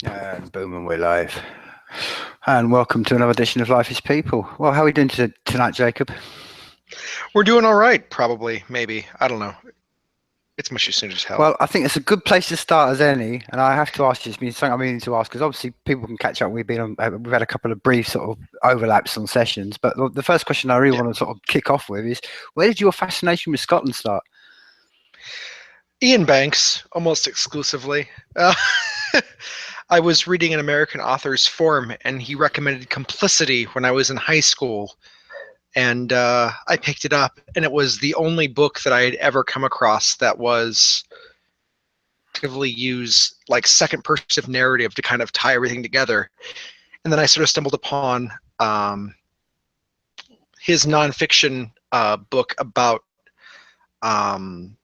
And boom, and we're live. And welcome to another edition of Life is People. Well, how are we doing tonight, Jacob? We're doing all right, probably, maybe. I don't know. It's much too soon to tell. Well, I think it's a good place to start as any. And I have to ask you, it's been something I'm meaning to ask because obviously people can catch up. We've had a couple of brief sort of overlaps on sessions. But the first question I really Yeah. want to sort of kick off with is, where did your fascination with Scotland start? Ian Banks, almost exclusively. Uh, I was reading an American author's forum, and he recommended Complicity when I was in high school. And I picked it up, and it was the only book that I had ever come across that was actively use like second person narrative to kind of tie everything together. And then I sort of stumbled upon his nonfiction book about um,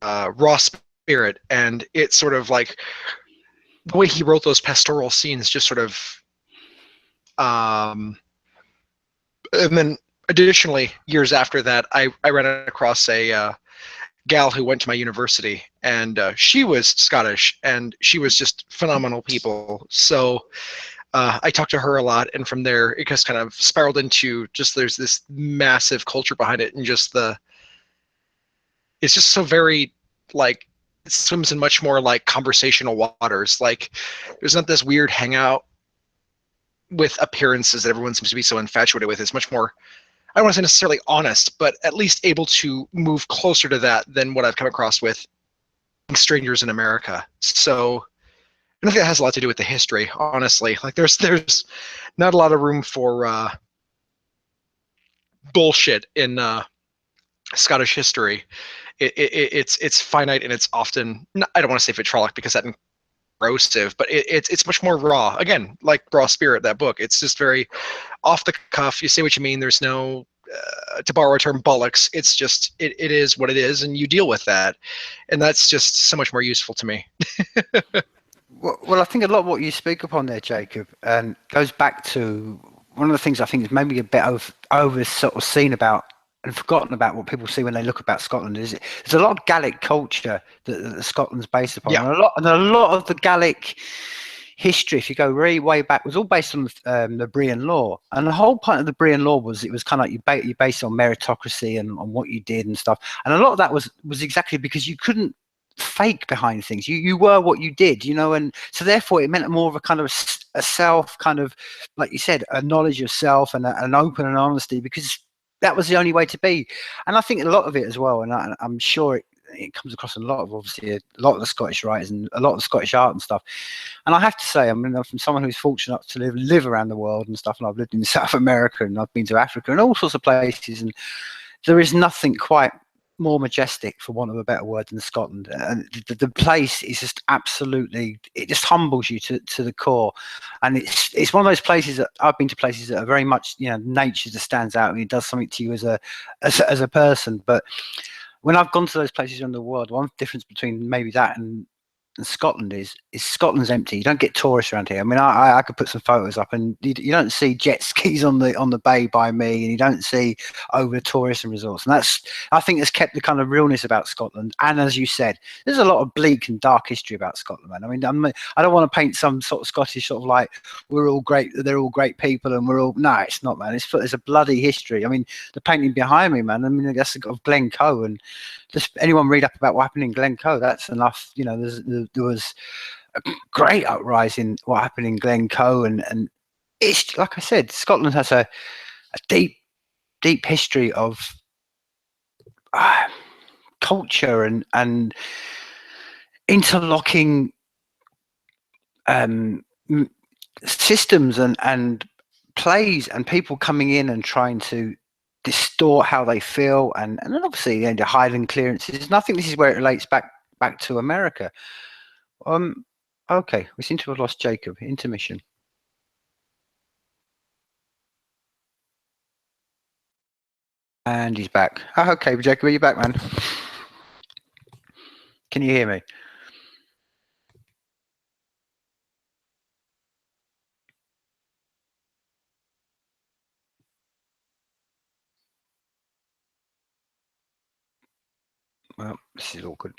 raw spirit, and it's sort of like the way he wrote those pastoral scenes, just sort of. And then additionally, years after that, I ran across a gal who went to my university, and she was Scottish, and she was just phenomenal people. So I talked to her a lot, and from there, it just kind of spiraled into just there's this massive culture behind it, and just it's just so very like it swims in much more like conversational waters. Like there's not this weird hangout with appearances that everyone seems to be so infatuated with. It's much more, I don't want to say necessarily honest, but at least able to move closer to that than what I've come across with strangers in America. So I think that has a lot to do with the history, honestly. Like there's not a lot of room for bullshit in Scottish history. It's finite, and it's often, I don't want to say vitriolic because that corrosive, but it's much more raw. Again, like Raw Spirit, that book. It's just very off the cuff. You say what you mean. There's no, to borrow a term, bollocks. It's just it is what it is, and you deal with that, and that's just so much more useful to me. Well, I think a lot of what you speak upon there, Jacob, goes back to one of the things I think is maybe a bit over sort of seen about and forgotten about what people see when they look about Scotland. Is there's a lot of Gaelic culture that Scotland's based upon, Yeah, and a lot of the Gaelic history, if you go really way back, was all based on the Brian Law. And the whole point of the Brian Law was it was kind of like you based on meritocracy and on what you did and stuff. And a lot of that was exactly because you couldn't fake behind things. You were what you did, and so therefore it meant more of a kind of a self kind of, like you said, a knowledge of self and an open and honesty, because that was the only way to be. And I think a lot of it as well, and I'm sure it comes across in a lot of, obviously, a lot of the Scottish writers and a lot of the Scottish art and stuff. And I have to say, I mean, I'm from someone who's fortunate to live around the world and stuff, and I've lived in South America and I've been to Africa and all sorts of places, and there is nothing quite more majestic, for want of a better word, than Scotland. And the place is just absolutely, it just humbles you to the core. And it's one of those places that I've been to, places that are very much, nature just stands out and it does something to you as a person. But when I've gone to those places around the world, one difference between maybe that and Scotland is Scotland's empty. You don't get tourists around here. I mean, I could put some photos up, and you don't see jet skis on the bay by me, and you don't see over tourism resorts. And I think has kept the kind of realness about Scotland. And as you said, there's a lot of bleak and dark history about Scotland, man. I mean, I don't want to paint some sort of Scottish sort of like we're all great, they're all great people, and we're all, no, it's not, man. There's a bloody history. I mean, the painting behind me, man. I mean, that's of Glencoe, and just anyone read up about what happened in Glencoe, that's enough. There was a great uprising, what happened in Glencoe, and it's like I said, Scotland has a deep, deep history of uh, culture and interlocking um, systems and plays and people coming in and trying to distort how they feel, and then obviously the Highland clearances. And I think this is where it relates back to America. Okay, we seem to have lost Jacob. Intermission. And he's back. Oh, okay, Jacob, are you back, man? Can you hear me? Well, this is awkward.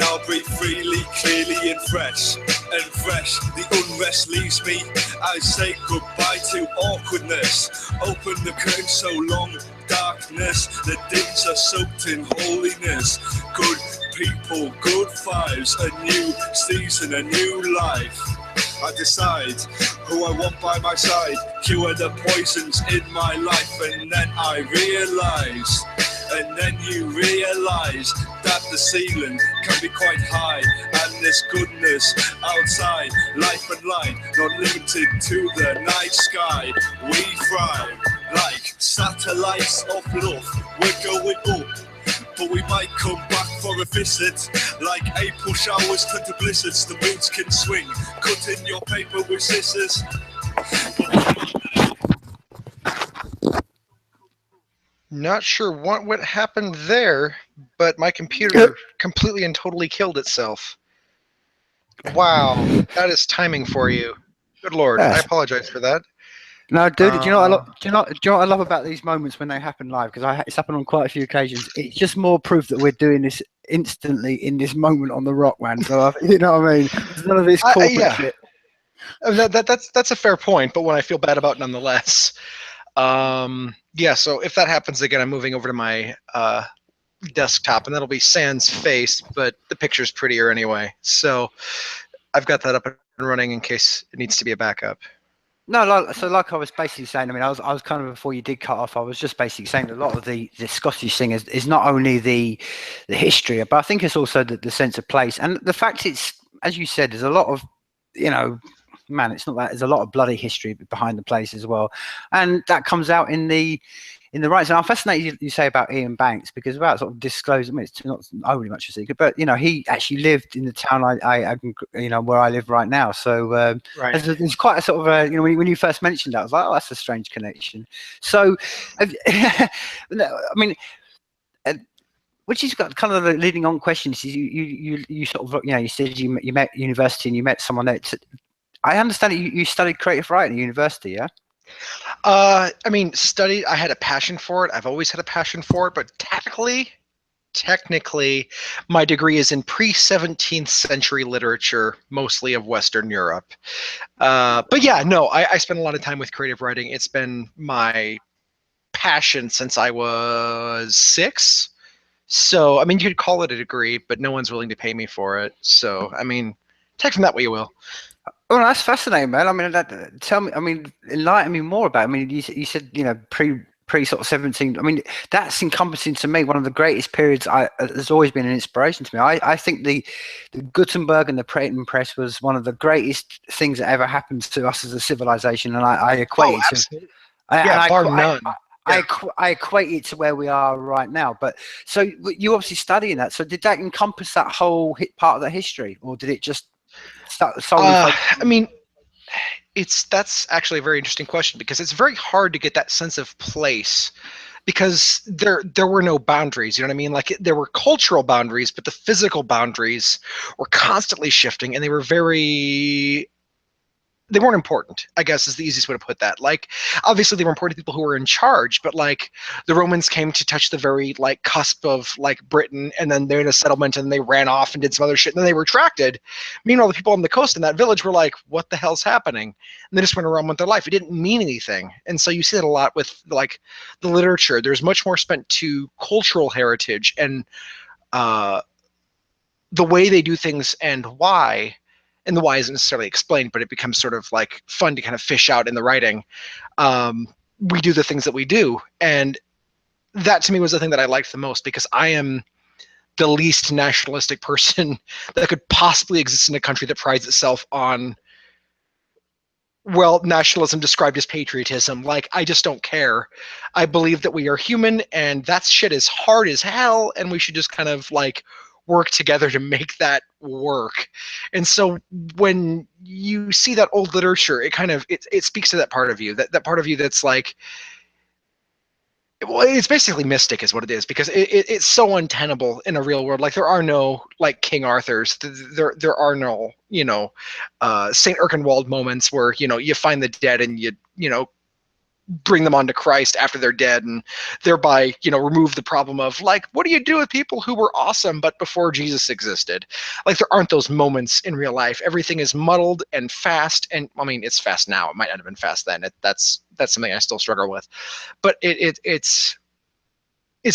I'll breathe freely, clearly and fresh. And fresh, the unrest leaves me. I say goodbye to awkwardness. Open the curtain so long, darkness. The dims are soaked in holiness. Good people, good vibes. A new season, a new life. I decide who I want by my side, cure the poisons in my life, and then I realise, and then you realise that the ceiling can be quite high, and there's goodness outside, life and light, not limited to the night sky. We thrive like satellites of love, we're going up, but we might come back for a visit. Like April showers turn to blizzards, the moods can swing, cutting your paper with scissors. Not sure what happened there, but my computer completely and totally killed itself. Wow, that is timing for you. Good Lord, I apologize for that. No, dude. Do you know what I love? Do you know what I love about these moments when they happen live? Because it's happened on quite a few occasions. It's just more proof that we're doing this instantly in this moment on the rock, man. So you know what I mean? There's none of this corporate shit. That's a fair point, but one I feel bad about nonetheless. Yeah. So if that happens again, I'm moving over to my desktop, and that'll be Sans face, but the picture's prettier anyway. So I've got that up and running in case it needs to be a backup. No, like I was basically saying, I mean, I was kind of, before you did cut off, I was just basically saying a lot of the Scottish thing is not only the history, but I think it's also the sense of place. And the fact it's, as you said, there's a lot of, you know, man, it's not that, there's a lot of bloody history behind the place as well. And that comes out in the rights. And I'm fascinated you say about Ian Banks, because without sort of disclosing, I mean, it's not overly much a secret, but, you know, he actually lived in the town I you know, where I live right now. So right. there's quite a sort of a, you know, when you first mentioned that, I was like, oh, that's a strange connection. So, I mean, which is kind of the leading on question. Is you sort of, you know, you said you met university and you met someone there. I understand that you studied creative writing at university, yeah? I mean, I had a passion for it. I've always had a passion for it, but technically, my degree is in pre-17th century literature, mostly of Western Europe. But yeah, no, I spent a lot of time with creative writing. It's been my passion since I was 6. So, I mean, you could call it a degree, but no one's willing to pay me for it. So, I mean, take from that what you will. Oh, that's fascinating, man. I mean, tell me. I mean, enlighten me more about it. I mean, you said, you know, pre sort of 17. I mean, that's encompassing to me one of the greatest periods. Has always been an inspiration to me. I think the Gutenberg and the printing press was one of the greatest things that ever happened to us as a civilization, and I equate it to. Bar none. I equate it to where we are right now. But so you obviously studying that. So did that encompass that whole part of the history, or did it just solely I mean, that's actually a very interesting question, because it's very hard to get that sense of place, because there were no boundaries. You know what I mean? Like, there were cultural boundaries, but the physical boundaries were constantly shifting, and they weren't important, I guess, is the easiest way to put that. Like, obviously they were important to people who were in charge, but like the Romans came to touch the very like cusp of like Britain, and then they're in a settlement, and they ran off and did some other shit, and then they retracted. Meanwhile, the people on the coast in that village were like, what the hell's happening? And they just went around with their life. It didn't mean anything. And so you see that a lot with like the literature. There's much more spent to cultural heritage and the way they do things and why. And the why isn't necessarily explained, but it becomes sort of like fun to kind of fish out in the writing. We do the things that we do. And that to me was the thing that I liked the most, because I am the least nationalistic person that could possibly exist in a country that prides itself on, well, nationalism described as patriotism. Like, I just don't care. I believe that we are human, and that shit is hard as hell, and we should just kind of like work together to make that work. And so when you see that old literature, it kind of it speaks to that part of you, that part of you that's like, well, it's basically mystic is what it is, because it's so untenable in a real world. Like, there are no like King Arthurs, there are no, you know, St. Erkenwald moments where, you know, you find the dead and you know, bring them onto Christ after they're dead, and thereby, remove the problem of, like, what do you do with people who were awesome but before Jesus existed? Like, there aren't those moments in real life. Everything is muddled and fast, and I mean, it's fast now. It might not have been fast then. That's something I still struggle with, but it's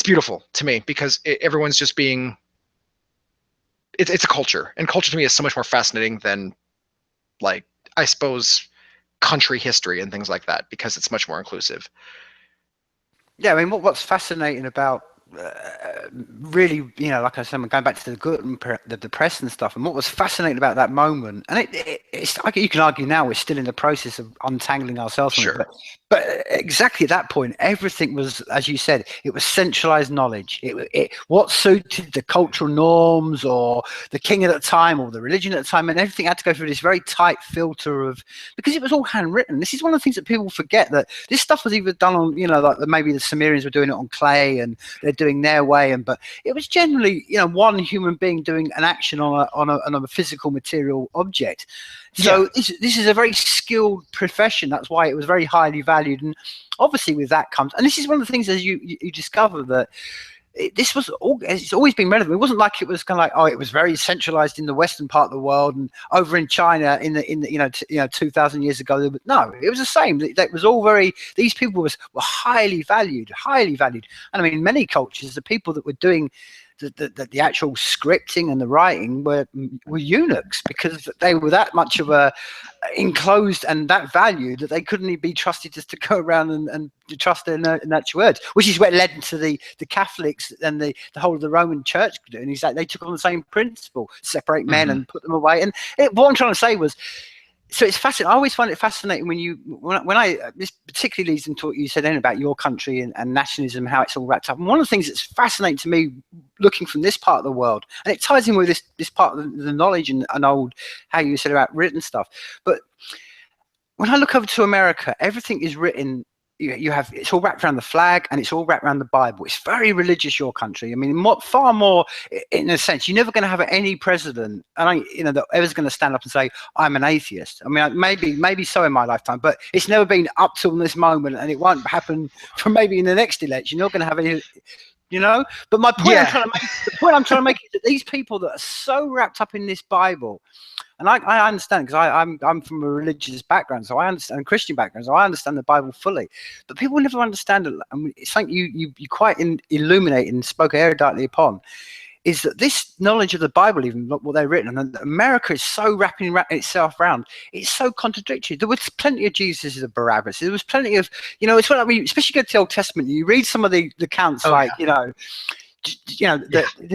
beautiful to me because everyone's just being. It's a culture, and culture to me is so much more fascinating than, like, I suppose, country history and things like that, because it's much more inclusive. Yeah, I mean, what's fascinating about really, like I said, I'm going back to the good and the press and stuff, and what was fascinating about that moment, and it's you can argue now we're still in the process of untangling ourselves from Sure. it, but exactly at that point, everything was, as you said, it was centralized knowledge. What suited the cultural norms or the king at the time or the religion at the time, and everything had to go through this very tight filter of, because it was all handwritten. This is one of the things that people forget, that this stuff was either done on, like maybe the Sumerians were doing it on clay and they're doing their way, but it was generally, one human being doing an action on a physical material object. So this is a very skilled profession. That's why it was very highly valued. And obviously with that comes, and this is one of the things as you discover that it's always been relevant. It wasn't like it was kind of like, it was very centralized in the western part of the world and over in China in the 2,000 years ago. No, it was the same. That was all these people were highly valued. And I mean, many cultures, the people that were doing the actual scripting and the writing were eunuchs, because they were that much of a enclosed and that valued that they couldn't be trusted just to go around and trust their natural words, which is what led into the Catholics and the whole of the Roman Church doing. Is that they took on the same principle, separate men and put them away. And what I'm trying to say was, so it's fascinating. I always find it fascinating this particularly leads into what you said then about your country and nationalism, how it's all wrapped up. And one of the things that's fascinating to me, looking from this part of the world, and it ties in with this part of the knowledge and old, how you said about written stuff. But when I look over to America, everything is written. It's all wrapped around the flag and it's all wrapped around the Bible. It's very religious, your country. I mean, far more, in a sense, you're never going to have any president, that ever's going to stand up and say, I'm an atheist. I mean, maybe so in my lifetime, but it's never been up till this moment, and it won't happen for maybe in the next election. You're not going to have any, But my point I'm trying to make is that these people that are so wrapped up in this Bible, and I understand, because I'm from a religious background, so I understand, a Christian background, so I understand the Bible fully. But people never understand it. I mean, it's something you quite illuminate and spoke eruditely upon, is that this knowledge of the Bible, even what they've written, and America is so wrapping itself around, it's so contradictory. There was plenty of Jesus of Barabbas. There was plenty of, it's what I mean, especially go to the Old Testament, you read some of the accounts, the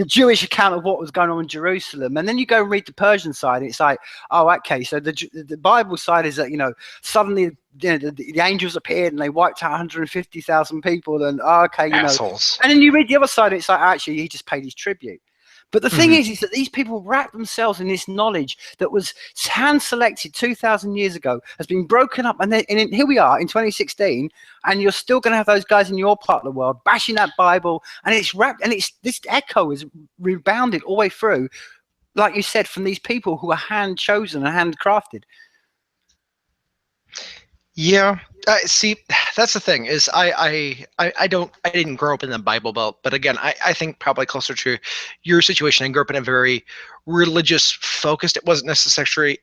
Jewish account of what was going on in Jerusalem, and then you go and read the Persian side, and it's like, oh, okay, so the Bible side is that suddenly the angels appeared and they wiped out 150,000 people, and assholes. And then you read the other side, and it's like, actually, he just paid his tribute. But the thing is that these people wrap themselves in this knowledge that was hand-selected 2,000 years ago, has been broken up, and here we are in 2016, and you're still going to have those guys in your part of the world bashing that Bible, and it's wrapped, and this echo is rebounded all the way through, like you said, from these people who are hand-chosen and handcrafted. Yeah, see, that's the thing, is I didn't grow up in the Bible Belt, but again, I think probably closer to your situation. I grew up in a very religious focused. It wasn't necessarily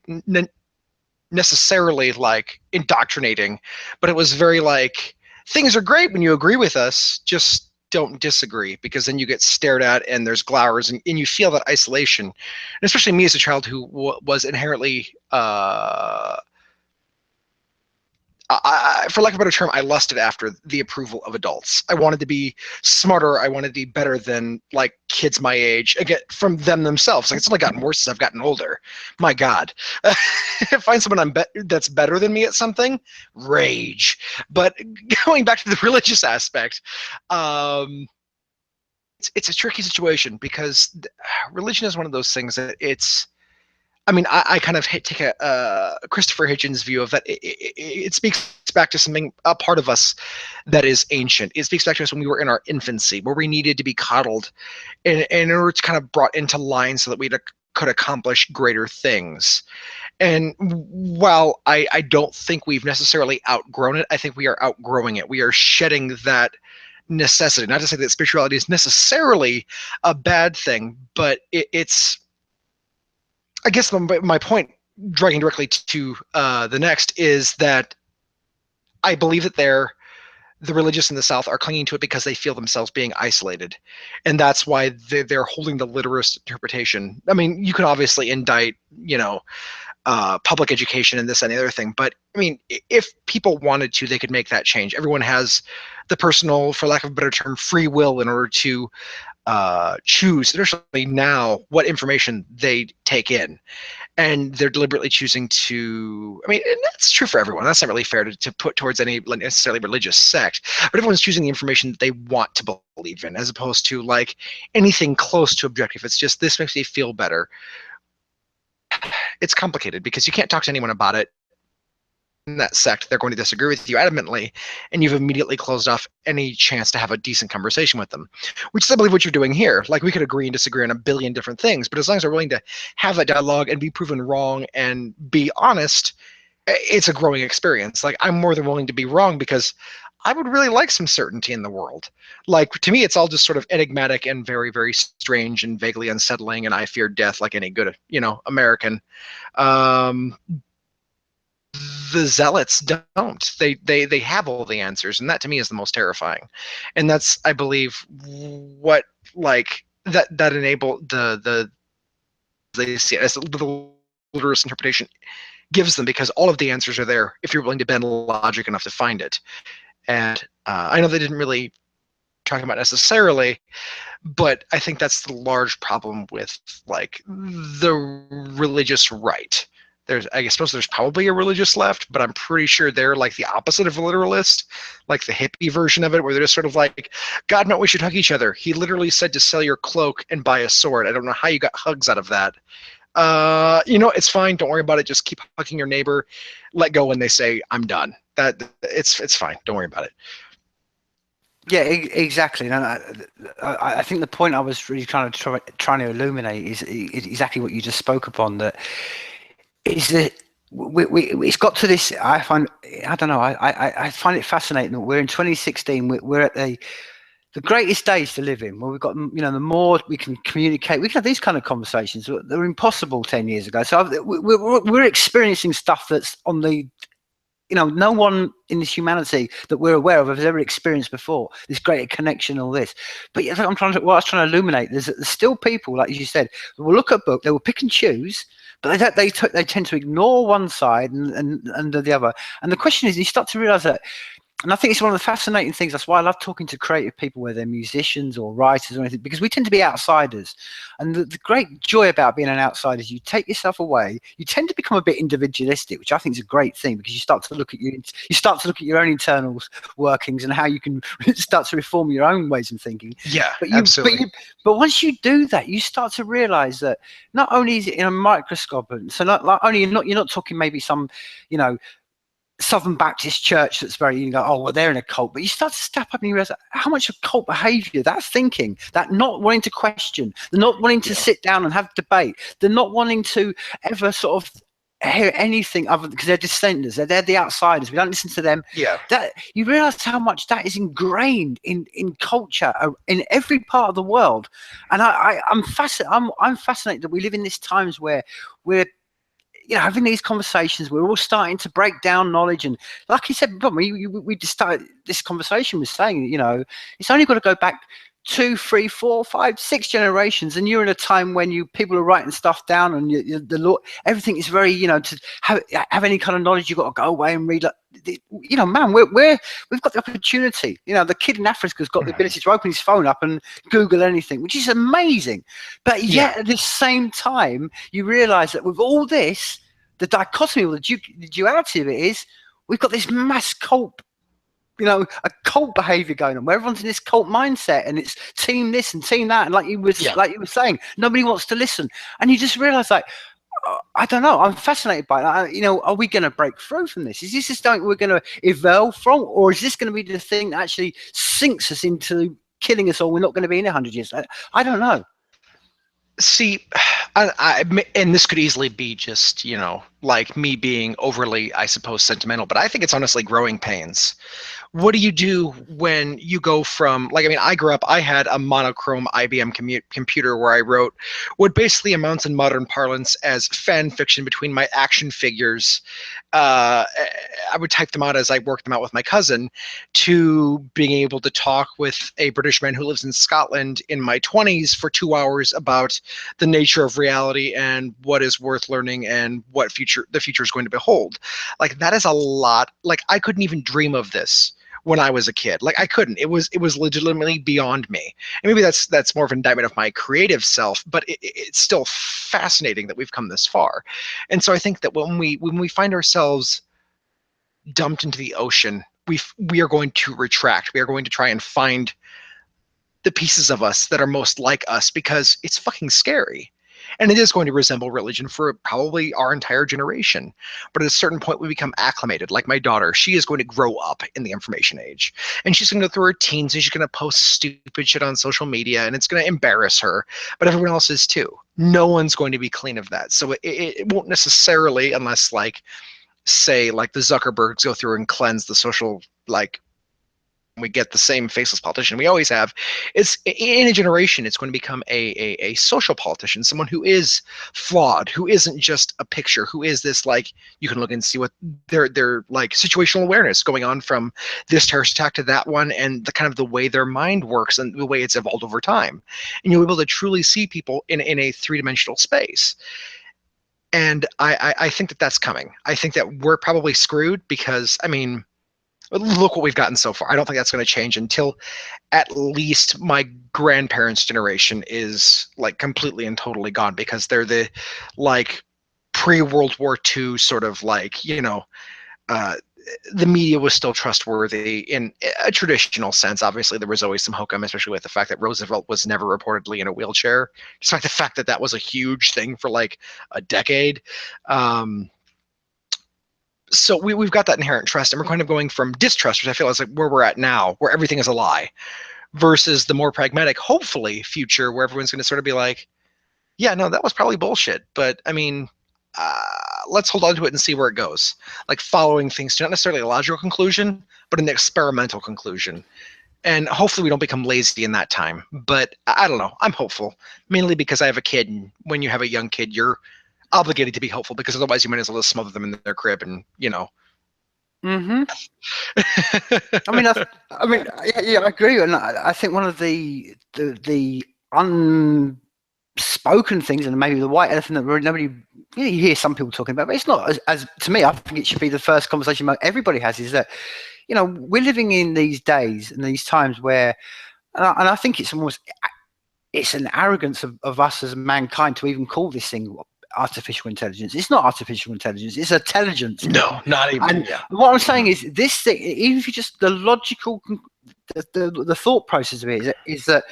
like indoctrinating, but it was very like, things are great when you agree with us, just don't disagree, because then you get stared at and there's glowers, and you feel that isolation. And especially me as a child who was inherently for lack of a better term, I lusted after the approval of adults. I wanted to be smarter. I wanted to be better than like kids my age. Again, from them themselves. Like, it's only gotten worse as I've gotten older. My God, find someone that's better than me at something, rage. But going back to the religious aspect, it's a tricky situation, because religion is one of those things that I kind of take a Christopher Hitchens view of that. It speaks back to something, a part of us that is ancient. It speaks back to us when we were in our infancy, where we needed to be coddled in order to kind of brought into line so that we could accomplish greater things. And while I don't think we've necessarily outgrown it, I think we are outgrowing it. We are shedding that necessity. Not to say that spirituality is necessarily a bad thing, but it's, I guess my point, dragging directly to the next, is that I believe that the religious in the South are clinging to it because they feel themselves being isolated. And that's why they're holding the literalist interpretation. I mean, you can obviously indict, public education and this and the other thing. But I mean, if people wanted to, they could make that change. Everyone has the personal, for lack of a better term, free will in order to choose, especially now, what information they take in. And they're deliberately choosing to, I mean, and that's true for everyone. That's not really fair to put towards any necessarily religious sect, but everyone's choosing the information that they want to believe in, as opposed to like anything close to objective. It's just, this makes me feel better. It's complicated because you can't talk to anyone about it in that sect. They're going to disagree with you adamantly, and you've immediately closed off any chance to have a decent conversation with them, which is, I believe, what you're doing here. Like, we could agree and disagree on a billion different things, but as long as we're willing to have that dialogue and be proven wrong and be honest, it's a growing experience. Like, I'm more than willing to be wrong because I would really like some certainty in the world. Like, to me, it's all just sort of enigmatic and very, very strange and vaguely unsettling, and I fear death like any good, American. The zealots don't. They have all the answers, and that to me is the most terrifying. And that's, I believe, what like that enable the they see it as the literalist interpretation gives them, because all of the answers are there if you're willing to bend logic enough to find it. And I know they didn't really talk about necessarily, but I think that's the large problem with like the religious right. I suppose there's probably a religious left, but I'm pretty sure they're like the opposite of a literalist, like the hippie version of it, where they're just sort of like, God meant we should hug each other. He literally said to sell your cloak and buy a sword. I don't know how you got hugs out of that. It's fine. Don't worry about it. Just keep hugging your neighbor. Let go when they say, I'm done. It's fine. Don't worry about it. Yeah, exactly. And I think the point I was really trying to illuminate is exactly what you just spoke upon. That is that it's got to this. I find it fascinating that we're in 2016. We're at the greatest days to live in, where we've got, the more we can communicate, we can have these kind of conversations that were impossible 10 years ago. So we're experiencing stuff that's on the, no one in this humanity that we're aware of has ever experienced before, this greater connection, all this. But what I was trying to illuminate is that there's still people, like you said, who will look at a book, they will pick and choose, but they tend to ignore one side and the other. And the question is, you start to realize that, and I think it's one of the fascinating things. That's why I love talking to creative people, whether they're musicians or writers or anything, because we tend to be outsiders. And the great joy about being an outsider is you take yourself away. You tend to become a bit individualistic, which I think is a great thing, because you start to look at your own internal workings and how you can start to reform your own ways of thinking. Yeah, absolutely. But once you do that, you start to realize that not only is it in a microscope, so not only you're not talking maybe some, Southern Baptist church that's very, they're in a cult, but you start to step up and you realize how much of cult behavior, that thinking, that not wanting to question, they're not wanting to sit down and have debate, they're not wanting to ever sort of hear anything other, because they're dissenters, they're the outsiders, we don't listen to them. Yeah, that you realize how much that is ingrained in culture in every part of the world. And I'm fascinated that we live in these times where we're having these conversations, we're all starting to break down knowledge. And like you said, we just started this conversation with saying, it's only got to go back 2, 3, 4, 5, 6 generations, and you're in a time when people are writing stuff down, and the law, everything is very, to have any kind of knowledge, you've got to go away and read. Man, we've got the opportunity. The kid in Africa's got the ability to open his phone up and Google anything, which is amazing. But yet at the same time, you realise that with all this, the dichotomy or the duality of it is, we've got this mass cult, a cult behavior going on, where everyone's in this cult mindset, and it's team this and team that, and like you were saying, nobody wants to listen, and you just realise, like, I don't know, I'm fascinated by that. Are we going to break through from this? Is this just something we're going to evolve from, or is this going to be the thing that actually sinks us into killing us all? We're not going to be in 100 years. I don't know. See, And this could easily be just, like me being overly, I suppose, sentimental, but I think it's honestly growing pains. What do you do when you go from, like, I mean, I grew up, I had a monochrome IBM computer where I wrote what basically amounts in modern parlance as fan fiction between my action figures. I would type them out as I worked them out with my cousin, to being able to talk with a British man who lives in Scotland in my 20s for 2 hours about the nature of reality and what is worth learning and what the future is going to behold. Like, that is a lot. Like, I couldn't even dream of this when I was a kid. Like, I couldn't. It was legitimately beyond me. And maybe that's more of an indictment of my creative self, but it's still fascinating that we've come this far. And so I think that when we find ourselves dumped into the ocean, we are going to retract. We are going to try and find the pieces of us that are most like us, because it's fucking scary. And it is going to resemble religion for probably our entire generation. But at a certain point, we become acclimated. Like my daughter, she is going to grow up in the information age. And she's going to go through her teens, and she's going to post stupid shit on social media, and it's going to embarrass her. But everyone else is too. No one's going to be clean of that. So it won't necessarily, unless, like, say, like the Zuckerbergs go through and cleanse the social, like, we get the same faceless politician we always have. It's in a generation, it's going to become a social politician, someone who is flawed, who isn't just a picture, who is this, like, you can look and see what their like situational awareness going on from this terrorist attack to that one, and the kind of the way their mind works and the way it's evolved over time. And you'll be able to truly see people in a three-dimensional space. And I think that that's coming. I think that we're probably screwed because, I mean, look what we've gotten so far. I don't think that's going to change until at least my grandparents' generation is, like, completely and totally gone, because they're the, like, pre-World War II sort of, like, the media was still trustworthy in a traditional sense. Obviously, there was always some hokum, especially with the fact that Roosevelt was never reportedly in a wheelchair, despite the fact that that was a huge thing for, like, a decade. So we've got that inherent trust, and we're kind of going from distrust, which I feel is like where we're at now, where everything is a lie, versus the more pragmatic, hopefully, future where everyone's going to sort of be like, yeah, no, that was probably bullshit, but I mean, let's hold on to it and see where it goes. Like, following things to not necessarily a logical conclusion, but an experimental conclusion. And hopefully we don't become lazy in that time. But I don't know. I'm hopeful, mainly because I have a kid, and when you have a young kid, you're obligated to be hopeful, because otherwise you might as well just smother them in their crib and, Mm-hmm. Yeah, I agree, and I think one of the unspoken things, and maybe the white elephant that nobody, you hear some people talking about, but it's not as to me. I think it should be the first conversation everybody has, is that, we're living in these days and these times where, and I think it's an arrogance of us as mankind to even call this thing artificial intelligence. It's not artificial intelligence, it's intelligence. No, not even. And what I'm saying is, this thing, even if you just the logical, the thought process of it is that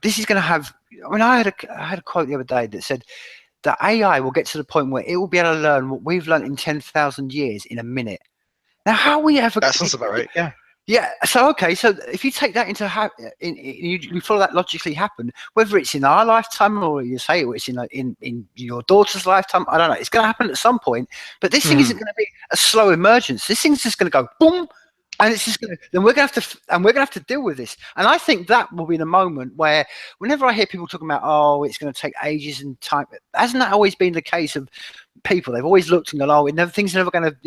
this is going to have, I mean, I had a quote the other day that said that AI will get to the point where it will be able to learn what we've learned in 10,000 years in a minute. Now, how we ever, that sounds about right. Yeah. So, okay. So if you take that into you follow that logically happen, whether it's in our lifetime or you say it's in your daughter's lifetime, I don't know. It's going to happen at some point. But this thing isn't going to be a slow emergence. This thing's just going to go boom, and it's just going to. Then we're going to have to deal with this. And I think that will be the moment where, whenever I hear people talking about, oh, it's going to take ages and time, hasn't that always been the case of people? They've always looked and gone, oh, things are never going to,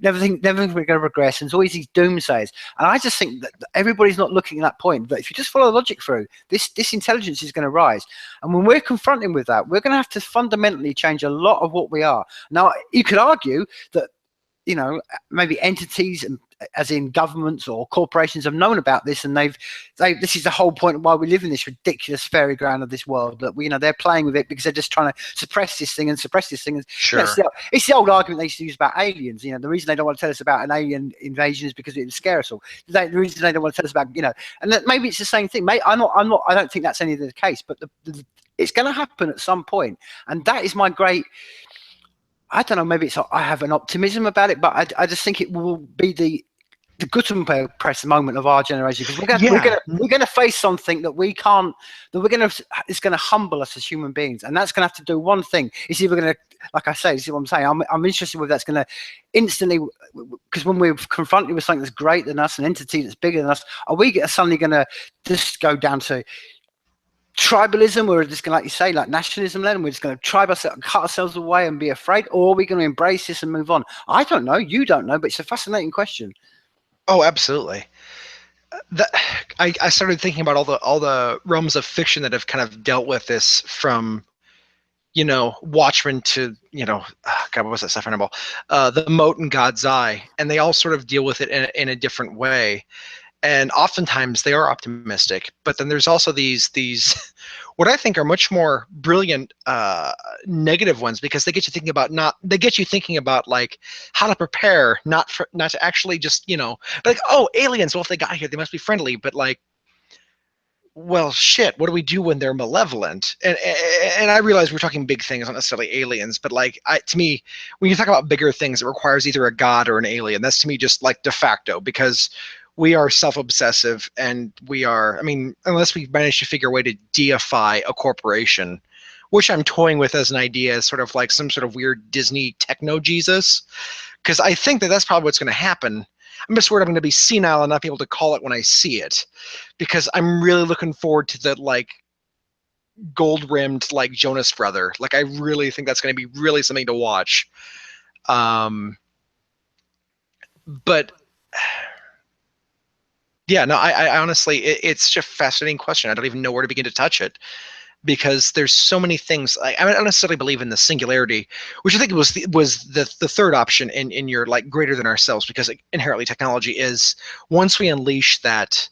never going to regress. And there's always these doomsayers. And I just think that everybody's not looking at that point. But if you just follow the logic through, this intelligence is going to rise. And when we're confronting with that, we're going to have to fundamentally change a lot of what we are. Now, you could argue that, maybe entities, and as in governments or corporations, have known about this, and this is the whole point of why we live in this ridiculous fairy ground of this world, that they're playing with it because they're just trying to suppress this thing. Sure. It's the old argument they used to use about aliens. The reason they don't want to tell us about an alien invasion is because it would scare us all. The reason they don't want to tell us about, and that maybe it's the same thing. I don't think that's any of the case, but it's going to happen at some point, and that is my great. I don't know, maybe I have an optimism about it, but I just think it will be the the Gutenberg press moment of our generation, because we're gonna face something that we can't, it's gonna humble us as human beings, and that's gonna have to do one thing. It's either gonna, like I say, see what I'm saying. I'm interested with that's gonna instantly, because when we're confronted with something that's greater than us, an entity that's bigger than us, are we suddenly gonna just go down to tribalism, or just gonna, like you say, like nationalism, then we're just gonna cut ourselves away and be afraid, or are we gonna embrace this and move on? I don't know, you don't know, but it's a fascinating question. Oh, absolutely. I started thinking about all the realms of fiction that have kind of dealt with this, from Watchmen to God, what was that stuff animal? The Moat and God's Eye, and they all sort of deal with it in a different way. And oftentimes they are optimistic, but then there's also these what I think are much more brilliant negative ones, because they get you thinking about like how to prepare, not to actually just like, oh, aliens, well, if they got here they must be friendly, but like, well, shit, what do we do when they're malevolent? And I realize we're talking big things, not necessarily aliens, but like, to me, when you talk about bigger things, it requires either a god or an alien. That's to me just like de facto, because we are self-obsessive, and we are, I mean, unless we manage to figure a way to deify a corporation, which I'm toying with as an idea, as sort of like some sort of weird Disney techno-Jesus, because I think that's probably what's going to happen. I'm just worried I'm going to be senile and not be able to call it when I see it, because I'm really looking forward to the like gold-rimmed like Jonas Brother. Like, I really think that's going to be really something to watch. But yeah, no, I honestly, it's just a fascinating question. I don't even know where to begin to touch it, because there's so many things. I don't necessarily believe in the singularity, which I think was the third option in your like greater than ourselves, because inherently technology is, once we unleash that,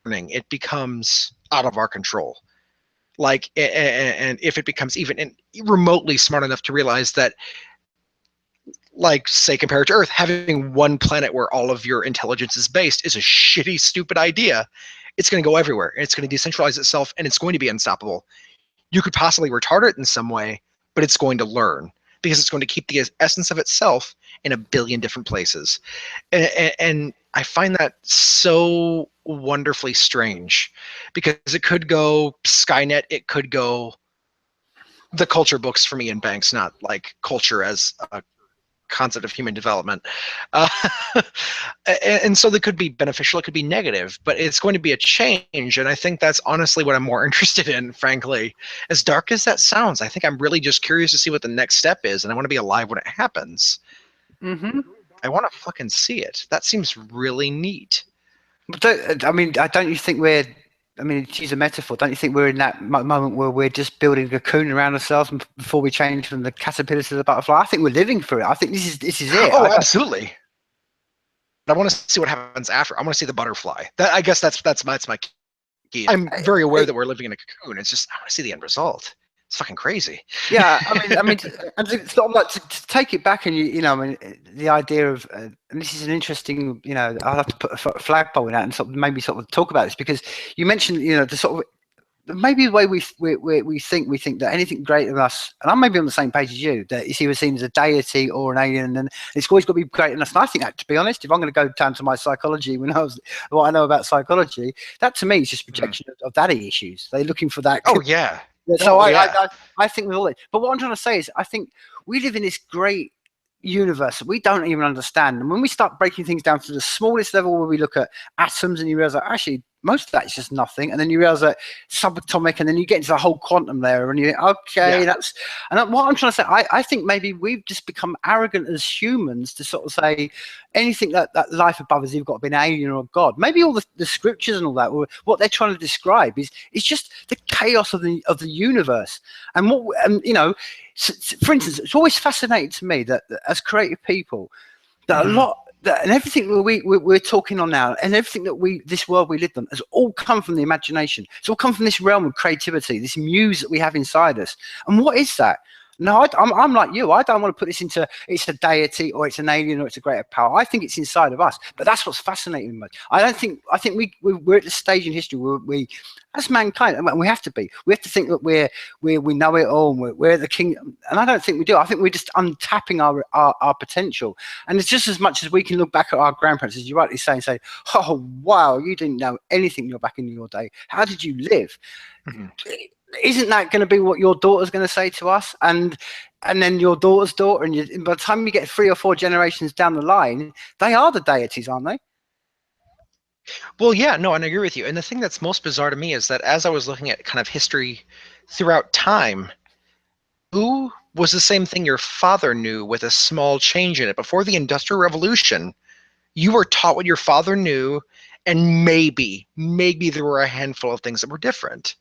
it becomes out of our control. Like, and if it becomes even remotely smart enough to realize that, like, say, compared to Earth, having one planet where all of your intelligence is based is a shitty, stupid idea. It's going to go everywhere. It's going to decentralize itself, and it's going to be unstoppable. You could possibly retard it in some way, but it's going to learn, because it's going to keep the essence of itself in a billion different places. And I find that so wonderfully strange, because it could go Skynet, it could go the culture books for me in Banks, not like culture as a concept of human development, and so they could be beneficial, it could be negative, but it's going to be a change, and I think that's honestly what I'm more interested in, frankly. As dark as that sounds, I think I'm really just curious to see what the next step is, and I want to be alive when it happens. I want to fucking see it. That seems really neat. But don't you think to use a metaphor, don't you think we're in that moment where we're just building a cocoon around ourselves before we change from the caterpillar to the butterfly? I think we're living through it. I think this is it. Oh, absolutely. I want to see what happens after. I want to see the butterfly. I guess that's my key. I'm very aware that we're living in a cocoon. It's just, I want to see the end result. It's fucking crazy. Yeah, I mean, and it's sort of like to take it back, and the idea of, and this is an interesting, I'll have to put a flagpole in that and maybe talk about this, because you mentioned, the sort of, maybe the way we think that anything greater than us, and I'm maybe on the same page as you, that it's either seen as a deity or an alien, and it's always got to be greater than us. And I think that, to be honest, if I'm going to go down to my psychology, what I know about psychology, that to me is just projection of daddy issues. They're looking for that. Oh yeah. So I think with all it, but what I'm trying to say is, I think we live in this great universe that we don't even understand. And when we start breaking things down to the smallest level, where we look at atoms and you realize that actually most of that is just nothing, and then you realize that subatomic, and then you get into the whole quantum layer, and you think, okay, that's, and what I'm trying to say, I think maybe we've just become arrogant as humans to sort of say anything that life above us, you've got to be an alien or a god. Maybe all the scriptures and all that, what they're trying to describe is just the chaos of the universe. And for instance, it's always fascinating to me that as creative people, that a lot, and everything that we're talking on now, and everything that this world we lived on, has all come from the imagination. It's all come from this realm of creativity, this muse that we have inside us. And what is that? No, I'm like you. I don't want to put this into it's a deity or it's an alien or it's a greater power. I think it's inside of us. But that's what's fascinating me. I think we're at the stage in history where we as mankind, and we have to be. We have to think that we know it all. And we're the king, and I don't think we do. I think we're just untapping our potential. And it's just as much as we can look back at our grandparents, as you rightly say, and say, "Oh wow, you didn't know anything. You're back in your day. How did you live?" Mm-hmm. Isn't that going to be what your daughter's going to say to us? And then your daughter's daughter, and by the time you get 3 or 4 generations down the line, they are the deities, aren't they? Well, yeah, no, and I agree with you. And the thing that's most bizarre to me is that as I was looking at kind of history throughout time, who was the same thing your father knew with a small change in it? Before the Industrial Revolution, you were taught what your father knew, and maybe there were a handful of things that were different.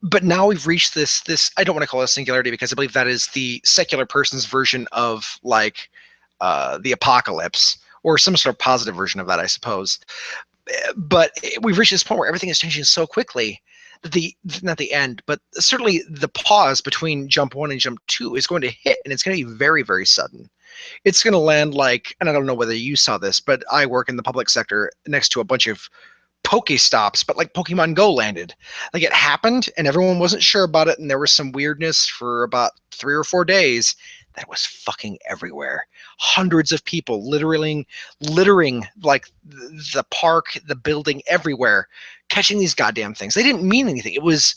But now we've reached this I don't want to call it a singularity because I believe that is the secular person's version of like the apocalypse or some sort of positive version of that, I suppose. But we've reached this point where everything is changing so quickly that not the end, but certainly the pause between jump 1 and jump 2 is going to hit, and it's going to be very, very sudden. It's going to land like, and I don't know whether you saw this, but I work in the public sector next to a bunch of Pokestops, but like Pokemon Go landed. Like it happened and everyone wasn't sure about it, and there was some weirdness for about 3 or 4 days that was fucking everywhere. Hundreds of people littering like the park, the building, everywhere, catching these goddamn things. They didn't mean anything. It was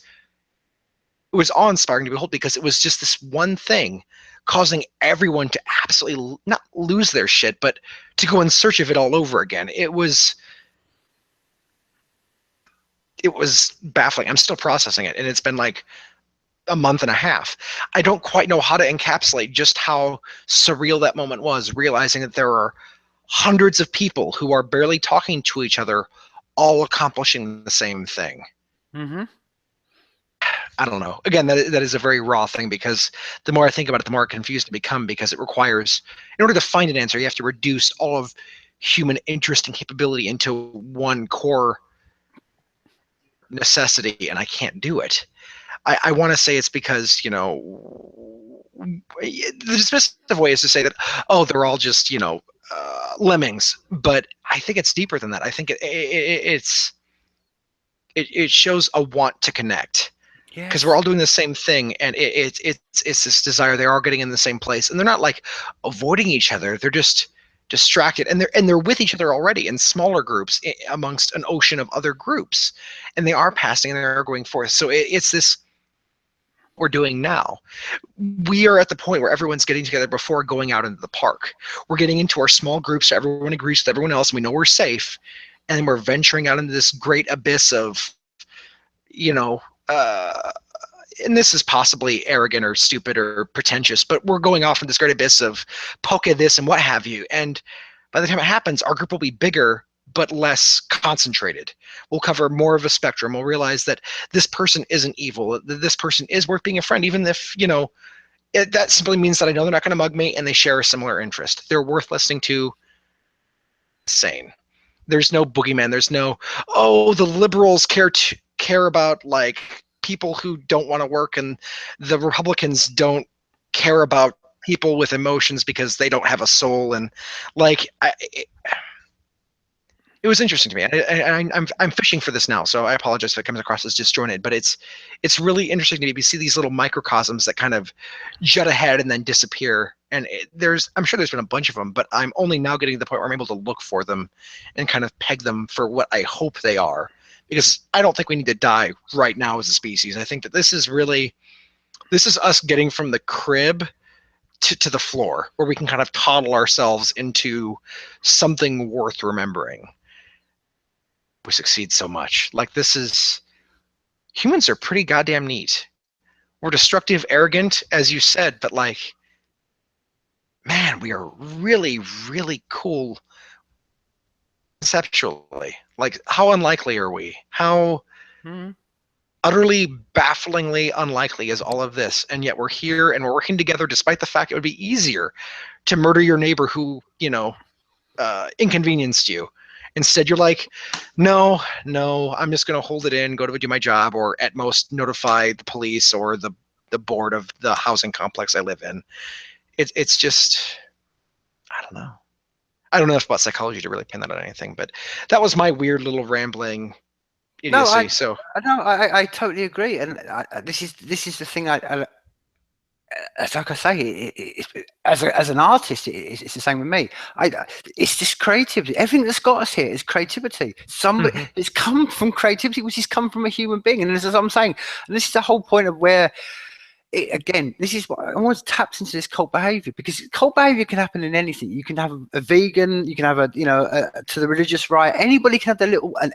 awe-inspiring to behold because it was just this one thing causing everyone to absolutely not lose their shit, but to go in search of it all over again. It was baffling. I'm still processing it, and it's been like a month and a half. I don't quite know how to encapsulate just how surreal that moment was, realizing that there are hundreds of people who are barely talking to each other, all accomplishing the same thing. Mm-hmm. I don't know. Again, that is a very raw thing because the more I think about it, the more confused I become because it requires, in order to find an answer, you have to reduce all of human interest and capability into one core necessity, and I can't do it. I want to say it's because, the dismissive way is to say that, oh, they're all just, lemmings. But I think it's deeper than that. I think it shows a want to connect. Because we're all doing the same thing, and it's this desire. They are getting in the same place, and they're not like avoiding each other. They're just distracted, and they're with each other already in smaller groups amongst an ocean of other groups, and they are passing and they are going forth. So it's this we're doing now. We are at the point where everyone's getting together before going out into the park. We're getting into our small groups so everyone agrees with everyone else, and we know we're safe, and then we're venturing out into this great abyss of, and this is possibly arrogant or stupid or pretentious, but we're going off in this great abyss of poke this and what have you. And by the time it happens, our group will be bigger but less concentrated. We'll cover more of a spectrum. We'll realize that this person isn't evil. This person is worth being a friend, even if, that simply means that I know they're not going to mug me and they share a similar interest. They're worth listening to. Sane. There's no boogeyman. There's no, oh, the liberals care about like people who don't want to work, and the Republicans don't care about people with emotions because they don't have a soul. And like, it was interesting to me. I'm fishing for this now, so I apologize if it comes across as disjointed, but it's really interesting to me to see these little microcosms that kind of jut ahead and then disappear. And I'm sure there's been a bunch of them, but I'm only now getting to the point where I'm able to look for them and kind of peg them for what I hope they are. Because I don't think we need to die right now as a species. I think that this is us getting from the crib to the floor, where we can kind of toddle ourselves into something worth remembering. We succeed so much. Like, humans are pretty goddamn neat. We're destructive, arrogant, as you said, but like, man, we are really, really cool conceptually. Like, how unlikely are we? How utterly, bafflingly unlikely is all of this? And yet we're here and we're working together despite the fact it would be easier to murder your neighbor who, inconvenienced you. Instead, you're like, no, I'm just going to hold it in, go to do my job, or at most notify the police or the the board of the housing complex I live in. It's just, I don't know. I don't know enough about psychology to really pin that on anything, but that was my weird little rambling idiocy. I totally agree, and this is the thing. Like I say, as an artist, it's the same with me. It's just creativity. Everything that's got us here is creativity. Somebody it's come from creativity, which has come from a human being, and this is what I'm saying. And this is the whole point of where. Again, this is what I almost taps into this cult behavior, because cult behavior can happen in anything. You can have a vegan, you can have to the religious right. Anybody can have their little, and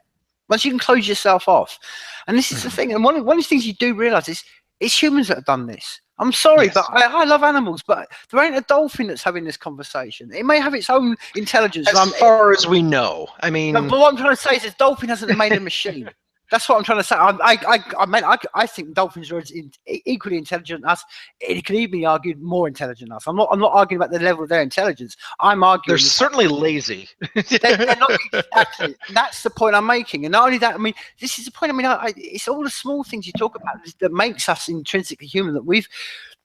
once you can close yourself off. And this is the thing. And one of the things you do realize is it's humans that have done this. I'm sorry, yes. but I love animals, but there ain't a dolphin that's having this conversation. It may have its own intelligence. As far as we know. I mean, but what I'm trying to say is a dolphin hasn't made a machine. That's what I'm trying to say. I think dolphins are equally intelligent than us. It can even be argued more intelligent than us. I'm not arguing about the level of their intelligence. I'm arguing they're certainly lazy. They're not exactly. That's the point I'm making. And not only that, I mean, this is the point. I mean, it's all the small things you talk about that makes us intrinsically human. That we've,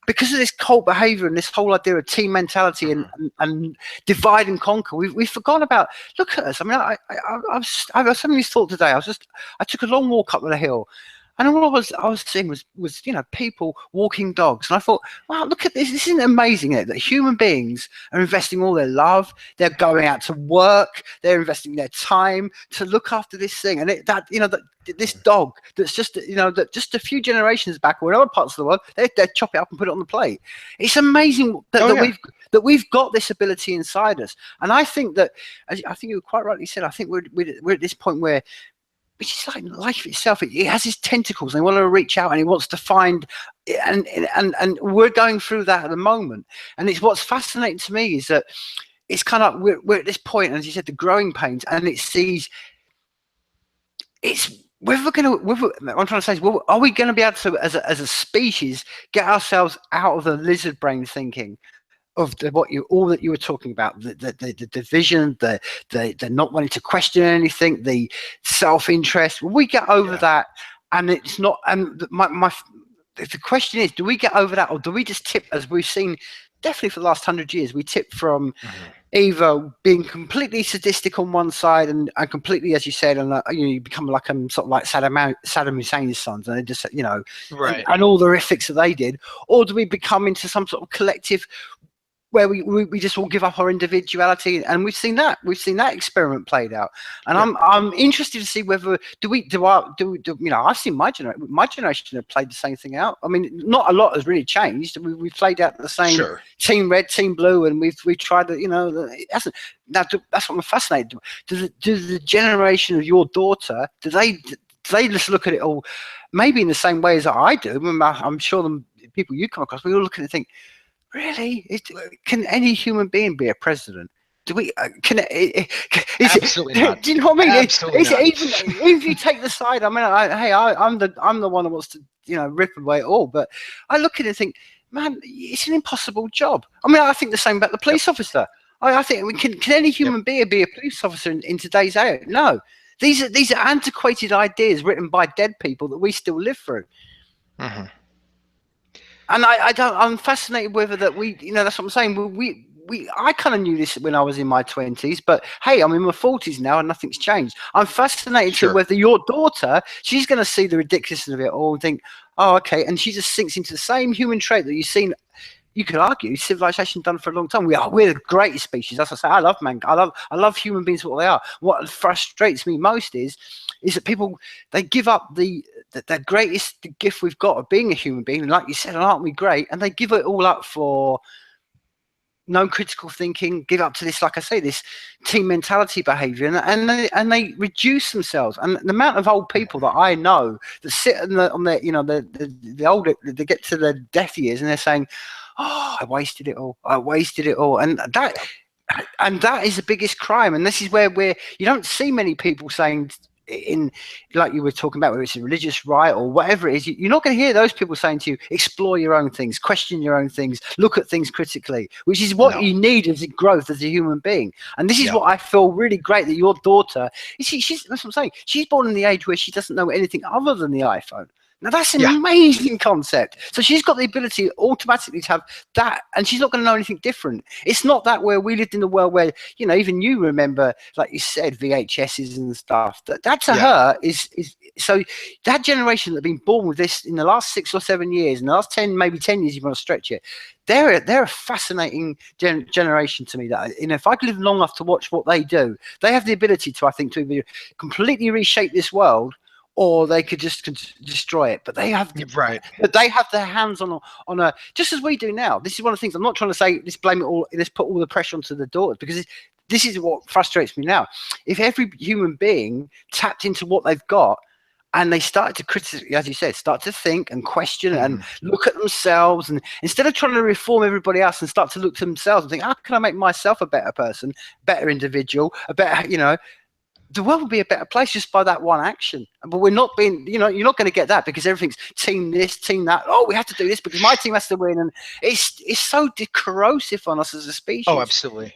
because of this cult behavior and this whole idea of team mentality and divide and conquer, we've forgotten about. Look at us. I mean, I was having this thought today. I took a long walk up the hill, and all I was seeing was people walking dogs, and I thought, wow, look at this. This isn't amazing, is it? That human beings are investing all their love. They're going out to work. They're investing their time to look after this thing, and this dog that's just that just a few generations back or in other parts of the world, they chop it up and put it on the plate. It's amazing that we've got this ability inside us, and I think that, as I think you quite rightly said, I think we're at this point where, which is like life itself. It has its tentacles, and they want to reach out, and it wants to find, and we're going through that at the moment. And it's what's fascinating to me is that it's kind of we're at this point, and as you said, the growing pains, and it sees it's. I'm trying to say is, are we going to be able to, as a species, get ourselves out of the lizard brain thinking of all that you were talking about, the division, the not wanting to question anything, the self-interest? Will we get over that? And it's not. And the question is, do we get over that, or do we just tip, as we've seen definitely for the last 100 years, we tip from either being completely sadistic on one side and completely, as you said, and you become like sort of like Saddam Hussein's sons, and they just right, and all the horrifics that they did, or do we become into some sort of collective where we just all give up our individuality? And we've seen that experiment played out, and I'm interested to see whether I've seen my generation have played the same thing out. I mean, not a lot has really changed. We've played out the same team red, team blue, and we've tried to, that's what I'm fascinated. Does the generation of your daughter, do they just look at it all maybe in the same way as I do? I'm sure the people you come across, we all look at it and think, really? Can any human being be a president? Do we? Absolutely not. Do you know what I mean? Absolutely not. Even if you take the side, I mean, I'm the one that wants to rip away it all. But I look at it and think, man, it's an impossible job. I mean, I think the same about the police officer. I think can any human being be a police officer in today's age? No. These are antiquated ideas written by dead people that we still live through. Mm-hmm. And I'm fascinated whether that that's what I'm saying. I kind of knew this when I was in my 20s, but hey, I'm in my 40s now and nothing's changed. I'm fascinated to whether your daughter, she's going to see the ridiculousness of it all and think, oh, okay, and she just sinks into the same human trait that you've seen. You could argue civilization done for a long time. We're the greatest species. As I say, I love mankind. I love human beings for what they are. What frustrates me most is that people, they give up the greatest gift we've got of being a human being. And like you said, aren't we great? And they give it all up for no critical thinking, give up to this, like I say, this team mentality behavior, and they reduce themselves. And the amount of old people that I know that sit on the older, they get to their death years and they're saying, oh, I wasted it all. And that is the biggest crime. And this is where you don't see many people saying, in like you were talking about, whether it's a religious right or whatever it is, you're not going to hear those people saying to you, explore your own things, question your own things, look at things critically, which is what you need as a growth as a human being. And this is what I feel really great that your daughter, that's what I'm saying, she's born in the age where she doesn't know anything other than the iPhone. Now that's an Yeah. amazing concept. So she's got the ability automatically to have that, and she's not going to know anything different. It's not that where we lived in the world where, you know, even you remember, like you said, VHSs and stuff. That to her is so that generation that have been born with this in the last 6 or 7 years, in the last 10, maybe 10 years, you want to stretch it. They're a fascinating generation to me. That, you know, if I could live long enough to watch what they do, they have the ability to, I think, to either completely reshape this world, or they could just destroy it. But they have, but they have their hands on a, just as we do now. This is one of the things. I'm not trying to say let's blame it all, let's put all the pressure onto the daughters, because this is what frustrates me now. If every human being tapped into what they've got, and they started to criticize, as you said, start to think and question and look at themselves, and instead of trying to reform everybody else, and start to look to themselves and think, how can I make myself a better person, better individual, a better, you know, the world will be a better place just by that one action. But we're not being, you know, you're not going to get that, because everything's team this, team that. Oh, we have to do this because my team has to win, and it's so corrosive on us as a species. Oh, absolutely.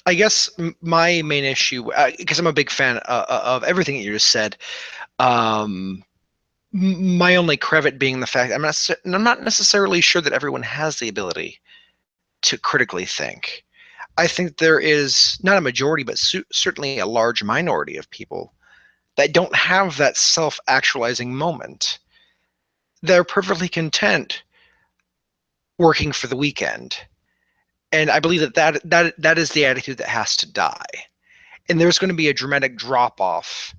I guess my main issue, because I'm a big fan of everything that you just said, my only crevet being the fact I'm not necessarily sure that everyone has the ability to critically think. I think there is not a majority, but certainly a large minority of people that don't have that self-actualizing moment. They're perfectly content working for the weekend. And I believe that is the attitude that has to die. And there's going to be a dramatic drop-off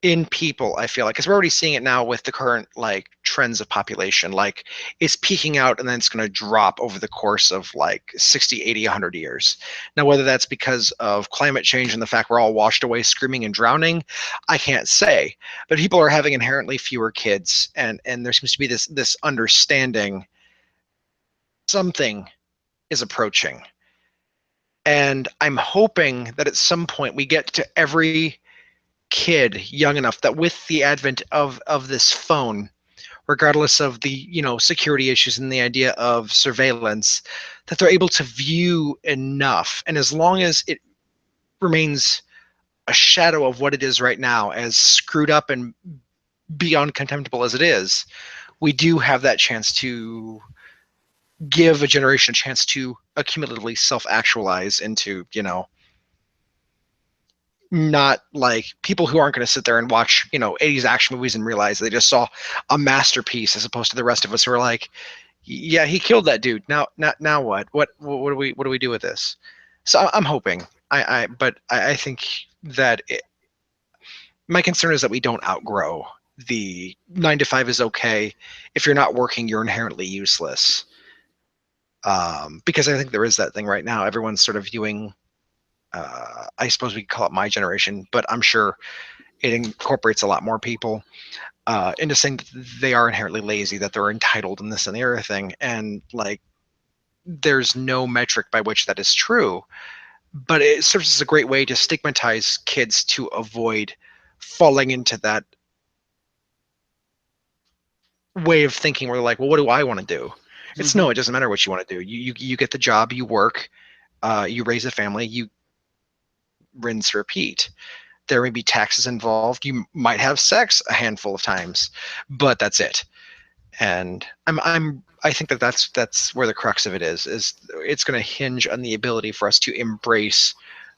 in people, I feel like, because we're already seeing it now with the current like trends of population. Like, it's peaking out and then it's going to drop over the course of like 60, 80, 100 years. Now, whether that's because of climate change and the fact we're all washed away screaming and drowning, I can't say. But people are having inherently fewer kids, and there seems to be this understanding something is approaching. And I'm hoping that at some point we get to every kid young enough that with the advent of this phone, regardless of the, you know, security issues and the idea of surveillance, that they're able to view enough. And as long as it remains a shadow of what it is right now, as screwed up and beyond contemptible as it is, we do have that chance to give a generation a chance to accumulatively self-actualize into, you know, not like people who aren't going to sit there and watch, you know, 80s action movies and realize they just saw a masterpiece, as opposed to the rest of us who are like, yeah, he killed that dude. Now what? What do we do with this? So I'm hoping. But I think that my concern is that we don't outgrow the 9 to 5 is okay. If you're not working, you're inherently useless. Because I think there is that thing right now. Everyone's sort of viewing, I suppose we could call it my generation, but I'm sure it incorporates a lot more people into saying that they are inherently lazy, that they're entitled and this and the other thing. And like, there's no metric by which that is true, but it serves as a great way to stigmatize kids to avoid falling into that way of thinking where they're like, well, what do I want to do? It's no, it doesn't matter what you want to do. You get the job, you work, you raise a family, you rinse, repeat. There may be taxes involved. You might have sex a handful of times, but that's it. And I think that that's where the crux of it is it's going to hinge on the ability for us to embrace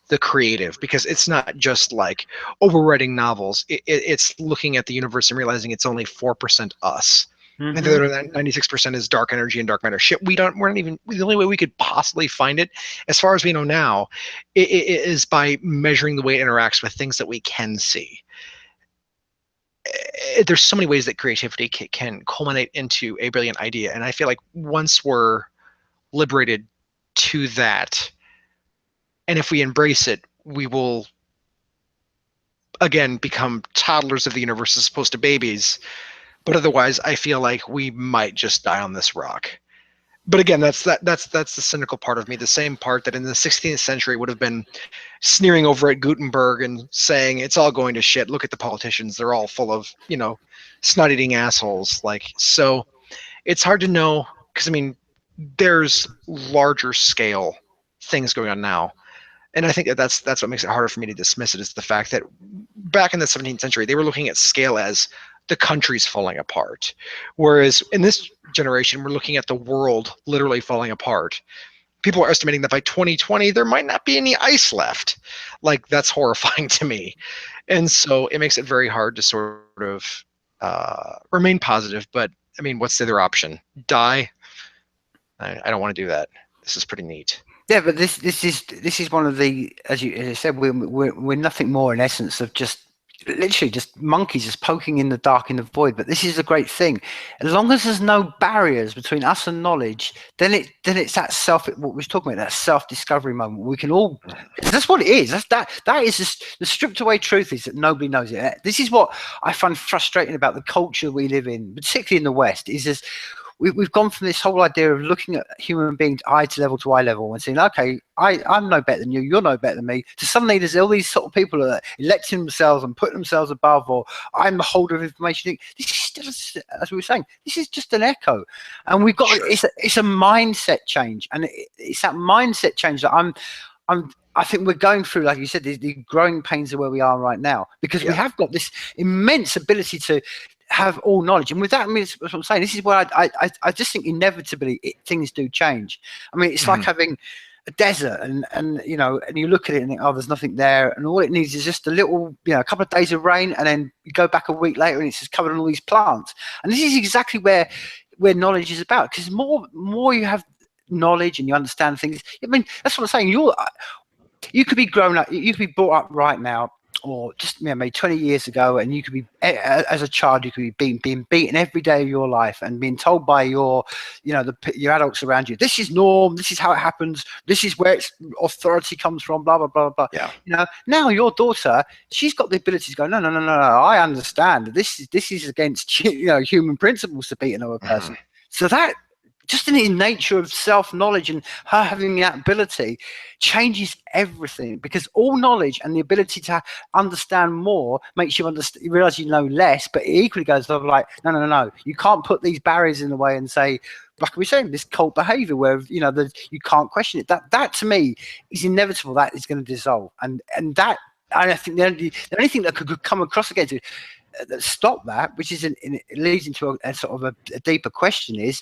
the creative, because it's not just like, oh, we're writing novels. It's looking at the universe and realizing it's only 4% us. And the other 96% is dark energy and dark matter. Shit, we're not even, the only way we could possibly find it, as far as we know now, is by measuring the way it interacts with things that we can see. There's so many ways that creativity can culminate into a brilliant idea. And I feel like once we're liberated to that, and if we embrace it, we will again become toddlers of the universe as opposed to babies. But otherwise, I feel like we might just die on this rock. But again, that's the cynical part of me, the same part that in the 16th century would have been sneering over at Gutenberg and saying it's all going to shit. Look at the politicians; they're all full of, you know, snot-eating assholes. Like, so it's hard to know, because I mean, there's larger scale things going on now. And I think that's what makes it harder for me to dismiss it, is the fact that back in the 17th century, they were looking at scale as the country's falling apart. Whereas in this generation, we're looking at the world literally falling apart. People are estimating that by 2020, there might not be any ice left. Like, that's horrifying to me. And so it makes it very hard to sort of remain positive. But I mean, what's the other option? Die? I don't want to do that. This is pretty neat. Yeah, but this is one of the, as you said, we're nothing more in essence of just literally just monkeys just poking in the dark, in the void. But this is a great thing. As long as there's no barriers between us and knowledge, then it's that what we were talking about, that self-discovery moment. We can all, that's what it is. That is just the stripped away truth, is that nobody knows it. This is what I find frustrating about the culture we live in, particularly in the West, is this. We've gone from this whole idea of looking at human beings eye to eye level and saying, okay, I'm no better than you, you're no better than me, to suddenly there's all these sort of people that are electing themselves and putting themselves above, or I'm the holder of information. This is just, as we were saying, this is just an echo. And we've got, it's a mindset change. And it's that mindset change that I think we're going through, like you said, the growing pains of where we are right now, because we have got this immense ability to have all knowledge. And with that, I mean, that's what I'm saying. This is where I just think inevitably things do change. I mean, it's like having a desert and you know, and you look at it and think, oh, there's nothing there, and all it needs is just a little, you know, a couple of days of rain, and then you go back a week later and it's just covered in all these plants. And this is exactly where knowledge is about, because more you have knowledge and you understand things. I mean, that's what I'm saying. You could be grown up, you could be brought up right now, or just, you know, maybe 20 years ago, and you could be, as a child, you could be being beaten every day of your life and being told by your adults around you, this is norm, this is how it happens, this is where its authority comes from, blah blah blah blah. Yeah. You know, now your daughter, she's got the ability to go, no, I understand this is against, you know, human principles to beat another person. So that, just in the nature of self-knowledge and her having that ability, changes everything, because all knowledge and the ability to understand more makes you realize you know less, but it equally goes like, no, you can't put these barriers in the way and say, like we were saying, this cult behavior where, you know, you can't question it. That to me is inevitable. That is going to dissolve, and I think the only thing that could come across against it that stop that, which is it leads into a sort of a deeper question, is,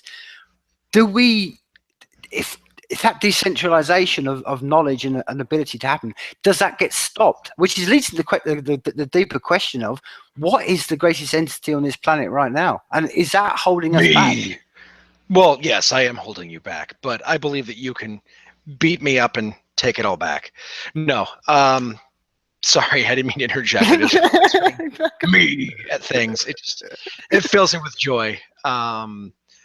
do we, if that decentralization of knowledge and ability to happen, does that get stopped? Which leads to the deeper question of, what is the greatest entity on this planet right now? And is that holding us back? Well, yes, I am holding you back, but I believe that you can beat me up and take it all back. No, sorry, I didn't mean to interject. I just me at things. It fills me with joy.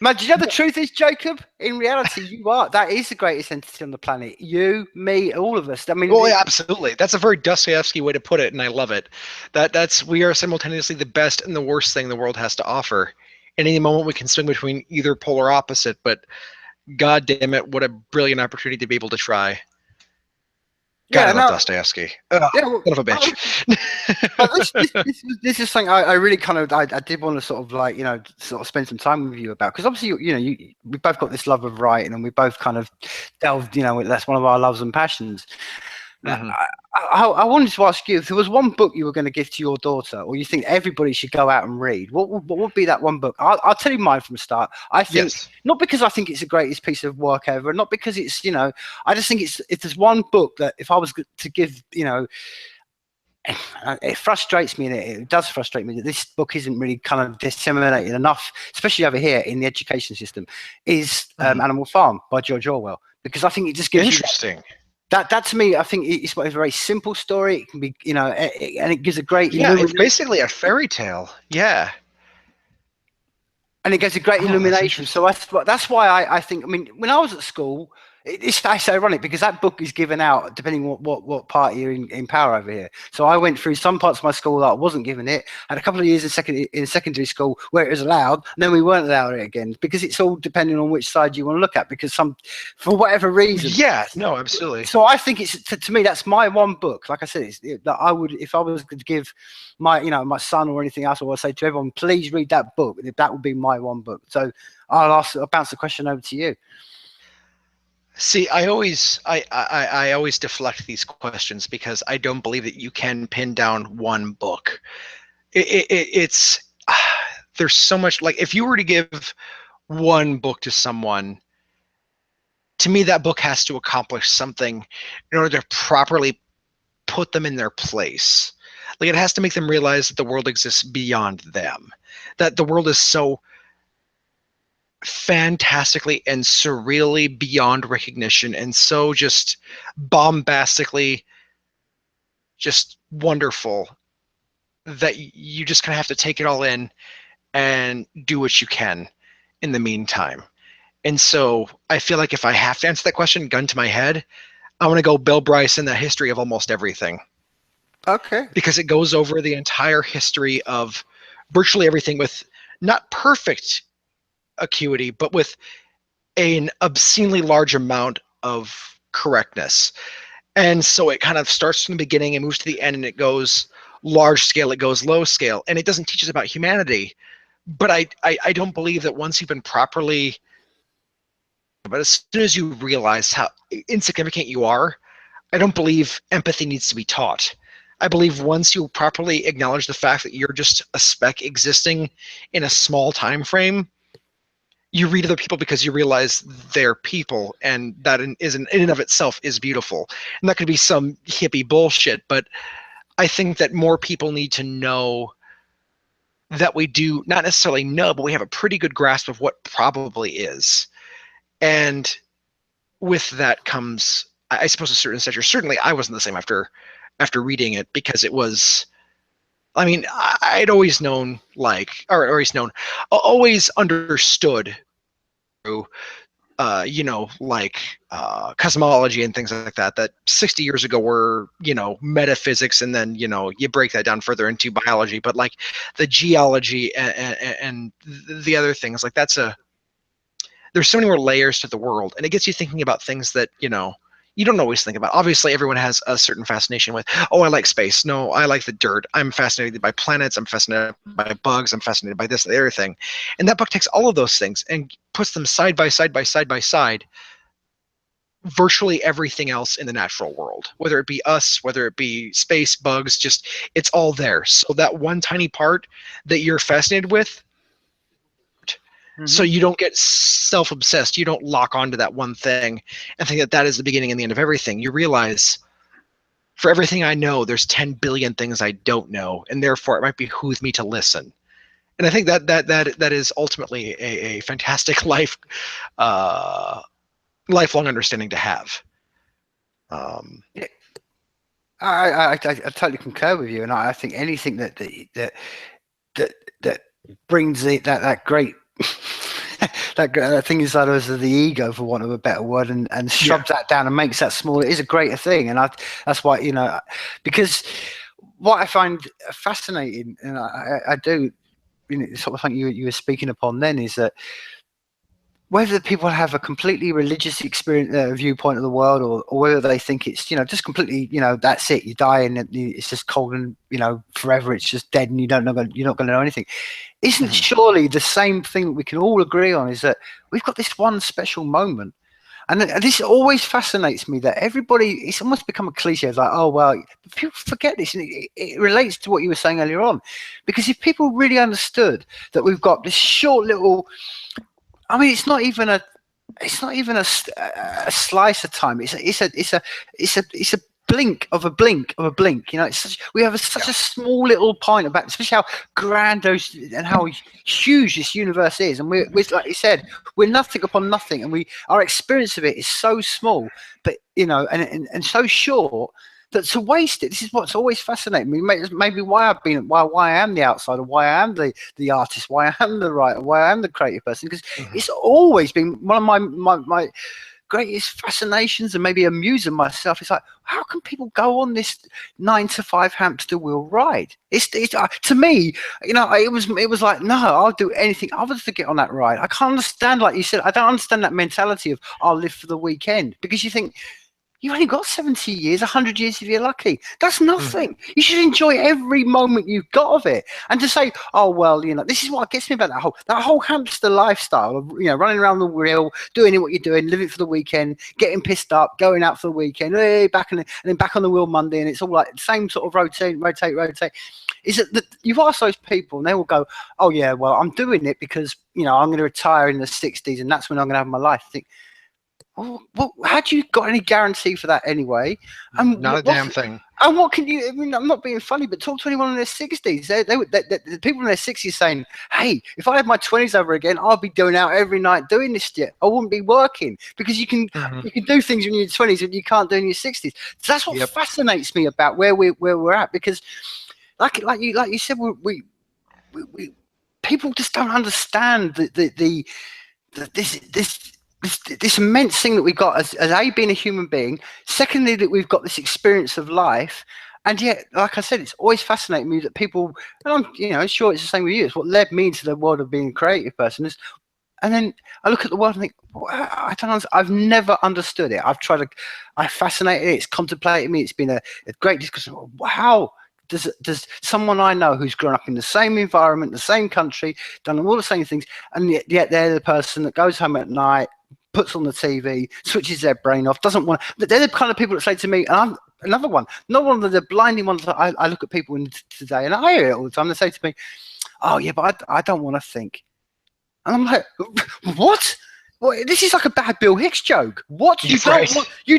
Man, do you know the truth is, Jacob? In reality, you are. That is the greatest entity on the planet. You, me, all of us. I mean, well, yeah, absolutely. That's a very Dostoevsky way to put it, and I love it. We are simultaneously the best and the worst thing the world has to offer. In any moment, we can swing between either polar opposite. But God damn it, what a brilliant opportunity to be able to try. God, I love Dostoevsky. Son of a bitch. This is something I really kind of I did want to sort of, like, you know, sort of spend some time with you about, because obviously, you know, we both got this love of writing, and we both kind of delved, you know, that's one of our loves and passions. I wanted to ask you, if there was one book you were going to give to your daughter, or you think everybody should go out and read, what would be that one book? I'll tell you mine from the start. I think, not because I think it's the greatest piece of work ever, not because it's, you know, I just think if there's one book that if I was to give, you know, it frustrates me, and it does frustrate me that this book isn't really kind of disseminated enough, especially over here in the education system, is Animal Farm by George Orwell, because I think it just gives interesting. That to me, I think it's a very simple story. It can be, you know, and it gives a great, it's basically a fairy tale. Yeah. And it gives a great illumination. So that's why I think, I mean, when I was at school, it's ironic, because that book is given out depending what party you're in power over here. So I went through some parts of my school that I wasn't given it. I had a couple of years in secondary school where it was allowed, and then we weren't allowed it again, because it's all depending on which side you want to look at, because for whatever reason. Yeah, no, absolutely. So I think it's, to me, that's my one book. Like I said, that I would, if I was to give my son or anything else, I would say to everyone, please read that book. That would be my one book. So I'll bounce the question over to you. See, I always deflect these questions because I don't believe that you can pin down one book. It's there's so much, like, if you were to give one book to someone, to me that book has to accomplish something in order to properly put them in their place. Like, it has to make them realize that the world exists beyond them, that the world is so fantastically and surreally beyond recognition, and so just bombastically just wonderful, that you just kind of have to take it all in and do what you can in the meantime. And so I feel like if I have to answer that question, gun to my head, I'm going to go Bill Bryson, The History of Almost Everything. Okay. Because it goes over the entire history of virtually everything with not perfect acuity, but with an obscenely large amount of correctness. And so it kind of starts from the beginning and moves to the end, and it goes large scale, it goes low scale, and it doesn't teach us about humanity. But I don't believe that once you've been properly, but as soon as you realize how insignificant you are, I don't believe empathy needs to be taught. I believe once you properly acknowledge the fact that you're just a speck existing in a small time frame, you read other people because you realize they're people, and that in and of itself is beautiful. And that could be some hippie bullshit, but I think that more people need to know that we do not necessarily know, but we have a pretty good grasp of what probably is. And with that comes, I suppose, a certain stature. Certainly I wasn't the same after reading it, because it was, I mean, I'd always known, always understood through, cosmology and things like that, that 60 years ago were, metaphysics, and then, you break that down further into biology, but like the geology and the other things, like there's so many more layers to the world, and it gets you thinking about things that, you don't always think about. Obviously, everyone has a certain fascination with, oh, I like space. No, I like the dirt. I'm fascinated by planets. I'm fascinated by bugs. I'm fascinated by this and the other thing. And that book takes all of those things and puts them side by side by side by side, virtually everything else in the natural world, whether it be us, whether it be space, bugs, just, it's all there. So that one tiny part that you're fascinated with, so you don't get self-obsessed. You don't lock onto that one thing and think that that is the beginning and the end of everything. You realize, for everything I know, there's 10 billion things I don't know, and therefore it might behoove me to listen. And I think that is ultimately a fantastic lifelong understanding to have. I totally concur with you, and I think anything that brings it that great that thing inside of us of the ego, for want of a better word, and shoves that down and makes that smaller, is a greater thing. And that's why, because what I find fascinating, and I do, sort of thing you were speaking upon then, is that whether people have a completely religious experience, viewpoint of the world, or whether they think it's, just completely, that's it, you die and it's just cold and, forever, it's just dead and you're not going to know anything. Isn't surely the same thing that we can all agree on, is that we've got this one special moment. And this always fascinates me, that everybody, it's almost become a cliche. It's like, oh, well, people forget this. And it relates to what you were saying earlier on. Because if people really understood that we've got this short little, I mean, it's not even a slice of time. It's a blink of a blink of a blink. We have such a small little point about, especially how grandiose and how huge this universe is. And we're like you said, we're nothing upon nothing, and our experience of it is so small, but and so short, that to waste it, this is what's always fascinated me. Maybe why I am the outsider, why I am the artist, why I am the writer, why I am the creative person, because it's always been one of my greatest fascinations, and maybe amusing myself. It's like, how can people go on this 9-to-5 hamster wheel ride? It's to me, it was like, no, I'll do anything other than get on that ride. I can't understand, like you said, I don't understand that mentality of I'll live for the weekend, because you think, You only got 70 years, 100 years if you're lucky. That's nothing. You should enjoy every moment you've got of it. And to say, oh, well, this is what gets me about that whole hamster lifestyle of, running around the wheel, doing what you're doing, living for the weekend, getting pissed up, going out for the weekend, back and then back on the wheel Monday. And it's all like the same sort of rotate. Is that you've asked those people and they will go, oh, yeah, well, I'm doing it because, I'm going to retire in the 60s and that's when I'm going to have my life. I think, well, had you got any guarantee for that anyway? Not a damn thing. And what can you? I mean, I'm not being funny, but talk to anyone in their 60s. The people in their 60s saying, "Hey, if I had my 20s over again, I'll be going out every night doing this shit. I wouldn't be working because you can do things in your 20s that you can't do in your 60s." So that's what fascinates me about where we're at, because, like you said, we people just don't understand this immense thing that we got as A, being a human being, secondly, that we've got this experience of life. And yet, like I said, it's always fascinated me that people, and I'm sure it's the same with you, it's what led me into the world of being a creative person. And then I look at the world and think, I don't understand. I've never understood it. I fascinated it. It's contemplated me. It's been a great discussion. How does someone I know who's grown up in the same environment, the same country, done all the same things, and yet they're the person that goes home at night, puts on the TV, switches their brain off, doesn't want. They're the kind of people that say to me, and I'm another one, not one of the blinding ones that I look at people in today, and I hear it all the time. They say to me, "Oh yeah, but I don't want to think," and I'm like, "What? Well, this is like a bad Bill Hicks joke. What you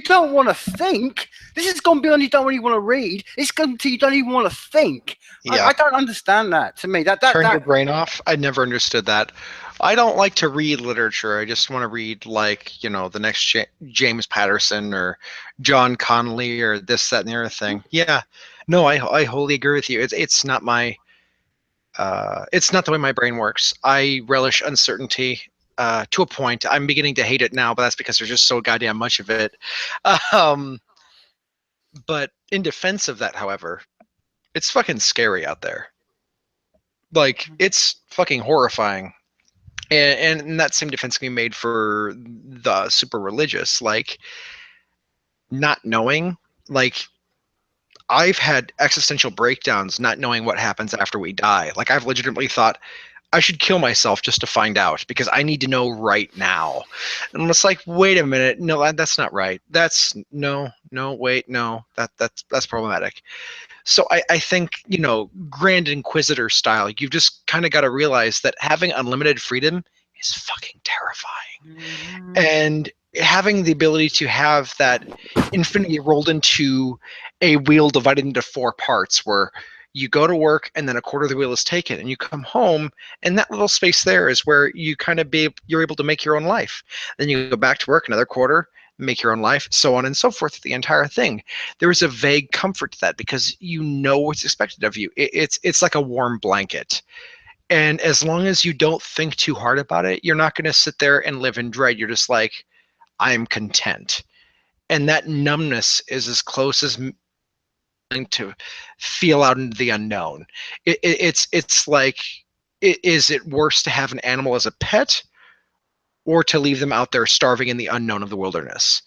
don't want to think? This has gone beyond you don't really want to read. It's gone to you don't even want to think. Yeah. I don't understand that. To me, that turn your brain off. I never understood that. I don't like to read literature. I just want to read like the next James Patterson or John Connolly or this, that, and the other thing. Yeah, no, I wholly agree with you. It's not my. It's not the way my brain works. I relish uncertainty. To a point. I'm beginning to hate it now, but that's because there's just so goddamn much of it. But in defense of that, however, it's fucking scary out there. Like, it's fucking horrifying. And that same defense can be made for the super religious. Like, not knowing, like, I've had existential breakdowns not knowing what happens after we die. Like, I've legitimately thought, I should kill myself just to find out because I need to know right now. And it's like, wait a minute, no, that's not right. That's wait, that's problematic. So I think, Grand Inquisitor style, you've just kind of got to realize that having unlimited freedom is fucking terrifying. And having the ability to have that infinity rolled into a wheel divided into 4 parts where you go to work and then a quarter of the wheel is taken and you come home and that little space there is where you kind of you're able to make your own life. Then you go back to work another quarter, make your own life, so on and so forth, the entire thing. There is a vague comfort to that because you know what's expected of you. It's like a warm blanket. And as long as you don't think too hard about it, you're not going to sit there and live in dread. You're just like, I'm content. And that numbness is as close as to feel out into the unknown. It's like, is it worse to have an animal as a pet or to leave them out there starving in the unknown of the wilderness?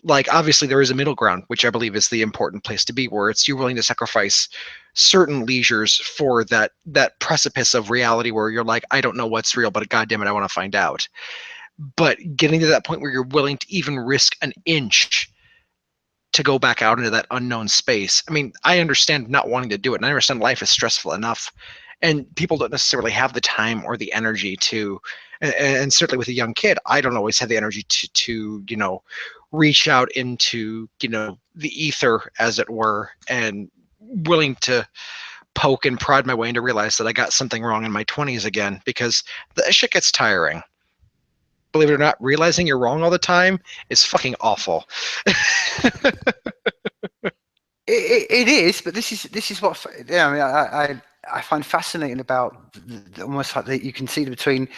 Like, obviously there is a middle ground, which I believe is the important place to be, where it's you're willing to sacrifice certain leisures for that precipice of reality where you're like, I don't know what's real, but goddamn it, I want to find out. But getting to that point where you're willing to even risk an inch to go back out into that unknown space. I mean, I understand not wanting to do it, and I understand life is stressful enough, and people don't necessarily have the time or the energy to, and certainly with a young kid, I don't always have the energy to reach out into, the ether, as it were, and willing to poke and prod my way into realize that I got something wrong in my 20s again, because that shit gets tiring. Believe it or not, realizing you're wrong all the time is fucking awful. It is, but this is what I find fascinating about almost like that you can see between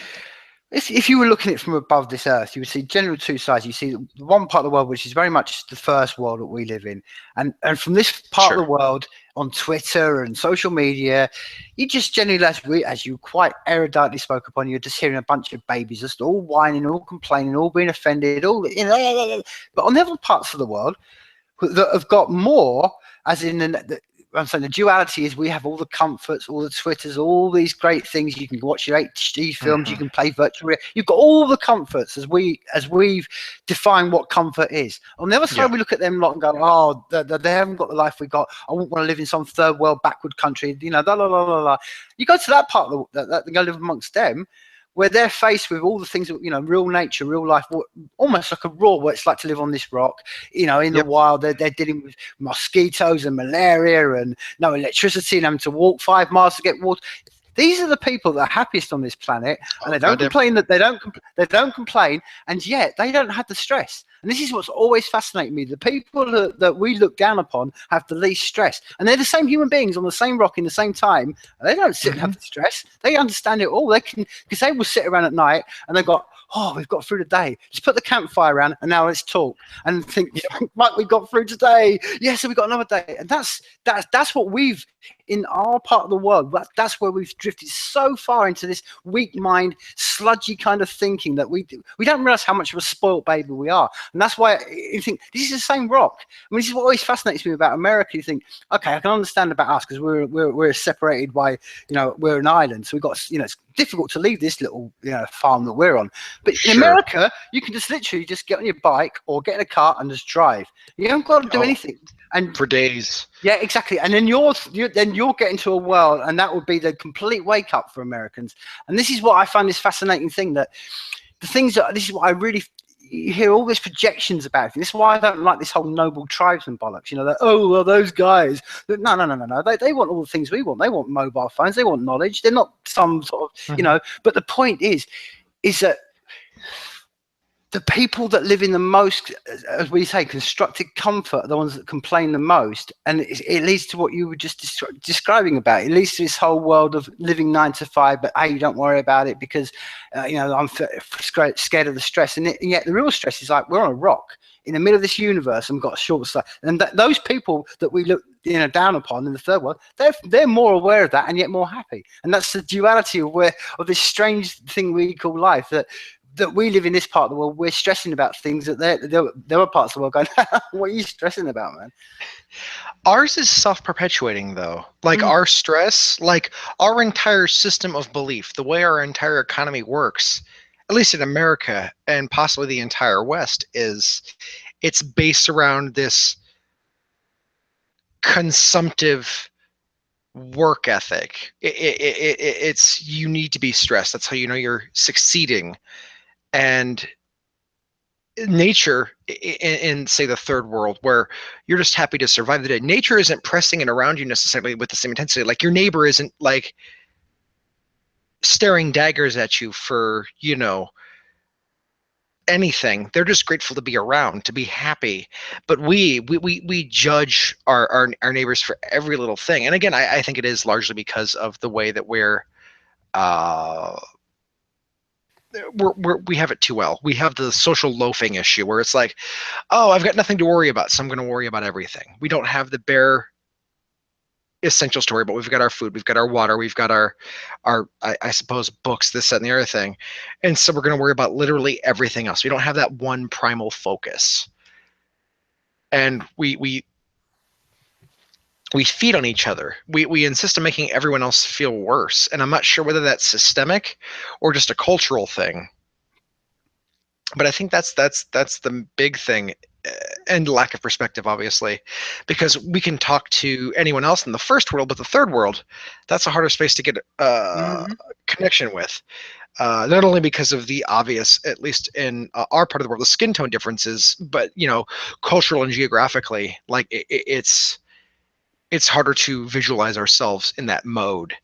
If you were looking at it from above this earth, you would see generally two sides. You see the one part of the world which is very much the first world that we live in, and from this part of Sure. the world on Twitter and social media, you just generally, as you quite eruditely spoke upon, you're just hearing a bunch of babies just all whining, all complaining, all being offended, all But on the other parts of the world that have got more, as in I'm saying the duality is we have all the comforts, all the Twitters, all these great things. You can watch your HD films, you can play virtual reality. You've got all the comforts as we've defined what comfort is. On the other side, we look at them lot and go, oh, they haven't got the life we got. I wouldn't want to live in some third world backward country. You know, You go to that part of go live amongst them, where they're faced with all the things that, real nature, real life, almost like a raw, what it's like to live on this rock, in the wild. They're dealing with mosquitoes and malaria and no electricity and having to walk 5 miles to get water. These are the people that are happiest on this planet, and they don't complain. They don't complain, and yet they don't have the stress. And this is what's always fascinated me. The people that we look down upon have the least stress, and they're the same human beings on the same rock in the same time. They don't sit and have the stress. They understand it all. They can, because they will sit around at night and they've got, oh, we've got through the day. Just put the campfire around and now let's talk and think, Mike, we got through today. Yes, so we got another day. And that's what we've, in our part of the world, that's where we've drifted so far into this weak mind, sludgy kind of thinking that we don't realize how much of a spoilt baby we are. And that's why you think this is the same rock. I mean, this is what always fascinates me about America. You think, okay, I can understand about us because we're separated by, we're an island. So we've got, it's difficult to leave this little, farm that we're on. But in America, you can just literally just get on your bike or get in a car and just drive. You haven't got to do anything. And for days. Yeah, exactly. And then you're getting to a world, and that would be the complete wake up for Americans. And this is what I find this fascinating thing, that this is what I really, you hear all these projections about it. This is why I don't like this whole noble tribesman bollocks. That, oh, well, those guys. No. They want all the things we want. They want mobile phones. They want knowledge. They're not some sort of, But the point is that the people that live in the most, as we say, constructed comfort are the ones that complain the most. And it leads to what you were just describing about. It leads to this whole world of living 9 to 5, but hey, don't worry about it because, I'm scared of the stress. And yet the real stress is like we're on a rock in the middle of this universe and we've got a short stuff. And those people that we look down upon in the third world, they're more aware of that and yet more happy. And that's the duality of this strange thing we call life, that we live in this part of the world, we're stressing about things that there are parts of the world going, what are you stressing about, man? Ours is self-perpetuating, though. Like our stress, like our entire system of belief, the way our entire economy works, at least in America and possibly the entire West, it's based around this consumptive work ethic. It's you need to be stressed. That's how you know you're succeeding. And nature in say the third world, where you're just happy to survive the day, nature isn't pressing it around you necessarily with the same intensity. Like your neighbor isn't like staring daggers at you for anything. They're just grateful to be around, to be happy. But we judge our neighbors for every little thing. And again, I think it is largely because of the way that we have it too well. We have the social loafing issue where it's like, oh, I've got nothing to worry about, so I'm going to worry about everything. We don't have the bare essential story, but we've got our food, we've got our water, we've got our I suppose books, this, that, and the other thing. And so we're going to worry about literally everything else. We don't have that one primal focus. And we feed on each other. We insist on making everyone else feel worse. And I'm not sure whether that's systemic or just a cultural thing. But I think that's the big thing, and lack of perspective, obviously, because we can talk to anyone else in the first world, but the third world, that's a harder space to get connection with. Not only because of the obvious, at least in our part of the world, the skin tone differences, but cultural and geographically, like it's harder to visualize ourselves in that mode,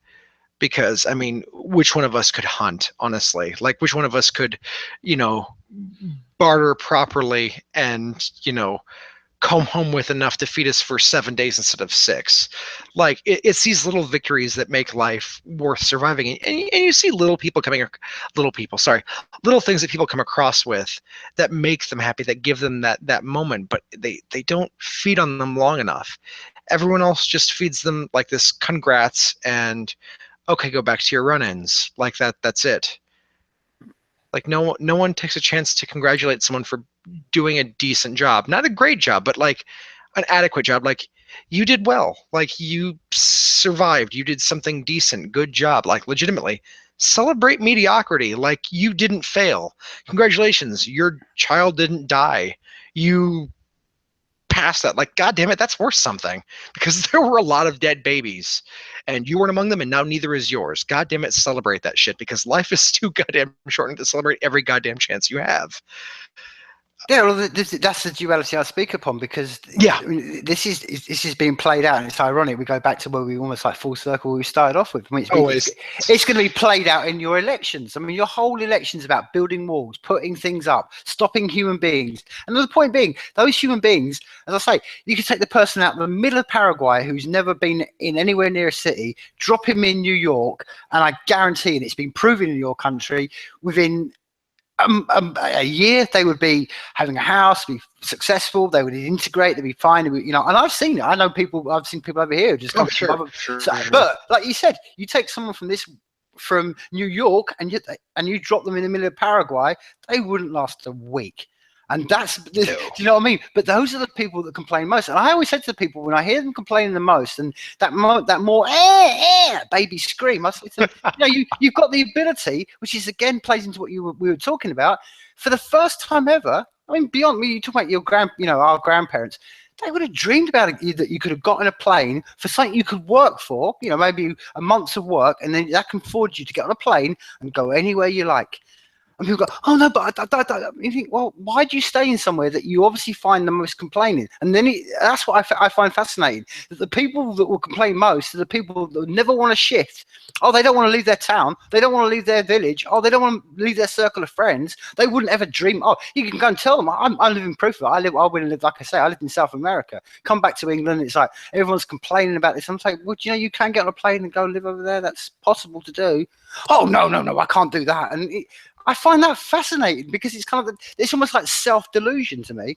because I mean, which one of us could hunt, honestly? Like which one of us could, barter properly and, come home with enough to feed us for 7 days instead of 6. Like it's these little victories that make life worth surviving. And you see little things that people come across with that make them happy, that give them that moment, but they don't feed on them long enough. Everyone else just feeds them like this congrats and okay, go back to your run-ins. Like that's it. Like no one takes a chance to congratulate someone for doing a decent job. Not a great job, but like an adequate job. Like you did well. Like you survived. You did something decent. Good job. Like legitimately. Celebrate mediocrity. Like you didn't fail. Congratulations. Your child didn't die. You passed that. Like, God damn it, that's worth something. Because there were a lot of dead babies. And you weren't among them, and now neither is yours. God damn it, celebrate that shit. Because life is too goddamn short to celebrate every goddamn chance you have. Yeah, well, that's the duality I speak upon, because Yeah, I mean, this is being played out, and it's ironic. We go back to where we almost like full circle where we started off with. I mean, it's going to be played out in your elections. I mean, your whole election's about building walls, putting things up, stopping human beings. And the point being, those human beings, as I say, you can take the person out in the middle of Paraguay who's never been in anywhere near a city, drop him in New York, and I guarantee, and it's been proven in your country, within a year they would be having a house, be successful, they would integrate, they'd be fine, you know. And I've seen it. I've seen people over here who just come sure. But like you said, you take someone from New York and you drop them in the middle of Paraguay, they wouldn't last a week. And that's, do you know what I mean? But those are the people that complain most. And I always said to the people, when I hear them complaining the most, and that more baby scream, I say to them, you know, you've got the ability, which is again plays into what we were talking about. For the first time ever, I mean, beyond me, you talk about our grandparents. They would have dreamed about it, that you could have gotten a plane for something you could work for, you know, maybe a month's of work, and then that can afford you to get on a plane and go anywhere you like. And people go, oh no, but you think, well, why do you stay in somewhere that you obviously find the most complaining? And then that's what I find fascinating, that the people that will complain most are the people that never want to shift. Oh, they don't want to leave their town. They don't want to leave their village. Oh, they don't want to leave their circle of friends. They wouldn't ever dream. Oh, you can go and tell them. I live in proof of it. I went and lived, like I say, I lived in South America. Come back to England, it's like everyone's complaining about this. I'm like, well, you know, you can get on a plane and go live over there. That's possible to do. Oh, no, I can't do that. And I find that fascinating, because it's kind of it's almost like self-delusion to me.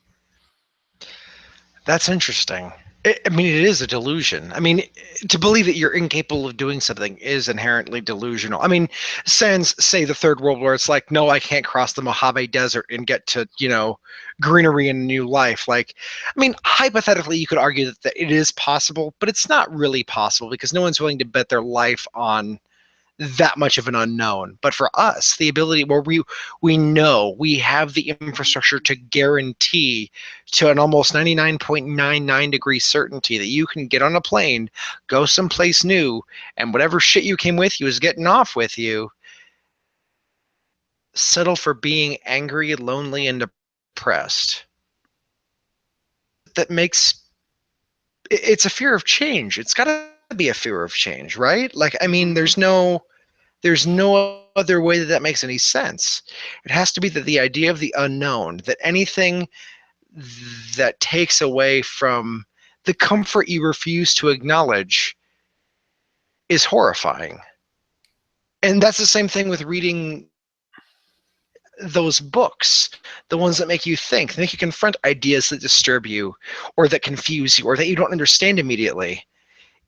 That's interesting. I mean, it is a delusion. I mean, to believe that you're incapable of doing something is inherently delusional. I mean, sans say the Third World War, it's like, no, I can't cross the Mojave Desert and get to, you know, greenery and a new life. Like, I mean, hypothetically, you could argue that it is possible, but it's not really possible, because no one's willing to bet their life on that much of an unknown. But for us, the ability where we know we have the infrastructure to guarantee to an almost 99.99 degree certainty that you can get on a plane, go someplace new, and whatever shit you came with you is getting off with you. Settle for being angry, lonely, and depressed. That makes it's a fear of change. It's got to be a fear of change, right? Like, I mean, there's no other way that makes any sense. It has to be that the idea of the unknown, that anything that takes away from the comfort you refuse to acknowledge, is horrifying. And that's the same thing with reading those books, the ones that make you think, that make you confront ideas that disturb you, or that confuse you, or that you don't understand immediately.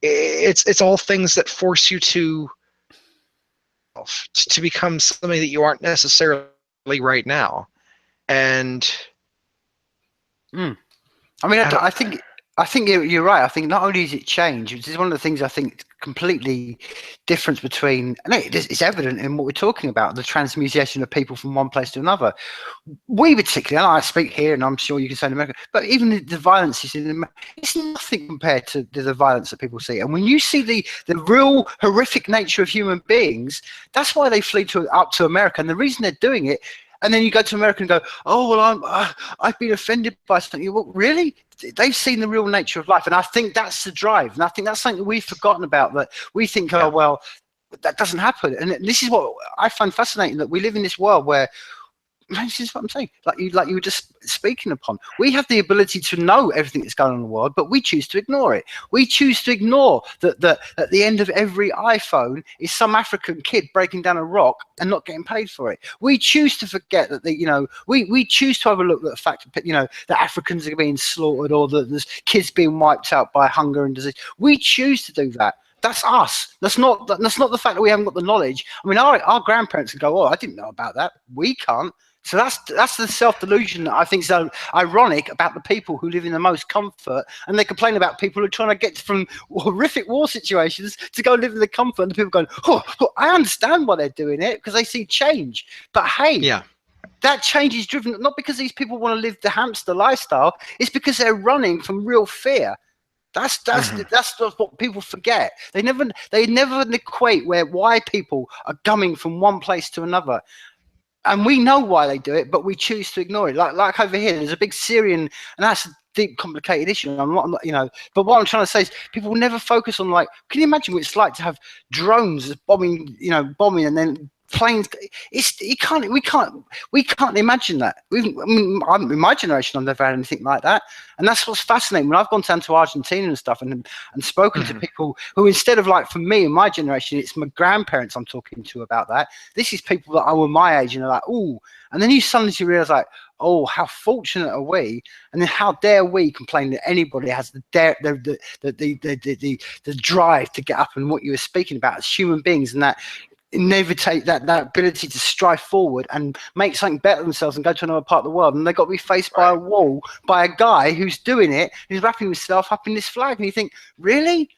It's all things that force you to become something that you aren't necessarily right now. And I mean, I think you're right. I think not only is it change, which is one of the things I think completely difference between, and it's evident in what we're talking about, the transmutation of people from one place to another. We particularly, and I speak here, and I'm sure you can say in America, but even the violence is in America, it's nothing compared to the violence that people see. And when you see the real horrific nature of human beings, that's why they flee up to America. And the reason they're doing it, and then you go to America and go, oh, well, I've been offended by something. Well, really? They've seen the real nature of life. And I think that's the drive. And I think that's something that we've forgotten about, that we think, oh, well, that doesn't happen. And this is what I find fascinating, that we live in this world where this is what I'm saying. Like you were just speaking upon. We have the ability to know everything that's going on in the world, but we choose to ignore it. We choose to ignore that at the end of every iPhone is some African kid breaking down a rock and not getting paid for it. We choose to forget that we choose to overlook the fact that that Africans are being slaughtered, or that there's kids being wiped out by hunger and disease. We choose to do that. That's us. That's not the fact that we haven't got the knowledge. I mean, our grandparents can go, "Oh, I didn't know about that." We can't. So that's the self-delusion that I think is so ironic about the people who live in the most comfort, and they complain about people who are trying to get from horrific war situations to go live in the comfort, and the people going, "Oh, I understand why they're doing it, because they see change." But hey, Yeah. that change is driven not because these people want to live the hamster lifestyle. It's because they're running from real fear. That's what people forget. They never equate why people are coming from one place to another. And we know why they do it, but we choose to ignore it. Like over here, there's a big Syrian, and that's a deep, complicated issue. I'm not, but what I'm trying to say is, people will never focus on, like, can you imagine what it's like to have drones bombing, and then planes? We can't imagine that. In my generation, I've never had anything like that, and that's what's fascinating. When I've gone down to Argentina and stuff, and spoken to people who, instead of, like, for me in my generation, it's my grandparents I'm talking to about that. This is people that were my age, and they're like, "Oh," and then you suddenly realize, like, oh, how fortunate are we? And then how dare we complain that anybody has the drive to get up, and what you were speaking about as human beings, and that inevitate that ability to strive forward and make something better themselves and go to another part of the world, and they've got to be faced by a wall by a guy who's doing it, who's wrapping himself up in this flag, and you think, really?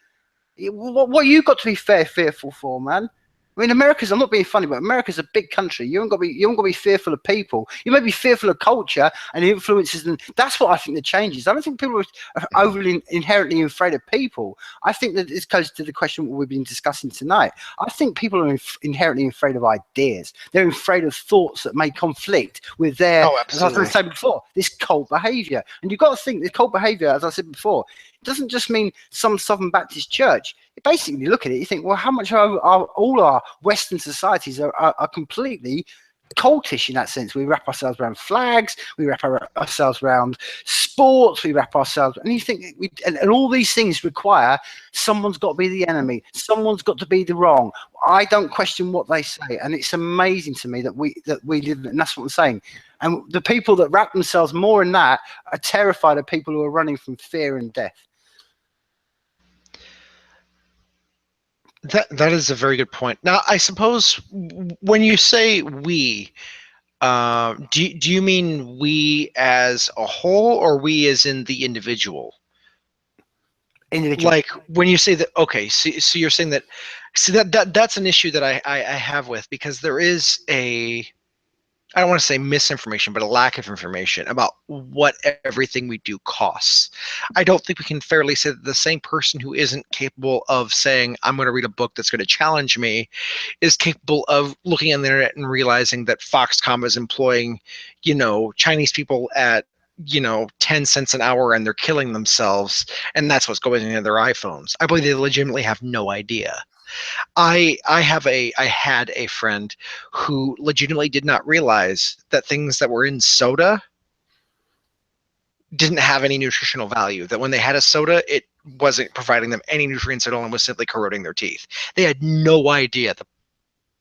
What you got to be fearful for, man? I mean, I'm not being funny, but America's a big country. You haven't got to be fearful of people. You may be fearful of culture and influences, and that's what I think the change is. I don't think people are overly inherently afraid of people. I think that this goes to the question what we've been discussing tonight. I think people are inherently afraid of ideas. They're afraid of thoughts that may conflict with their, as I was saying before, this cult behavior. And you've got to think this cult behavior, as I said before, it doesn't just mean some Southern Baptist church. You basically look at it, you think, well, how much are all our Western societies are completely cultish in that sense? We wrap ourselves around flags, we wrap ourselves around sports, we wrap ourselves, and you think, and all these things require someone's got to be the enemy, someone's got to be the wrong. I don't question what they say, and it's amazing to me that we live, and that's what I'm saying. And the people that wrap themselves more in that are terrified of people who are running from fear and death. That is a very good point. Now, I suppose when you say we, do you mean we as a whole, or we as in the individual? Individual. Like when you say that, okay, so you're saying that, that's an issue that I have with, because there is I don't want to say misinformation, but a lack of information about what everything we do costs. I don't think we can fairly say that the same person who isn't capable of saying, I'm going to read a book that's going to challenge me, is capable of looking on the internet and realizing that Foxconn is employing, Chinese people at, 10 cents an hour, and they're killing themselves, and that's what's going into their iPhones. I believe they legitimately have no idea. I had a friend who legitimately did not realize that things that were in soda didn't have any nutritional value, that when they had a soda, it wasn't providing them any nutrients at all and was simply corroding their teeth. They had no idea.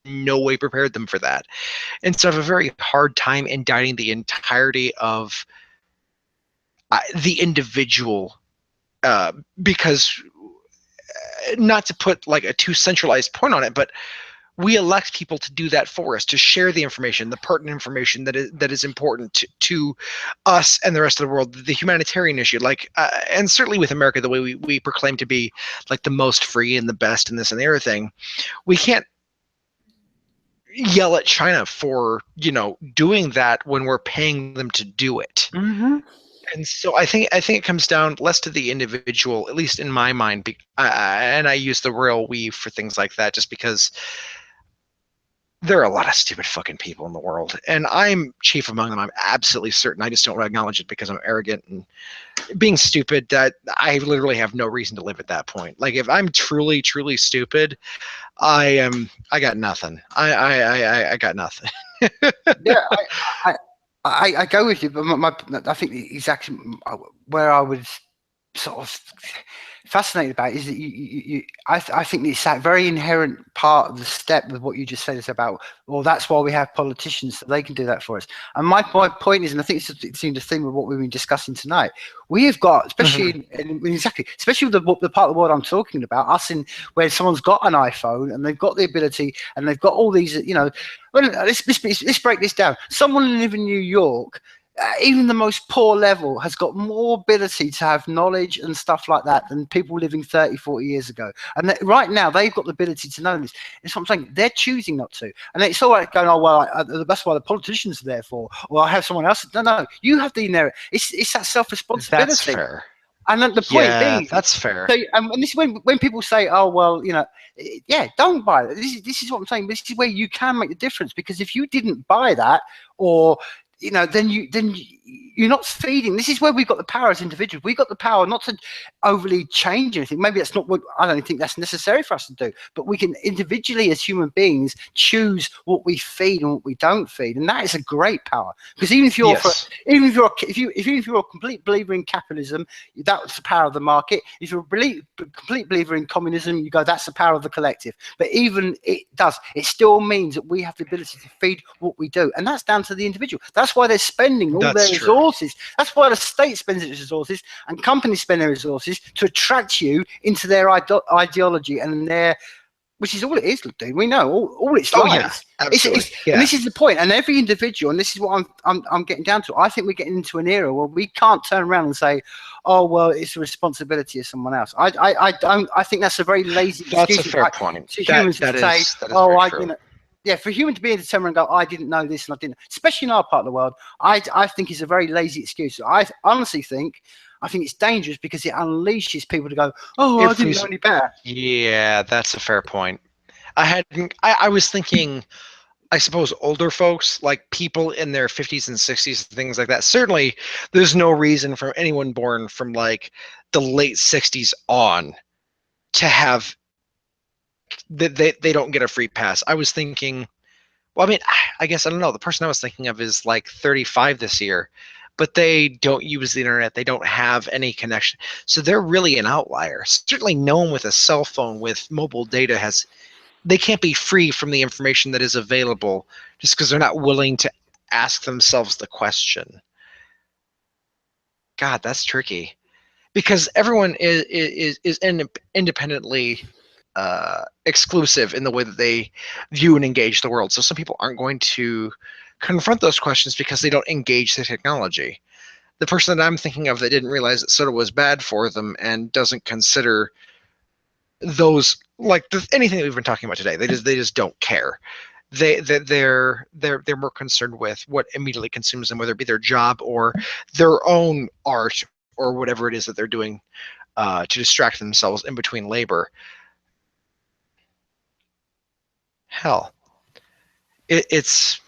No way prepared them for that. And so I have a very hard time indicting the entirety of the individual, because, not to put like a too centralized point on it, but we elect people to do that for us, to share the information, the pertinent information that is important to us and the rest of the world, the humanitarian issue. Like, and certainly with America, the way we proclaim to be like the most free and the best and this and the other thing, we can't yell at China for, doing that when we're paying them to do it. Mm-hmm. And so I think it comes down less to the individual, at least in my mind, and I use the royal we for things like that, just because there are a lot of stupid fucking people in the world, and I'm chief among them. I'm absolutely certain. I just don't acknowledge it because I'm arrogant and being stupid. That I literally have no reason to live at that point. Like if I'm truly, truly stupid, I got nothing. I got nothing. Yeah, I go with you, but I think exactly where I was sort of fascinated about is that I think it's that very inherent part of the step of what you just said is about, well, that's why we have politicians, so they can do that for us. And my point is, and I think it's the theme of what we've been discussing tonight, we have got, especially especially with the part of the world I'm talking about, us in where someone's got an iPhone and they've got the ability and they've got all these, well, let's break this down. Someone living in New York, even the most poor level, has got more ability to have knowledge and stuff like that than people living 30, 40 years ago. And right now, they've got the ability to know this. It's what I'm saying. They're choosing not to. And it's all right going, oh, well, that's why the politicians are there for. Or I have someone else. No, you have the inherent. It's that self-responsibility. That's fair. And the point being, that's fair. So, and this is when people say, "Oh, well, yeah, don't buy it." This is what I'm saying. This is where you can make the difference, because if you didn't buy that, or then you're not feeding. This is where we've got the power as individuals. We've got the power not to overly change anything. Maybe that's not what, I don't think that's necessary for us to do, but we can individually as human beings choose what we feed and what we don't feed. And that is a great power, because even if you're even if you're a complete believer in capitalism, that's the power of the market. If you're a complete believer in communism, you go, that's the power of the collective. But even it still means that we have the ability to feed what we do. And that's down to the individual. That's why they're spending all their resources. That's why the state spends its resources and companies spend their resources to attract you into their ideology and their, which is all it is, dude. We know all it's lies. Yeah, absolutely. And this is the point. And every individual, and this is what I'm getting down to. I think we're getting into an era where we can't turn around and say, "Oh, well, it's the responsibility of someone else." I don't. I think that's a very lazy excuse. That's a fair point. To humans to say, "Oh, yeah, for a human to be able to turn around and go, I didn't know this and I didn't," especially in our part of the world, I think it's a very lazy excuse. I honestly think it's dangerous, because it unleashes people to go, "Oh, I didn't know any better." Yeah, that's a fair point. I was thinking, I suppose, older folks, like people in their 50s and 60s, things like that. Certainly, there's no reason for anyone born from like the late 60s on to have they don't get a free pass. I was thinking, well, I mean, I guess I don't know. The person I was thinking of is like 35 this year, but they don't use the internet. They don't have any connection. So they're really an outlier. Certainly no one with a cell phone with mobile data they can't be free from the information that is available just because they're not willing to ask themselves the question. God, that's tricky, because everyone is independently exclusive in the way that they view and engage the world. So some people aren't going to confront those questions because they don't engage the technology. The person that I'm thinking of that didn't realize that soda was bad for them and doesn't consider those, like anything that we've been talking about today, they just don't care. They're more concerned with what immediately consumes them, whether it be their job or their own art or whatever it is that they're doing to distract themselves in between labor. Hell, it's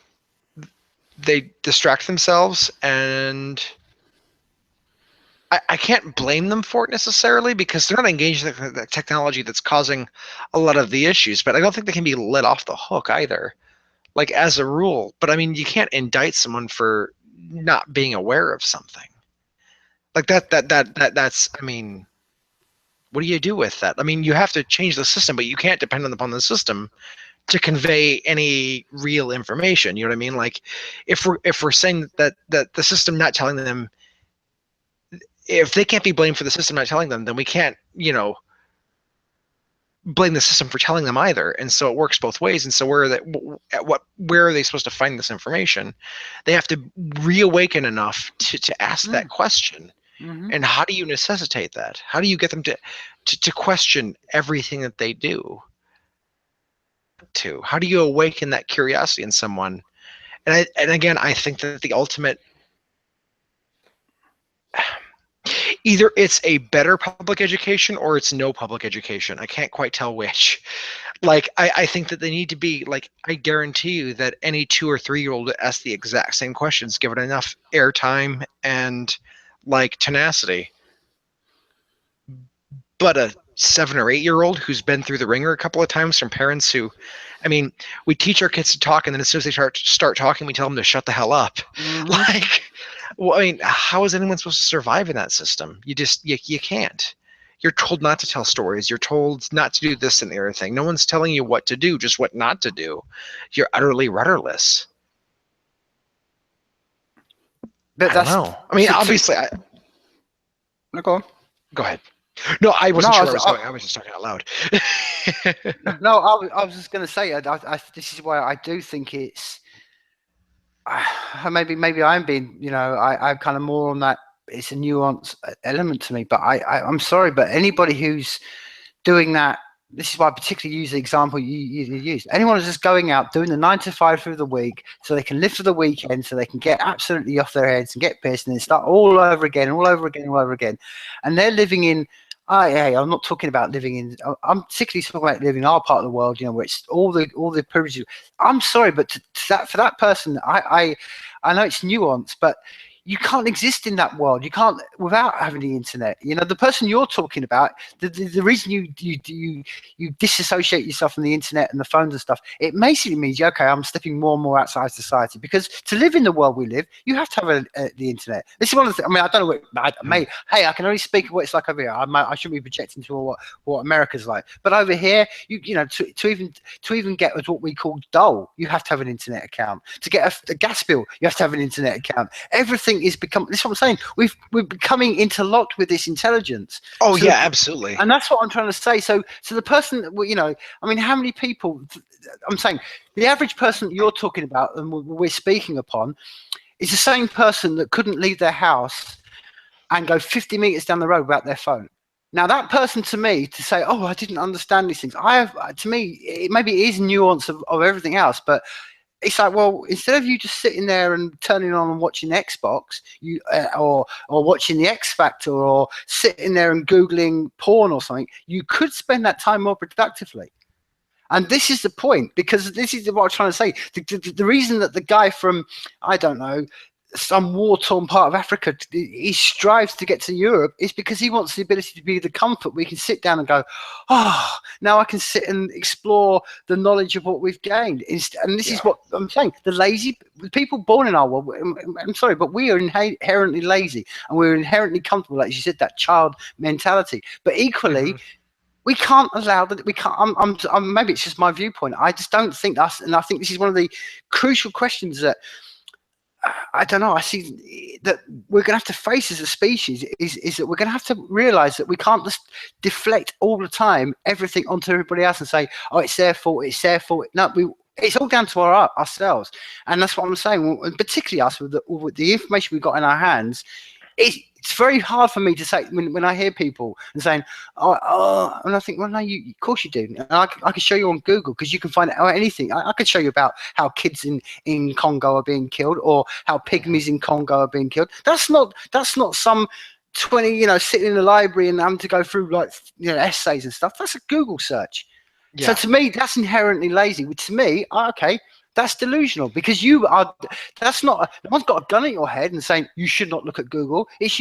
they distract themselves, and I can't blame them for it necessarily, because they're not engaged in the technology that's causing a lot of the issues. But I don't think they can be let off the hook either, like as a rule. But I mean, you can't indict someone for not being aware of something like that's, I mean, what do you do with that? I mean, you have to change the system, but you can't depend upon the system to convey any real information. You know what I mean? Like if we're saying that the system not telling them, if they can't be blamed for the system not telling them, then we can't, blame the system for telling them either. And so it works both ways. And so where are they supposed to find this information? They have to reawaken enough to ask that question. Mm-hmm. And how do you necessitate that? How do you get them to question everything that they do? How do you awaken that curiosity in someone? And again, I think that the ultimate, either it's a better public education or it's no public education. I can't quite tell which. Like, I think that they need to be like, I guarantee you that any 2 or 3-year-old that asks the exact same questions, give it enough airtime and like tenacity. But a 7 or 8-year-old who's been through the ringer a couple of times from parents who, I mean, we teach our kids to talk, and then as soon as they start talking, we tell them to shut the hell up. Like, well, I mean, how is anyone supposed to survive in that system? You can't. You're told not to tell stories. You're told not to do this and the other thing. No one's telling you what to do, just what not to do. You're utterly rudderless. But I don't know. I mean, obviously, go on. Go ahead. No, I wasn't sure where I was going. I was just talking out loud. No, I was just going to say, this is why I do think it's maybe I'm being, I'm kind of more on that. It's a nuance element to me, but I'm sorry, but anybody who's doing that, this is why I particularly use the example you use. Anyone who's just going out doing the 9 to 5 through the week so they can live for the weekend, so they can get absolutely off their heads and get pissed and then start all over again, and they're living in. I'm not talking about living in. I'm particularly talking about living in our part of the world, where it's all the privileges. I'm sorry, but for that person, I know it's nuanced, but you can't exist in that world. You can't without having the internet. The person you're talking about, the reason you disassociate yourself from the internet and the phones and stuff, it basically means, okay, I'm stepping more and more outside society, because to live in the world we live, you have to have the internet. This is one of the things. I mean, I don't know hey, I can only speak of what it's like over here. I shouldn't be projecting to what America's like. But over here, to even get what we call dole, you have to have an internet account. To get a gas bill, you have to have an internet account. Everything is become. This is what I'm saying. We're becoming interlocked with this intelligence. Oh yeah, absolutely. And that's what I'm trying to say. So the person, I mean, how many people? I'm saying the average person you're talking about and we're speaking upon is the same person that couldn't leave their house and go 50 meters down the road without their phone. Now that person, to me, to say, oh, I didn't understand these things. To me, maybe it is nuance of everything else, but it's like, well, instead of you just sitting there and turning on and watching Xbox, or watching the X Factor, or sitting there and Googling porn or something, you could spend that time more productively. And this is the point, because this is what I'm trying to say. The reason that the guy from, I don't know, some war-torn part of Africa, he strives to get to Europe, is because he wants the ability to be the comfort. We can sit down and go, oh, now I can sit and explore the knowledge of what we've gained. And this is what I'm saying. The lazy people born in our world, I'm sorry, but we are inherently lazy, and we're inherently comfortable, like you said, that child mentality. But equally, we can't allow that. We can't. Maybe it's just my viewpoint. I just don't think us, and I think this is one of the crucial questions that I don't know. I see that we're going to have to face as a species is that we're going to have to realize that we can't just deflect all the time everything onto everybody else and say, oh, it's their fault. It's their fault. No, it's all down to ourselves, and that's what I'm saying. Particularly us with the information we've got in our hands. It's very hard for me to say when I hear people and saying, oh, and I think, well, no, of course you do. And I can show you on Google, because you can find out anything. I could show you about how kids in Congo are being killed, or how pygmies in Congo are being killed. That's not some 20, sitting in the library and having to go through essays and stuff. That's a Google search. Yeah. So to me, that's inherently lazy. To me, okay, that's delusional, because that's not, no one's got a gun at your head and saying you should not look at Google. It's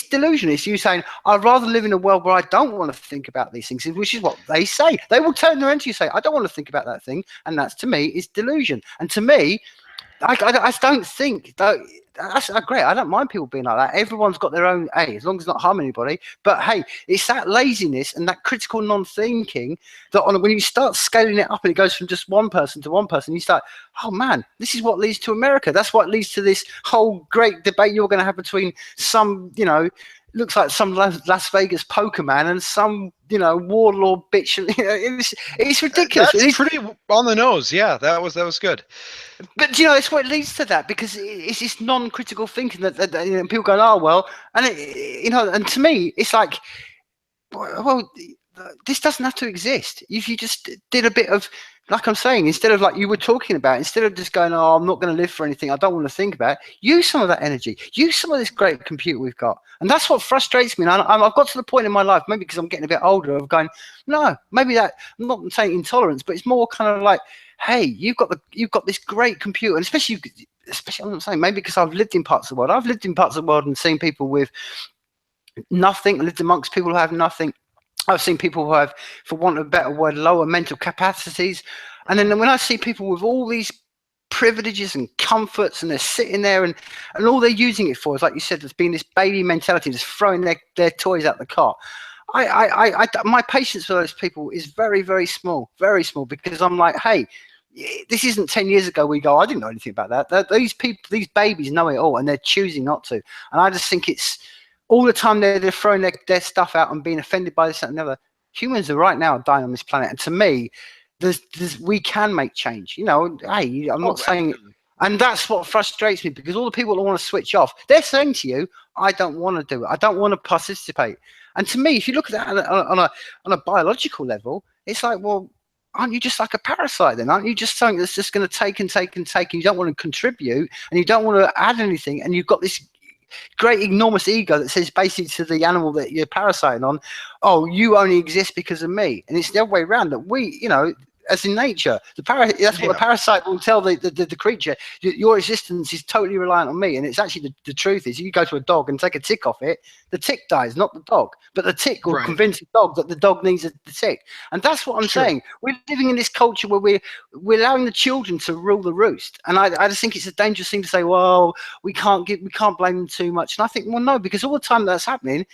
delusional. It's you saying, I'd rather live in a world where I don't want to think about these things, which is what they say. They will turn around to you and say, I don't want to think about that thing. And that's, to me, is delusion. And to me, I don't think that. That's great. I don't mind people being like that. Everyone's got their own, as long as it's not harming anybody. But hey, it's that laziness and that critical non-thinking that when you start scaling it up and it goes from just one person to one person, you start, oh man, this is what leads to America. That's what leads to this whole great debate you're going to have between some, looks like some Las Vegas poker man and some, warlord bitch. It's ridiculous. That's pretty on the nose. Yeah, that was good. But it's what leads to that, because it's this non-critical thinking that people go, oh well, and and to me, it's like, well, this doesn't have to exist. If you just did a bit of like I'm saying, instead of like you were talking about, instead of just going, oh, I'm not going to live for anything, I don't want to think about it, use some of that energy, use some of this great computer we've got. And that's what frustrates me. And I've got to the point in my life, maybe because I'm getting a bit older, of going, no, maybe that, I'm not saying intolerance, but it's more kind of like, hey, you've got this great computer, and especially I'm not saying, maybe because I've lived in parts of the world. I've lived in parts of the world and seen people with nothing, lived amongst people who have nothing. I've seen people who have, for want of a better word, lower mental capacities. And then when I see people with all these privileges and comforts, and they're sitting there and all they're using it for is, like you said, there's been this baby mentality, just throwing their toys out the cart. My patience for those people is very, very small, because I'm like, hey, this isn't 10 years ago we go, I didn't know anything about that. These people, these babies know it all, and they're choosing not to. And I just think it's, all the time they're throwing their stuff out and being offended by this and another. Humans are right now dying on this planet, and to me, we can make change. You know, hey, I'm not saying, and that's what frustrates me, because all the people that want to switch off, they're saying to you, I don't want to do it. I don't want to participate. And to me, if you look at that on a biological level, it's like, well, aren't you just like a parasite then? Aren't you just something that's just going to take and take and take, and you don't want to contribute and you don't want to add anything, and you've got this great enormous ego that says basically to the animal that you're parasiting on, oh, you only exist because of me. And it's the other way around, that we, you know, as in nature, that's what the parasite will tell the creature. Your existence is totally reliant on me. And it's actually the truth is, you go to a dog and take a tick off it, the tick dies, not the dog. But the tick will convince the dog that the dog needs the tick. And that's what I'm saying. We're living in this culture where we're allowing the children to rule the roost. And I just think it's a dangerous thing to say, well, we can't blame them too much. And I think, well, no, because all the time that's happening,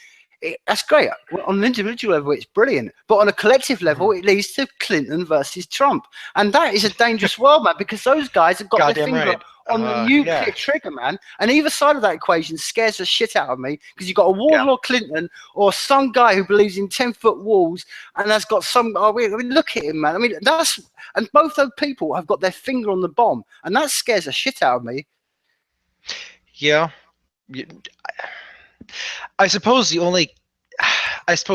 that's great. On an individual level, it's brilliant. But on a collective level, it leads to Clinton versus Trump. And that is a dangerous world, man, because those guys have got their finger on the nuclear trigger, man. And either side of that equation scares the shit out of me, because you've got a warlord Clinton or some guy who believes in 10-foot walls and has got some, I mean, look at him, man. I mean, and both those people have got their finger on the bomb. And that scares the shit out of me. Yeah. I suppose the only,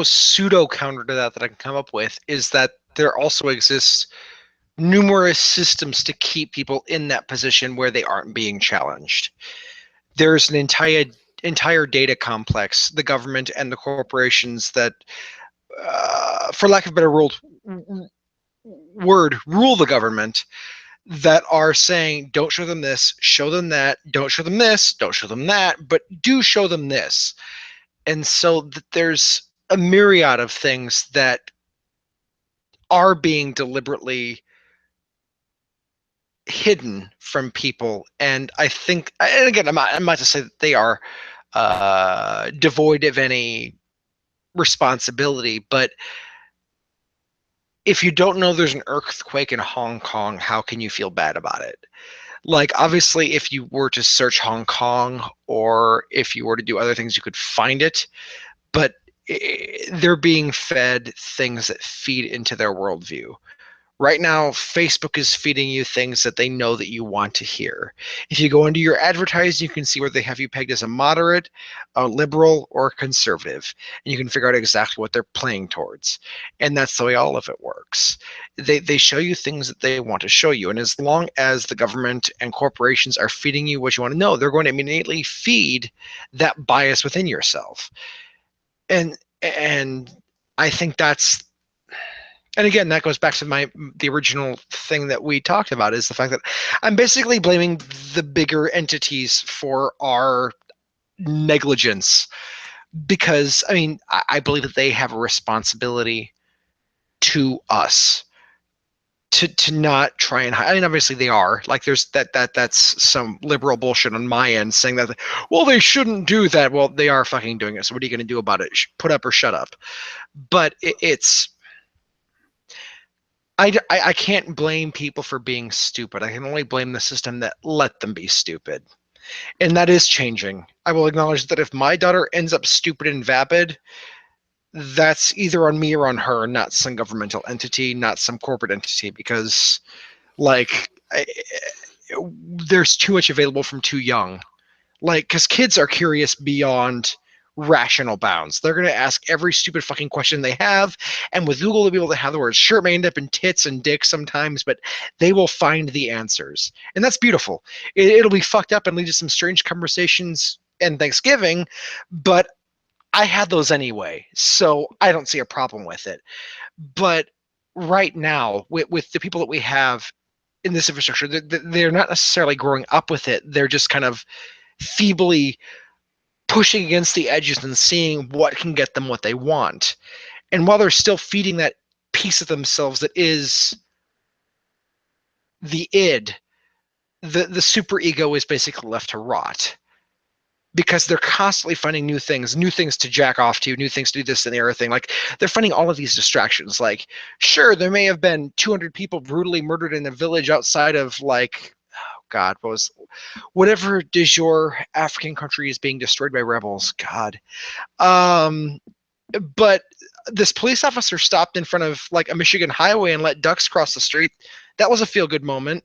pseudo counter to that I can come up with is that there also exists numerous systems to keep people in that position where they aren't being challenged. There's an entire data complex, the government and the corporations that, for lack of a better word, rule the government, that are saying, don't show them this, show them that, don't show them this, don't show them that, but do show them this. And so there's a myriad of things that are being deliberately hidden from people. And I think, and again, I'm not to say that they are devoid of any responsibility, but if you don't know there's an earthquake in Hong Kong, how can you feel bad about it? Like, obviously, if you were to search Hong Kong, or if you were to do other things, you could find it. But they're being fed things that feed into their worldview. Right now, Facebook is feeding you things that they know that you want to hear. If you go into your advertising, you can see where they have you pegged as a moderate, a liberal, or a conservative. And you can figure out exactly what they're playing towards. And that's the way all of it works. They show you things that they want to show you. And as long as the government and corporations are feeding you what you want to know, they're going to immediately feed that bias within yourself. And I think that's, and again, that goes back to the original thing that we talked about, is the fact that I'm basically blaming the bigger entities for our negligence, because I mean, I believe that they have a responsibility to us to not try and hide. I mean, obviously they are. Like, there's that's some liberal bullshit on my end saying that, well, they shouldn't do that. Well, they are fucking doing it. So what are you going to do about it? Put up or shut up. But it's, I can't blame people for being stupid. I can only blame the system that let them be stupid. And that is changing. I will acknowledge that if my daughter ends up stupid and vapid, that's either on me or on her, not some governmental entity, not some corporate entity, because like there's too much available from too young. Like, because kids are curious beyond rational bounds. They're going to ask every stupid fucking question they have. And with Google, they'll be able to have the words sure may end up in tits and dicks sometimes, but they will find the answers. And that's beautiful. It'll be fucked up and lead to some strange conversations and Thanksgiving, but I had those anyway, so I don't see a problem with it. But right now, with the people that we have in this infrastructure, they're not necessarily growing up with it. They're just kind of feebly pushing against the edges and seeing what can get them what they want. And while they're still feeding that piece of themselves that is the id, the super ego is basically left to rot. Because they're constantly finding new things to jack off to, new things to do this and the other thing. Like, they're finding all of these distractions. Like, sure, there may have been 200 people brutally murdered in a village outside of, like, oh God, whatever du jour African country is being destroyed by rebels. God. But this police officer stopped in front of, like, a Michigan highway and let ducks cross the street. That was a feel-good moment.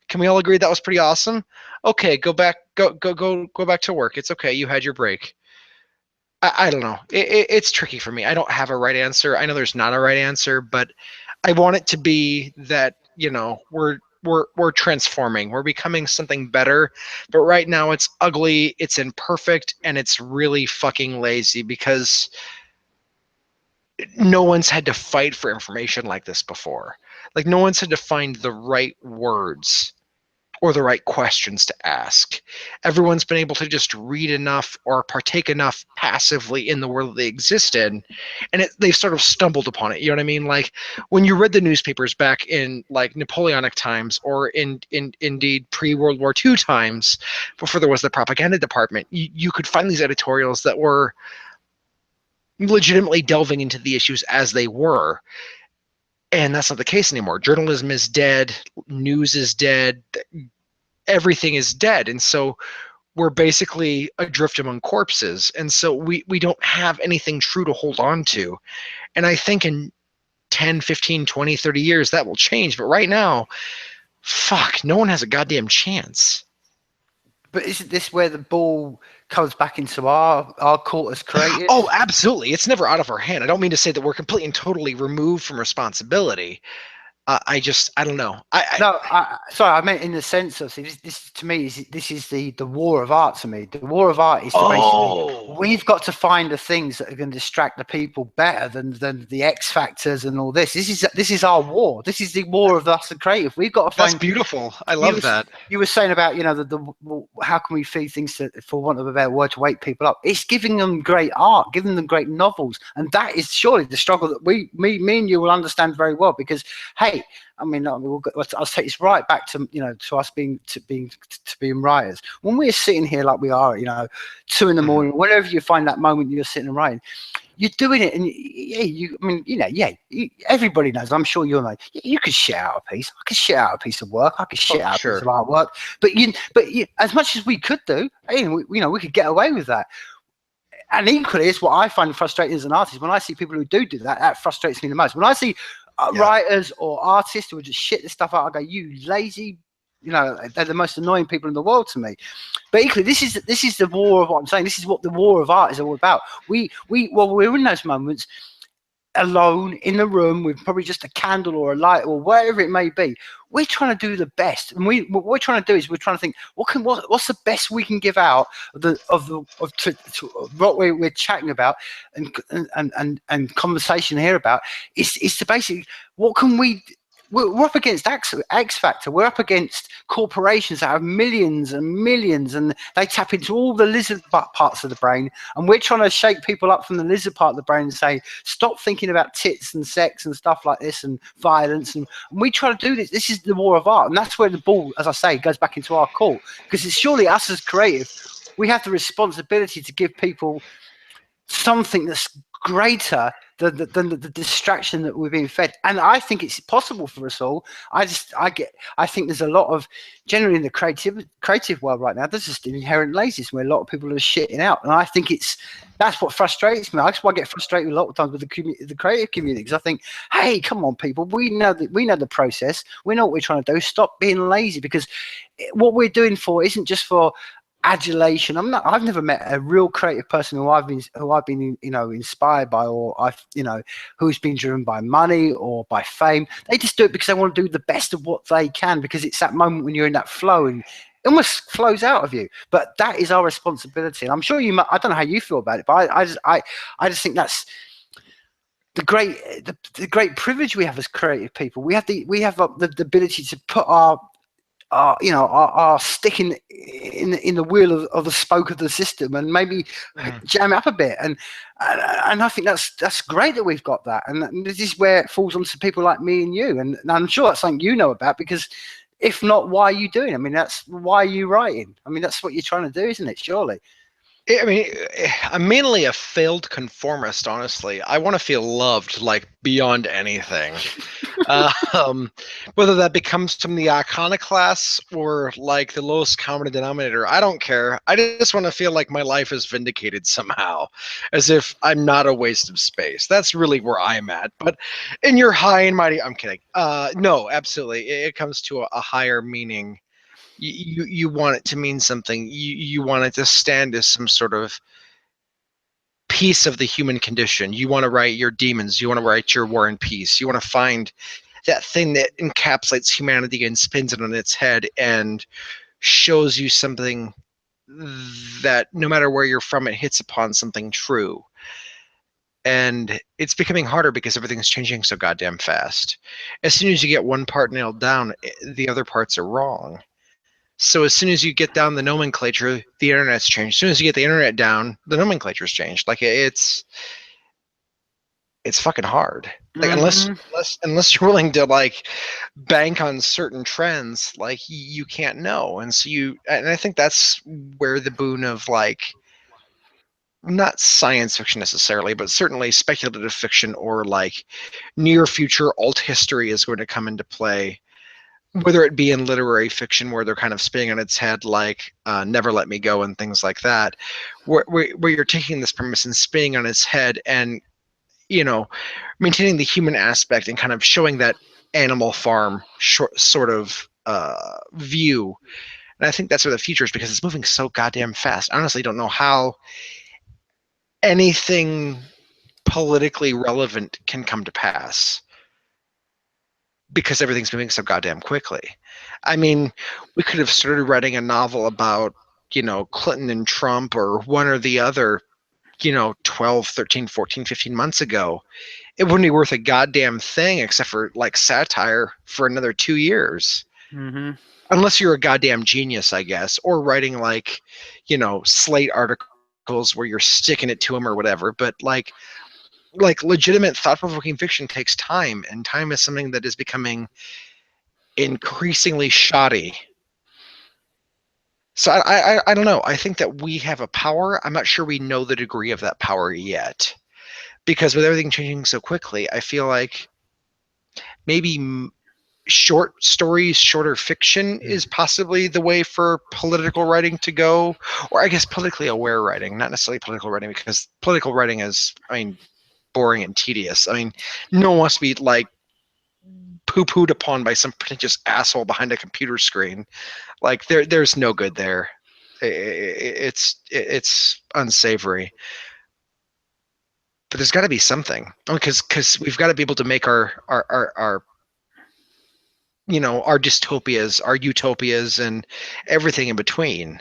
Can we all agree that was pretty awesome? Okay, go back to work. It's okay. You had your break. I don't know. It's tricky for me. I don't have a right answer. I know there's not a right answer, but I want it to be that, you know, we're transforming. We're becoming something better. But right now it's ugly, it's imperfect, and it's really fucking lazy because no one's had to fight for information like this before. Like, no one's had to find the right words or the right questions to ask. Everyone's been able to just read enough or partake enough passively in the world that they exist in, and they've sort of stumbled upon it. You know what I mean? Like, when you read the newspapers back in, like, Napoleonic times, or indeed pre-World War II times, before there was the propaganda department, you could find these editorials that were legitimately delving into the issues as they were. And that's not the case anymore. Journalism is dead. News is dead. Everything is dead. And so we're basically adrift among corpses. And so we don't have anything true to hold on to. And I think in 10, 15, 20, 30 years, that will change. But right now, fuck, no one has a goddamn chance. But isn't this where the ball comes back into our court as creators? Oh, absolutely. It's never out of our hand. I don't mean to say that we're completely and totally removed from responsibility. I don't know. Sorry, I meant in the sense of, this to me is the war of art to me. The war of art is basically, we've got to find the things that are going to distract the people better than the X factors and all this. This is our war. This is the war of us, the creative. We've got to find. That's beautiful. I love that. You were saying about, you know, the how can we feed things to, for want of a better word, to wake people up? It's giving them great art, giving them great novels, and that is surely the struggle that me and you will understand very well. Because hey, I mean, I'll take this right back to, you know, to us being writers. When we're sitting here like we are, you know, 2 a.m, whenever you find that moment you're sitting and writing, you're doing it, and everybody knows. I'm sure you'll know. You could shit out a piece. I could shit out a piece of work. I could shit out a piece of artwork. But as much as we could do, we could get away with that. And equally, it's what I find frustrating as an artist. When I see people who do that, that frustrates me the most. When I see writers or artists who would just shit this stuff out, I go, you lazy, you know, they're the most annoying people in the world to me. But equally, this is the war of what I'm saying. This is what the war of art is all about. We're in those moments alone in the room with probably just a candle or a light or whatever it may be. We're trying to do the best, and what we're trying to do is we're trying to think what's the best we can give out of what we're chatting about and conversation here about is to basically what can we. We're up against X Factor. We're up against corporations that have millions and millions, and they tap into all the lizard parts of the brain. And we're trying to shake people up from the lizard part of the brain and say, stop thinking about tits and sex and stuff like this and violence. And we try to do this. This is the war of art. And that's where the ball, as I say, goes back into our court. Because it's surely us as creative, we have the responsibility to give people something that's greater than the distraction that we're being fed. And I think it's possible for us all. I think there's a lot of, generally in the creative world right now, there's just inherent laziness where a lot of people are shitting out. And I think that's what frustrates me. That's why I get frustrated a lot of times with the creative community, because I think, hey, come on, people, we know the process. We know what we're trying to do. Stop being lazy, because what we're doing for isn't just for adulation. I've never met a real creative person who I've been inspired by, or who's been driven by money or by fame. They just do it because they want to do the best of what they can, because it's that moment when you're in that flow and it almost flows out of you. But that is our responsibility, and I'm sure I don't know how you feel about it, but I just think that's the great privilege we have as creative people. We have the ability to put our stick in the wheel of the spoke of the system, and maybe jam it up a bit, and I think that's great that we've got that, and this is where it falls onto people like me and you, and I'm sure that's something you know about, because if not, why are you doing? I mean, that's why are you writing? I mean, that's what you're trying to do, isn't it? Surely. I mean, I'm mainly a failed conformist, honestly. I want to feel loved, like, beyond anything. Whether that becomes from the iconoclasts or like the lowest common denominator, I don't care. I just want to feel like my life is vindicated somehow, as if I'm not a waste of space. That's really where I'm at. But in your high and mighty, I'm kidding. No, absolutely. It comes to a higher meaning. You want it to mean something. You want it to stand as some sort of piece of the human condition. You want to write your demons. You want to write your war and peace. You want to find that thing that encapsulates humanity and spins it on its head and shows you something that, no matter where you're from, it hits upon something true. And it's becoming harder because everything's changing so goddamn fast. As soon as you get one part nailed down, the other parts are wrong. So as soon as you get down the nomenclature, the internet's changed. As soon as you get the internet down, the nomenclature's changed. Like, it's fucking hard. Like, unless you're willing to like bank on certain trends, like, you can't know. And so and I think that's where the boon of, like, not science fiction necessarily, but certainly speculative fiction or like near future alt history is going to come into play. Whether it be in literary fiction, where they're kind of spinning on its head, like Never Let Me Go and things like that, where you're taking this premise and spinning on its head and, maintaining the human aspect and kind of showing that Animal Farm sort of view. And I think that's where the future is, because it's moving so goddamn fast. I honestly don't know how anything politically relevant can come to pass, because everything's moving so goddamn quickly. I mean, we could have started writing a novel about, Clinton and Trump or one or the other, 12, 13, 14, 15 months ago. It wouldn't be worth a goddamn thing except for like satire for another 2 years. Mm-hmm. Unless you're a goddamn genius, I guess, or writing like, Slate articles where you're sticking it to them or whatever. But like legitimate thought-provoking fiction takes time, and time is something that is becoming increasingly shoddy. So I don't know. I think that we have a power. I'm not sure we know the degree of that power yet, because with everything changing so quickly, I feel like maybe short stories, shorter fiction is possibly the way for political writing to go, or I guess politically aware writing, not necessarily political writing, because political writing is, boring and tedious. No one wants to be like poo-pooed upon by some pretentious asshole behind a computer screen. Like, there's no good there. It's unsavory. But there's got to be something, because we've got to be able to make our dystopias, our utopias, and everything in between.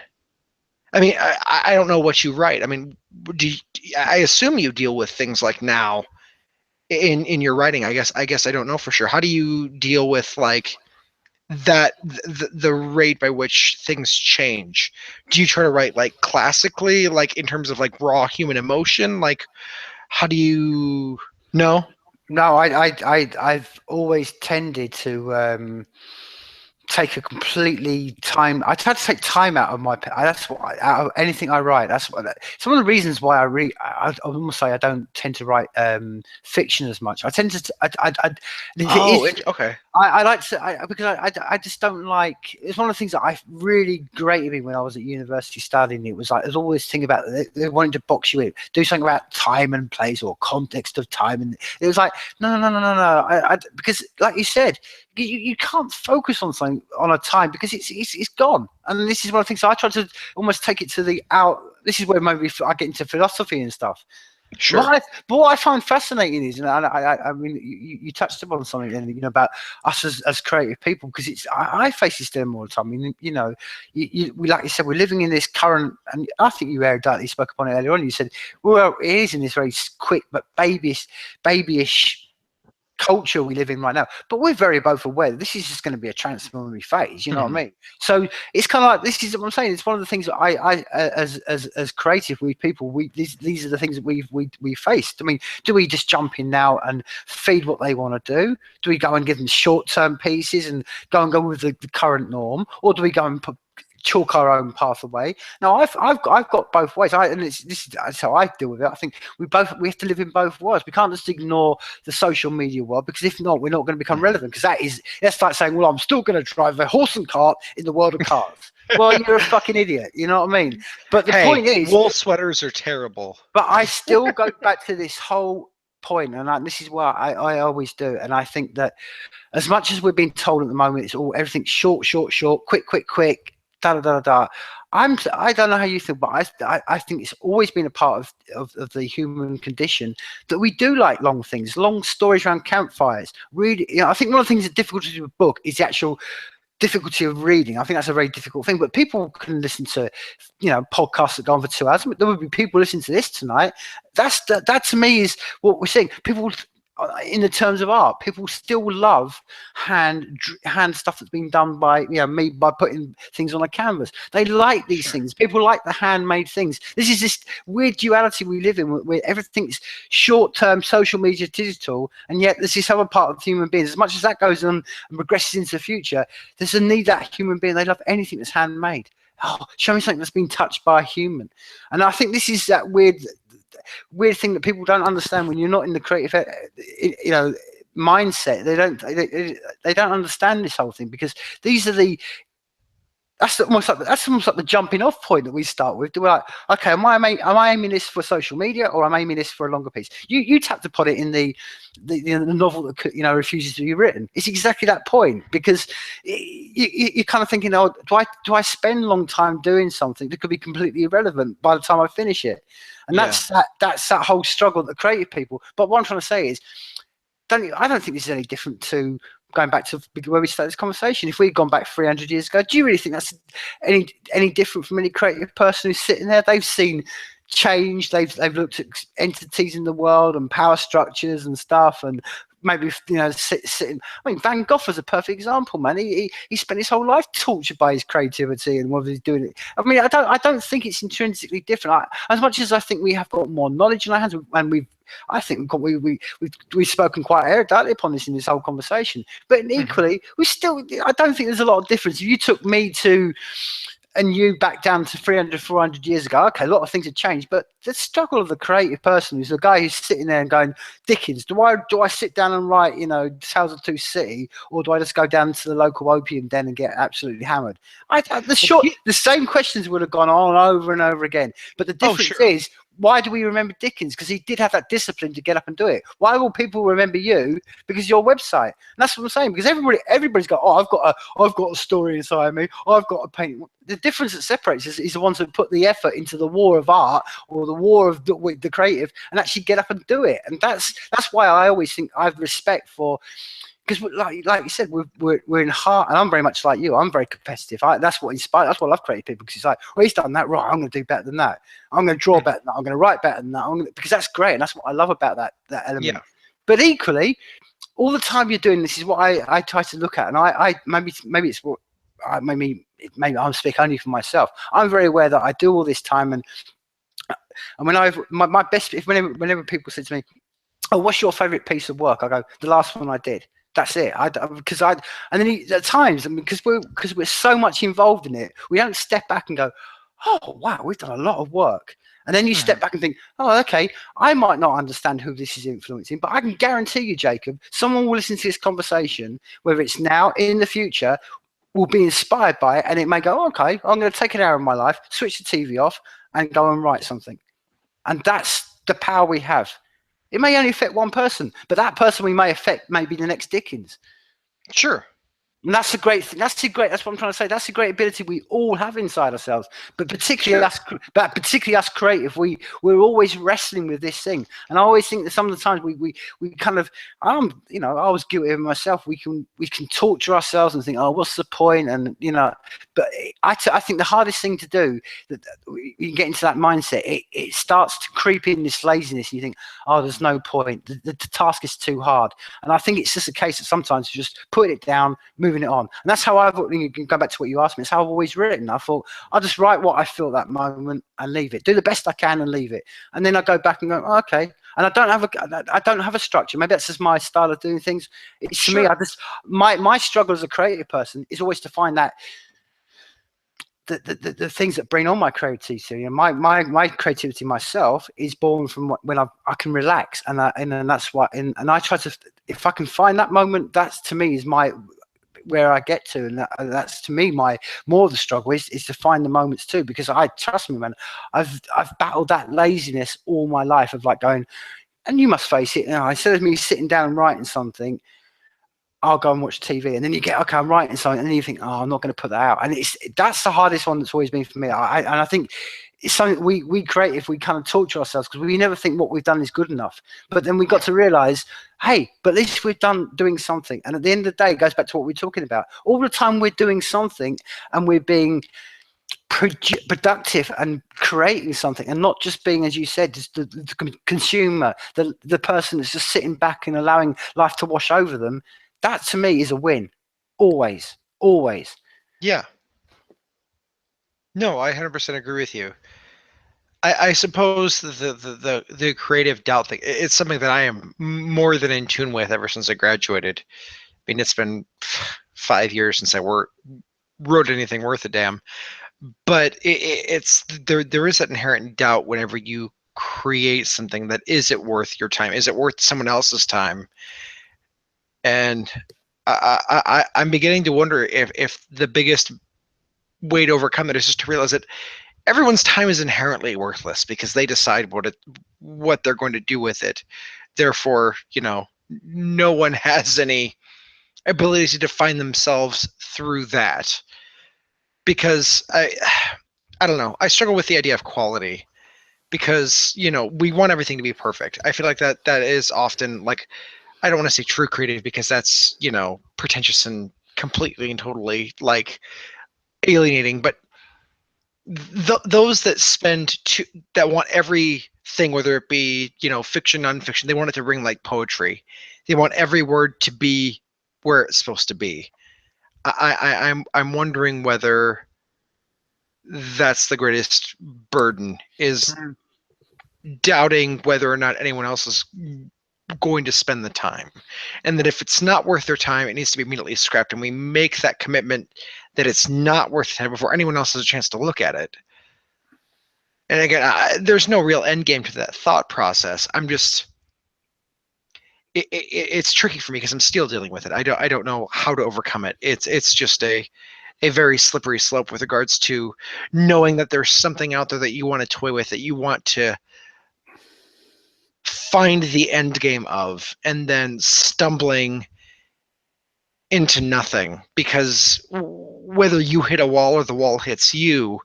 I don't know what you write. I assume you deal with things like now in your writing. I guess I don't know for sure. How do you deal with like that, the rate by which things change? Do you try to write like classically, like in terms of like raw human emotion? Like, how do you know? No, I've always tended to take a completely time. I try to take time out of my. That's what out of anything I write. That's what. Some of the reasons why I read. I almost say I don't tend to write fiction as much. I tend to. Okay. I like to because I just don't like. It's one of the things that I really grated me when I was at university studying. It was like there's always thing about they wanted to box you in, do something about time and place or context of time, and it was like no. Because like you said, you can't focus on something on a time because it's gone. And this is one of the things I try to almost take it to the out. This is where maybe I get into philosophy and stuff. Sure. But what I find fascinating is, and I mean, you touched upon something, and you know, about us as creative people, because I face this dilemma all the time. I mean, you know, we, like you said, we're living in this current, and I think you eruditely spoke upon it earlier on. You said, well, it is in this very quick but babyish culture we live in right now, but we're very both aware that this is just going to be a transitory phase. You know what I mean? So it's kind of like, this is what I'm saying. It's one of the things that I as creative people, these are the things that we faced. I mean, do we just jump in now and feed what they want to do? Do we go and give them short-term pieces and go with the current norm, or do we go and chalk our own path away? Now, I've got both ways. This is how I deal with it. I think we have to live in both worlds. We can't just ignore the social media world, because if not, we're not going to become relevant. Because that's like saying, well, I'm still going to drive a horse and cart in the world of cars. Well, you're a fucking idiot. You know what I mean? But the point is, wool sweaters are terrible. But I still go back to this whole point, and this is what I always do. And I think that as much as we're being told at the moment, it's everything's short, quick. Da, da, da, da. I don't know how you feel, but I think it's always been a part of the human condition that we do like long things, long stories around campfires. Really, you know, I think one of the things that's difficult to do with a book is the actual difficulty of reading. I think that's a very difficult thing, but people can listen to, you know, podcasts that go on for 2 hours. There would be people listening to this tonight. That to me is what we're seeing. People, in the terms of art, people still love hand stuff that's been done by, you know, me, by putting things on a canvas. They like these things. People like the handmade things. This is this weird duality we live in, where everything's short-term, social media, digital, and yet there's this other part of human beings. As much as that goes on and progresses into the future, there's a need that human being. They love anything that's handmade. Oh, show me something that's been touched by a human. And I think this is that weird thing that people don't understand when you're not in the creative, you know, mindset. They don't understand this whole thing, because these are that's almost like the jumping off point that we start with. We're like, okay, am I aiming this for social media, or am I aiming this for a longer piece? You tapped upon it in the novel that, you know, refuses to be written. It's exactly that point, because you're kind of thinking, oh, do I spend a long time doing something that could be completely irrelevant by the time I finish it? And that's that whole struggle that creative people. But what I'm trying to say is, I don't think this is any different to going back to where we started this conversation. If we'd gone back 300 years ago, do you really think that's any different from any creative person who's sitting there? They've seen change. They've looked at entities in the world and power structures and stuff, and maybe, you know, sitting. I mean, Van Gogh is a perfect example, man. He spent his whole life tortured by his creativity and what he's doing. I mean, I don't think it's intrinsically different. As much as I think we have got more knowledge in our hands, and I think we've spoken quite eruditely upon this in this whole conversation. But equally, I don't think there's a lot of difference. If you took me and you back down to 300, 400 years ago, okay, a lot of things have changed, but the struggle of the creative person, who's the guy who's sitting there and going, Dickens, do I sit down and write, you know, Tales of Two City, or do I just go down to the local opium den and get absolutely hammered? The same questions would have gone on over and over again, but the difference is, why do we remember Dickens? Because he did have that discipline to get up and do it. Why will people remember you? Because your website. And that's what I'm saying. Because everybody's got, I've got a story inside me. I've got a painting. The difference that separates us is the ones that put the effort into the war of art, or the war of the creative, and actually get up and do it. And that's why I always think I have respect for. Because, like you said, we're in heart, and I'm very much like you. I'm very competitive. That's what inspires. That's what I love creative people, because it's like, well, he's done that, right? I'm going to do better than that. I'm going to draw better than that. I'm going to write better than that. Because that's great, and that's what I love about that element. Yeah. But equally, all the time you're doing this is what I try to look at, and I maybe it's what maybe I'm speaking only for myself. I'm very aware that I do all this time, and when my best, whenever people say to me, "Oh, what's your favorite piece of work?" I go, "The last one I did." That's it. And then at times, I mean, because we're so much involved in it, we don't step back and go, "Oh, wow, we've done a lot of work." And then you step back and think, "Oh, okay, I might not understand who this is influencing, but I can guarantee you, Jacob, someone will listen to this conversation, whether it's now, in the future, will be inspired by it, and it may go, okay, I'm going to take an hour of my life, switch the TV off, and go and write something." And that's the power we have. It may only affect one person, but that person we may affect may be the next Dickens. Sure. And that's a great thing. That's what I'm trying to say. That's a great ability we all have inside ourselves. But particularly us creative, we're always wrestling with this thing. And I always think that some of the times we kind of, I was guilty of myself. We can torture ourselves and think, oh, what's the point? And but I think the hardest thing to do, that you get into that mindset, it starts to creep in this laziness, and you think, oh, there's no point. The task is too hard. And I think it's just a case of sometimes just putting it down, moving it on. And that's how you can go back to what you asked me. It's how I've always written. I thought I'll just write what I feel that moment and leave it. Do the best I can and leave it. And then I go back and go, oh, okay. And I don't have a structure. Maybe that's just my style of doing things. It's to me, my struggle as a creative person is always to find that the things that bring on my creativity. And my creativity myself is born from when I can relax, and that's what. And I try to, if I can find that moment, that's to me is where I get to, and that's to me more of the struggle is to find the moments too, because trust me, man, I've battled that laziness all my life of like going, and you must face it, instead of me sitting down and writing something, I'll go and watch TV, and then you get, okay, I'm writing something, and then you think, oh, I'm not going to put that out, and that's the hardest one that's always been for me. I think it's something we create if we kind of torture ourselves, because we never think what we've done is good enough. But then we got to realize, hey, but at least we've doing something. And at the end of the day, it goes back to what we're talking about. All the time we're doing something and we're being productive and creating something, and not just being, as you said, just the consumer, the person that's just sitting back and allowing life to wash over them. That to me is a win. Always. Yeah. No, I 100% agree with you. I suppose the creative doubt thing, it's something that I am more than in tune with ever since I graduated. I mean, it's been 5 years since I wrote anything worth a damn. But it's there is that inherent doubt whenever you create something that, is it worth your time? Is it worth someone else's time? And I'm beginning to wonder if the biggest way to overcome it is just to realize that everyone's time is inherently worthless because they decide what they're going to do with it. Therefore, no one has any ability to define themselves through that. Because I don't know, I struggle with the idea of quality, because we want everything to be perfect. I feel like that is often, like, I don't want to say true creative, because that's pretentious and completely and totally like alienating, but those that want everything, whether it be fiction, nonfiction, they want it to ring like poetry. They want every word to be where it's supposed to be. I'm wondering whether that's the greatest burden, is doubting whether or not anyone else is going to spend the time, and that if it's not worth their time, it needs to be immediately scrapped, and we make that commitment that it's not worth the time before anyone else has a chance to look at it. And again, there's no real end game to that thought process. I'm just, it's tricky for me because I'm still dealing with it. I don't know how to overcome it. It's just a very slippery slope with regards to knowing that there's something out there that you want to toy with, that you want to find the end game of, and then stumbling into nothing, because whether you hit a wall or the wall hits you,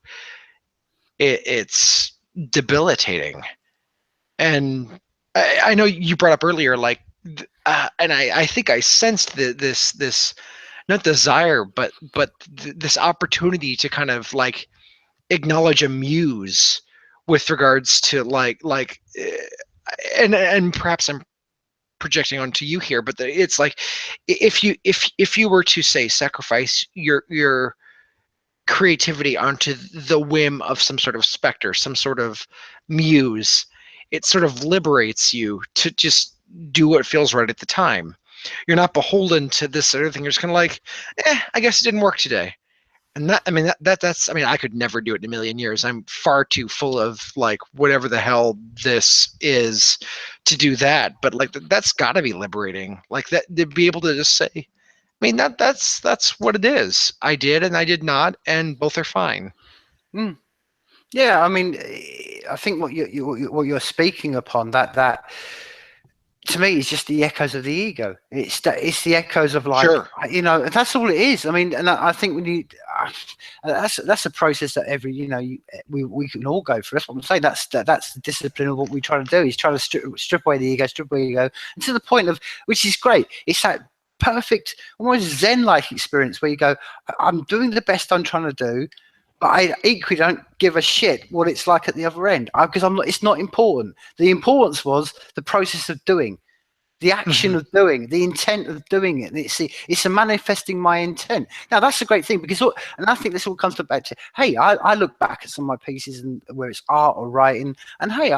it's debilitating. And I know you brought up earlier, like, and I think I sensed this not desire, but this opportunity to kind of like acknowledge a muse with regards to and perhaps I'm projecting onto you here, but it's like, if you were to say sacrifice your creativity onto the whim of some sort of specter, some sort of muse, it sort of liberates you to just do what feels right at the time. You're not beholden to this other thing. You're just kind of like, I guess it didn't work today. And that's I could never do it in a million years. I'm far too full of like whatever the hell this is to do that. But like that's got to be liberating. Like that, to be able to just say, that's what it is. I did and I did not, and both are fine. Yeah, I think what you're speaking upon, that to me, it's just the echoes of the ego. It's the echoes of, like, Sure. you know, that's all it is. I mean, and I think when you, that's a process that we can all go through. That's what I'm saying. That's the discipline of what we try to do, is try to strip away the ego, and to the point of, which is great. It's that perfect, almost Zen-like experience where you go, I'm doing the best I'm trying to do, but I equally don't give a shit what it's like at the other end, because it's not important. The importance was the process of doing, the action of doing, the intent of doing it. It's a manifesting my intent. Now, that's a great thing, because, and I think this all comes back to, hey, I look back at some of my pieces, and where it's art or writing, and hey,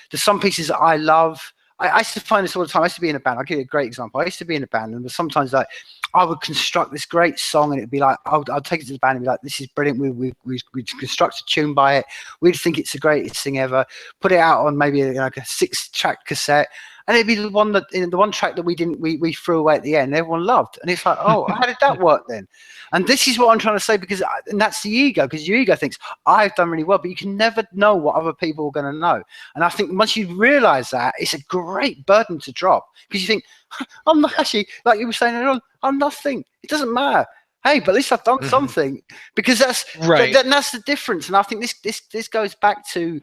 there's some pieces that I love. I used to find this all the time. I used to be in a band. I'll give you a great example. I used to be in a band, and sometimes, like, I would construct this great song, and it'd be like, I'll take it to the band and be like, this is brilliant. We construct a tune by it. We'd think it's the greatest thing ever. Put it out on maybe like a 6-track cassette, and it'd be the one track that we threw away at the end. Everyone loved, and it's like, oh, how did that work then? And this is what I'm trying to say, because and that's the ego, because your ego thinks I've done really well, but you can never know what other people are going to know. And I think once you realize that, it's a great burden to drop, because you think, I'm not actually, like you were saying earlier on, I'm nothing. It doesn't matter. Hey, but at least I've done something, because that's right. That's the difference. And I think this goes back to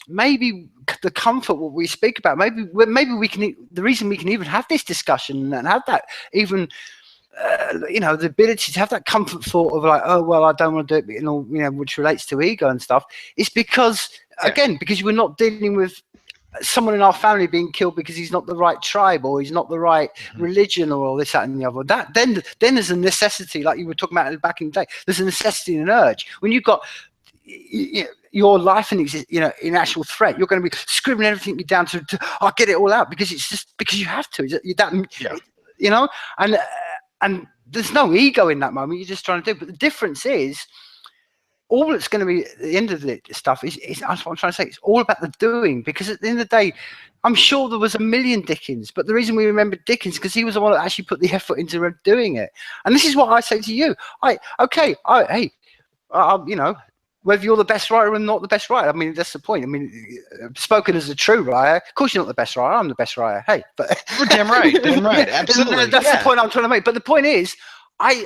maybe the comfort what we speak about. Maybe we can. The reason we can even have this discussion and have that even. The ability to have that comfort thought of, like, oh well, I don't want to do it, which relates to ego and stuff. It's because because we're not dealing with someone in our family being killed because he's not the right tribe, or he's not the right religion, or all this, that, and the other. That then there's a necessity, like you were talking about back in the day. There's a necessity and an urge. When you've got your life in actual threat, you're going to be scribbling everything down to I'll get it all out, because it's just because you have to. And there's no ego in that moment. You're just trying to do. But the difference is, all that's going to be at the end of the stuff is that's what I'm trying to say. It's all about the doing, because at the end of the day, I'm sure there was a million Dickens, but the reason we remember Dickens because he was the one that actually put the effort into doing it. And this is what I say to you. Whether you're the best writer or not the best writer, I mean, that's the point. I mean, spoken as a true writer, of course you're not the best writer. I'm the best writer. Hey, but we're damn right, absolutely. That's the point I'm trying to make. But the point is, this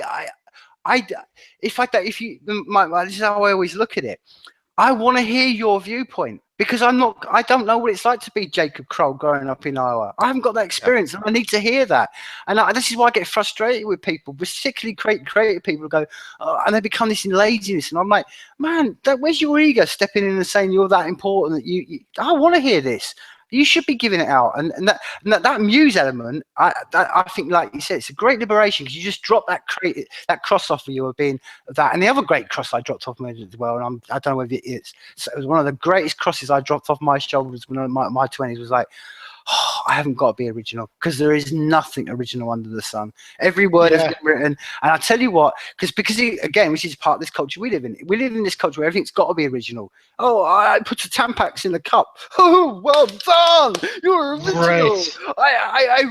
is how I always look at it. I want to hear your viewpoint, because I don't know what it's like to be Jacob Kohl growing up in Iowa. I haven't got that experience, and I need to hear that. And this is why I get frustrated with people, particularly creative people, who go, and they become this in laziness. And I'm like, man, where's your ego stepping in and saying you're that important that I want to hear this. You should be giving it out, and that muse element. I think, like you said, it's a great liberation, because you just drop that cross off of you of being that. And the other great cross I dropped off me as well, and I don't know whether it was one of the greatest crosses I dropped off my shoulders when I was in my 20s. Was like, oh, I haven't got to be original, because there is nothing original under the sun. Every word has been written, and I tell you what, because again, which is part of this culture we live in. We live in this culture where everything's got to be original. Oh, I put the Tampax in the cup. Oh, well done, you're original. Right.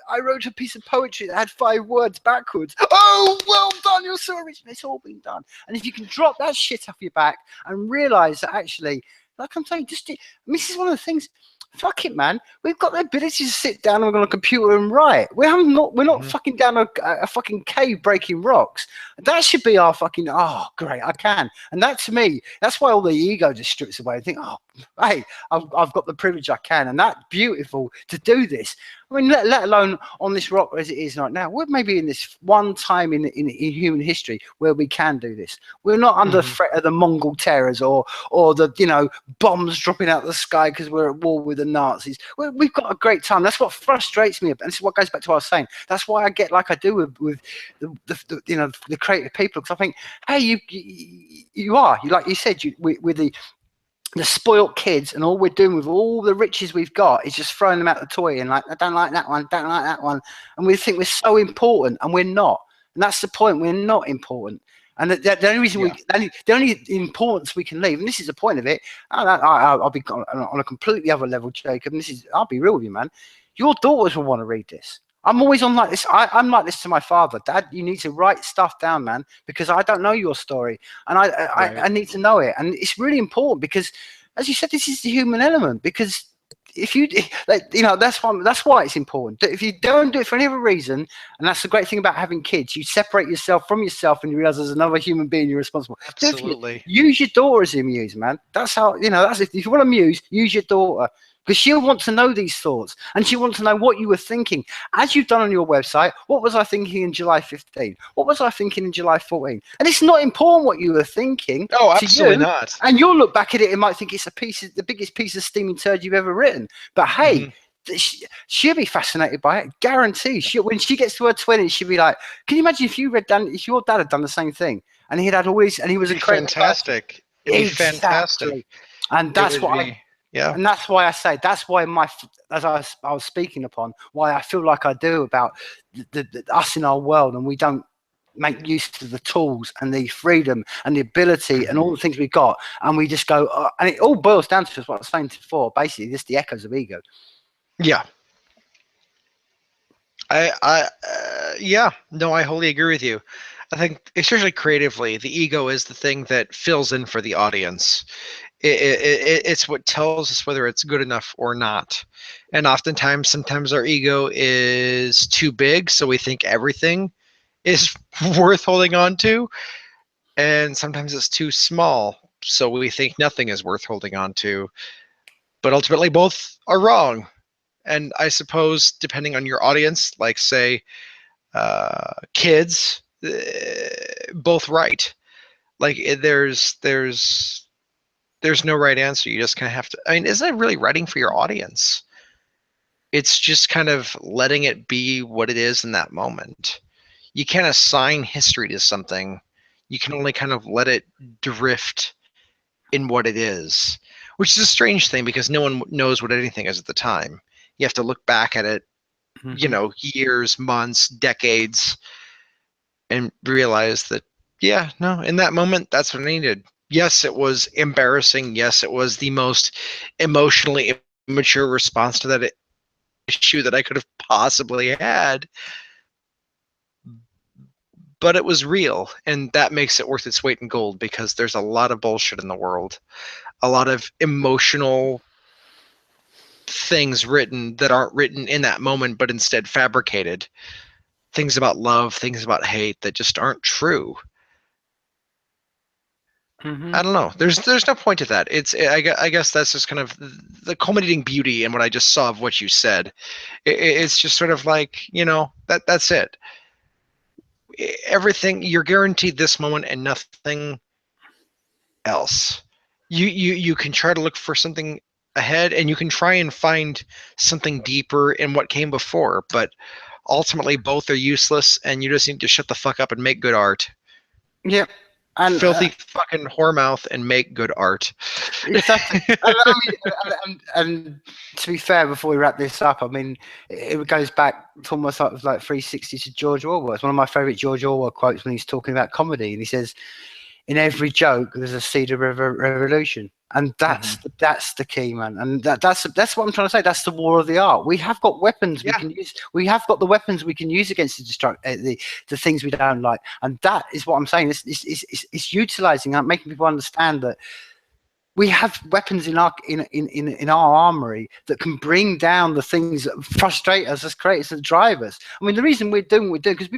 I wrote a piece of poetry that had 5 words backwards. Oh, well done, you're so original. It's all been done. And if you can drop that shit off your back and realize that actually, like I'm saying, this is one of the things. Fuck it, man. We've got the ability to sit down on a computer and write. We're not fucking down a fucking cave breaking rocks. That should be our fucking, oh, great, I can. And that, to me, that's why all the ego just strips away. I think, oh, hey, I've got the privilege, I can. And that's beautiful to do this. I mean, let alone on this rock as it is right now. We're maybe in this one time in human history where we can do this. We're not under threat of the Mongol terrors or the bombs dropping out of the sky because we're at war with the Nazis. We've got a great time. That's what frustrates me, and this is what goes back to what I was saying. That's why I get like I do with the creative people, because I think, hey, you are like you said, with the spoilt kids, and all we're doing with all the riches we've got is just throwing them out the toy and like, I don't like that one, and we think we're so important, and we're not. And that's the point. We're not important. And the only reason the only importance we can leave, and this is the point of it. I'll be on a completely other level, Jacob. And I'll be real with you, man. Your daughters will want to read this. I'm always on like this. I'm like this to my father. Dad, you need to write stuff down, man, because I don't know your story, and I need to know it. And it's really important because, as you said, this is the human element. Because if you, like, you know, that's why it's important. If you don't do it for any other reason, and that's the great thing about having kids, you separate yourself from yourself, and you realize there's another human being you're responsible. Absolutely. Use your daughter as a muse, man. That's how, you know. That's if you want to muse, use your daughter. Because she'll want to know these thoughts, and she'll want to know what you were thinking. As you've done on your website, what was I thinking in July 15? What was I thinking in July 14? And it's not important what you were thinking. Oh, absolutely not. And you'll look back at it and might think it's the biggest piece of steaming turd you've ever written. But hey, she'll be fascinated by it. Guarantee. When she gets to her 20s, she'll be like, can you imagine if your dad had done the same thing? And he had all these, and he was incredible. Fantastic. It'd be fantastic. And that's what Yeah. And that's why I say, that's why as I was speaking upon, why I feel like I do about us in our world, and we don't make use of the tools and the freedom and the ability and all the things we've got, and we just go, and it all boils down to what I was saying before, basically, just the echoes of ego. Yeah. Yeah, no, I wholly agree with you. I think, especially creatively, the ego is the thing that fills in for the audience. It's what tells us whether it's good enough or not. And sometimes our ego is too big, so we think everything is worth holding on to. And sometimes it's too small, so we think nothing is worth holding on to. But ultimately, both are wrong. And I suppose, depending on your audience, like, say, kids, both right. Like, there's no right answer. You just kind of have to, I mean, isn't it really writing for your audience? It's just kind of letting it be what it is in that moment. You can't assign history to something. You can only kind of let it drift in what it is, which is a strange thing because no one knows what anything is at the time. You have to look back at it, you know, years, months, decades, and realize that, yeah, no, in that moment, that's what I needed. Yes, it was embarrassing. Yes, it was the most emotionally immature response to that issue that I could have possibly had. But it was real, and that makes it worth its weight in gold, because there's a lot of bullshit in the world. A lot of emotional things written that aren't written in that moment, but instead fabricated. Things about love, things about hate that just aren't true. I don't know. There's no point to that. I guess that's just kind of the culminating beauty in what I just saw of what you said. It's just sort of like, you know, that's it. Everything, you're guaranteed this moment and nothing else. You can try to look for something ahead, and you can try and find something deeper in what came before, but ultimately both are useless, and you just need to shut the fuck up and make good art. Yeah. And filthy fucking whore mouth and make good art. Exactly. and to be fair, before we wrap this up, I mean, it goes back to almost like 360 to George Orwell. It's one of my favorite George Orwell quotes when he's talking about comedy, and he says, in every joke there's a seed of revolution, and that's the key, man. And that's what I'm trying to say. That's the war of the art. We have got weapons we can use. We have got the weapons we can use against the things we don't like, and that is what I'm saying. It's utilizing that, making people understand that we have weapons in our armory that can bring down the things that frustrate us as creators and drivers. I mean, the reason we're doing what we do, because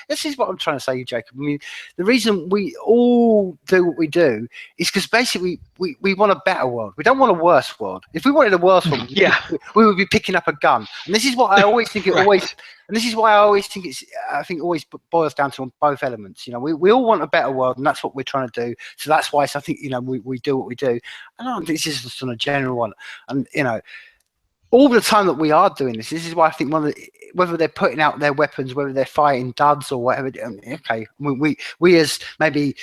this is what I'm trying to say, Jacob. I mean, the reason we all do what we do is because basically we want a better world. We don't want a worse world. If we wanted a worse world, we would be picking up a gun. And this is what I always think it always. And this is why I always think it always boils down to both elements. You know, we all want a better world, and that's what we're trying to do. So that's why I think, you know, we do what we do. And I don't think this is just on a general one. And, you know, all the time that we are doing this is why I think whether they're putting out their weapons, whether they're fighting duds or whatever, okay, we as maybe,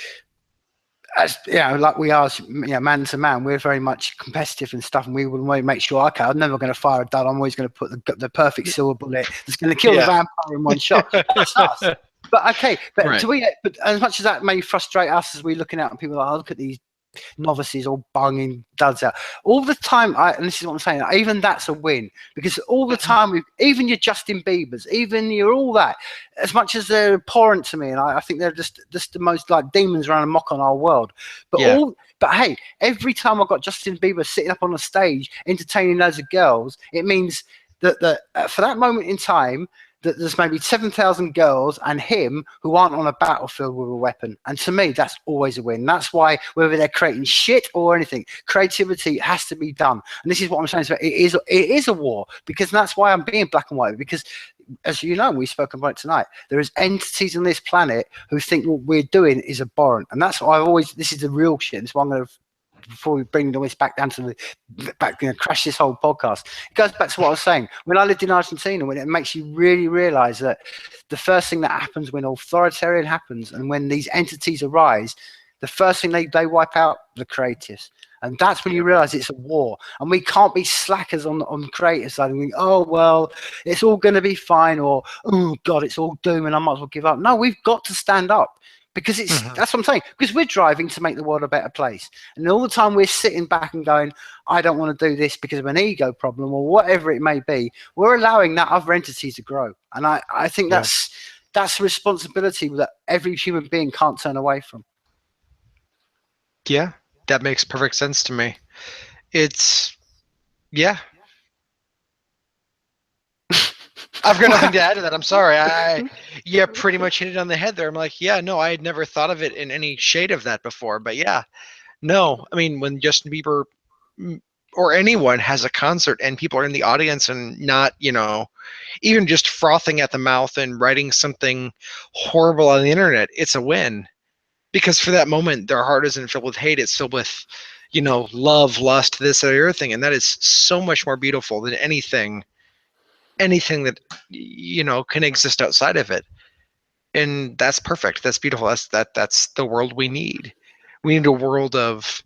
as you know, like we are, you know, man to man, we're very much competitive and stuff, and we would make sure, okay, I'm never going to fire a dud. I'm always going to put the perfect silver bullet that's going to kill the vampire in one shot. That's us. But okay, but but as much as that may frustrate us as we're looking out and people are like, oh, look at these novices all bunging duds out all the time, and this is what I'm saying, even that's a win, because all the time, even your Justin Biebers, even your all that, as much as they're abhorrent to me, and I think they're just the most like demons running amok on our world, but But hey, every time I got Justin Bieber sitting up on a stage entertaining loads of girls, it means that for that moment in time, that there's maybe 7,000 girls and him who aren't on a battlefield with a weapon. And to me, that's always a win. That's why, whether they're creating shit or anything, creativity has to be done. And this is what I'm saying. So it is a war, because that's why I'm being black and white, because as you know, we've spoken about it tonight, there is entities on this planet who think what we're doing is abhorrent. And that's why this is the real shit. This is why I'm going to, before we bring the back down to crash this whole podcast, it goes back to what I was saying. When I lived in Argentina, when it makes you really realize that the first thing that happens when authoritarian happens and when these entities arise, the first thing they wipe out the creatives. And that's when you realize it's a war. And we can't be slackers on the creative side and think, oh, well, it's all going to be fine, or, oh, God, it's all doom and I might as well give up. No, we've got to stand up. Because that's what I'm saying. Because we're driving to make the world a better place. And all the time we're sitting back and going, I don't want to do this because of an ego problem or whatever it may be, we're allowing that other entity to grow. And I think that's a responsibility that every human being can't turn away from. Yeah, that makes perfect sense to me. It's, yeah. I've got nothing to add to that. I'm sorry. Yeah, pretty much hit it on the head there. I'm like, yeah, no, I had never thought of it in any shade of that before. But yeah, no, I mean, when Justin Bieber or anyone has a concert and people are in the audience and not, even just frothing at the mouth and writing something horrible on the internet, it's a win. Because for that moment, their heart isn't filled with hate. It's filled with, love, lust, this or the other thing. And that is so much more beautiful than anything that can exist outside of it. And that's perfect. That's beautiful. That's the world we need. We need a world of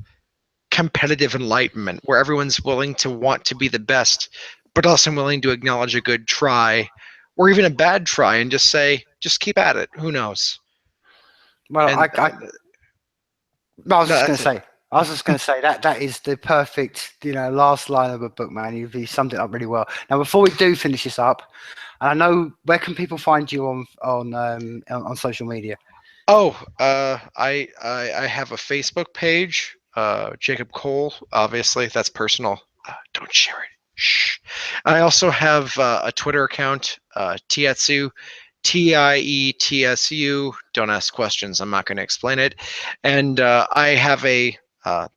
competitive enlightenment where everyone's willing to want to be the best, but also willing to acknowledge a good try or even a bad try and just say, just keep at it. Who knows? Well, I was just going to say that is the perfect, last line of a book, man. You've summed it up really well. Now, before we do finish this up, I know, where can people find you on social media? Oh, I have a Facebook page, Jacob Kohl. Obviously, that's personal. Don't share it. Shh. I also have a Twitter account, Tietsu. TIETSU. Don't ask questions. I'm not going to explain it. And I have the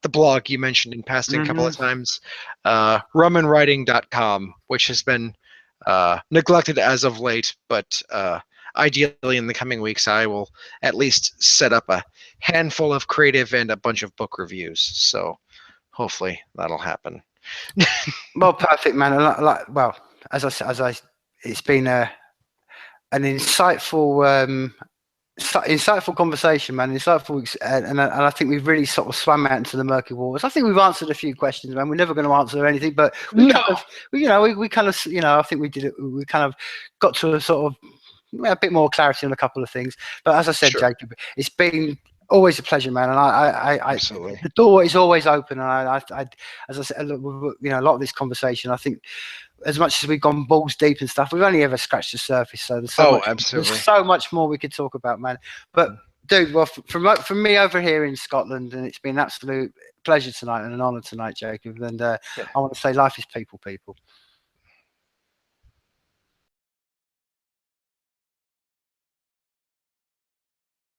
blog you mentioned in passing a couple of times, rumandwriting.com, which has been neglected as of late, but ideally in the coming weeks, I will at least set up a handful of creative and a bunch of book reviews. So hopefully that'll happen. Well, perfect, man. Well, as I, it's been an insightful conversation, man. Insightful, and I think we've really sort of swam out into the murky waters. I think we've answered a few questions, man. We're never going to answer anything, but we kind of, I think we did it. We kind of got to a sort of a bit more clarity on a couple of things. But as I said, sure, Jacob, it's been always a pleasure, man. And Absolutely. The door is always open. And I as I said, a lot of this conversation, I think, as much as we've gone balls deep and stuff, we've only ever scratched the surface. So there's so much more we could talk about, man. But dude, well, from me over here in Scotland, and it's been an absolute pleasure tonight and an honour tonight, Jacob. And I want to say, life is people.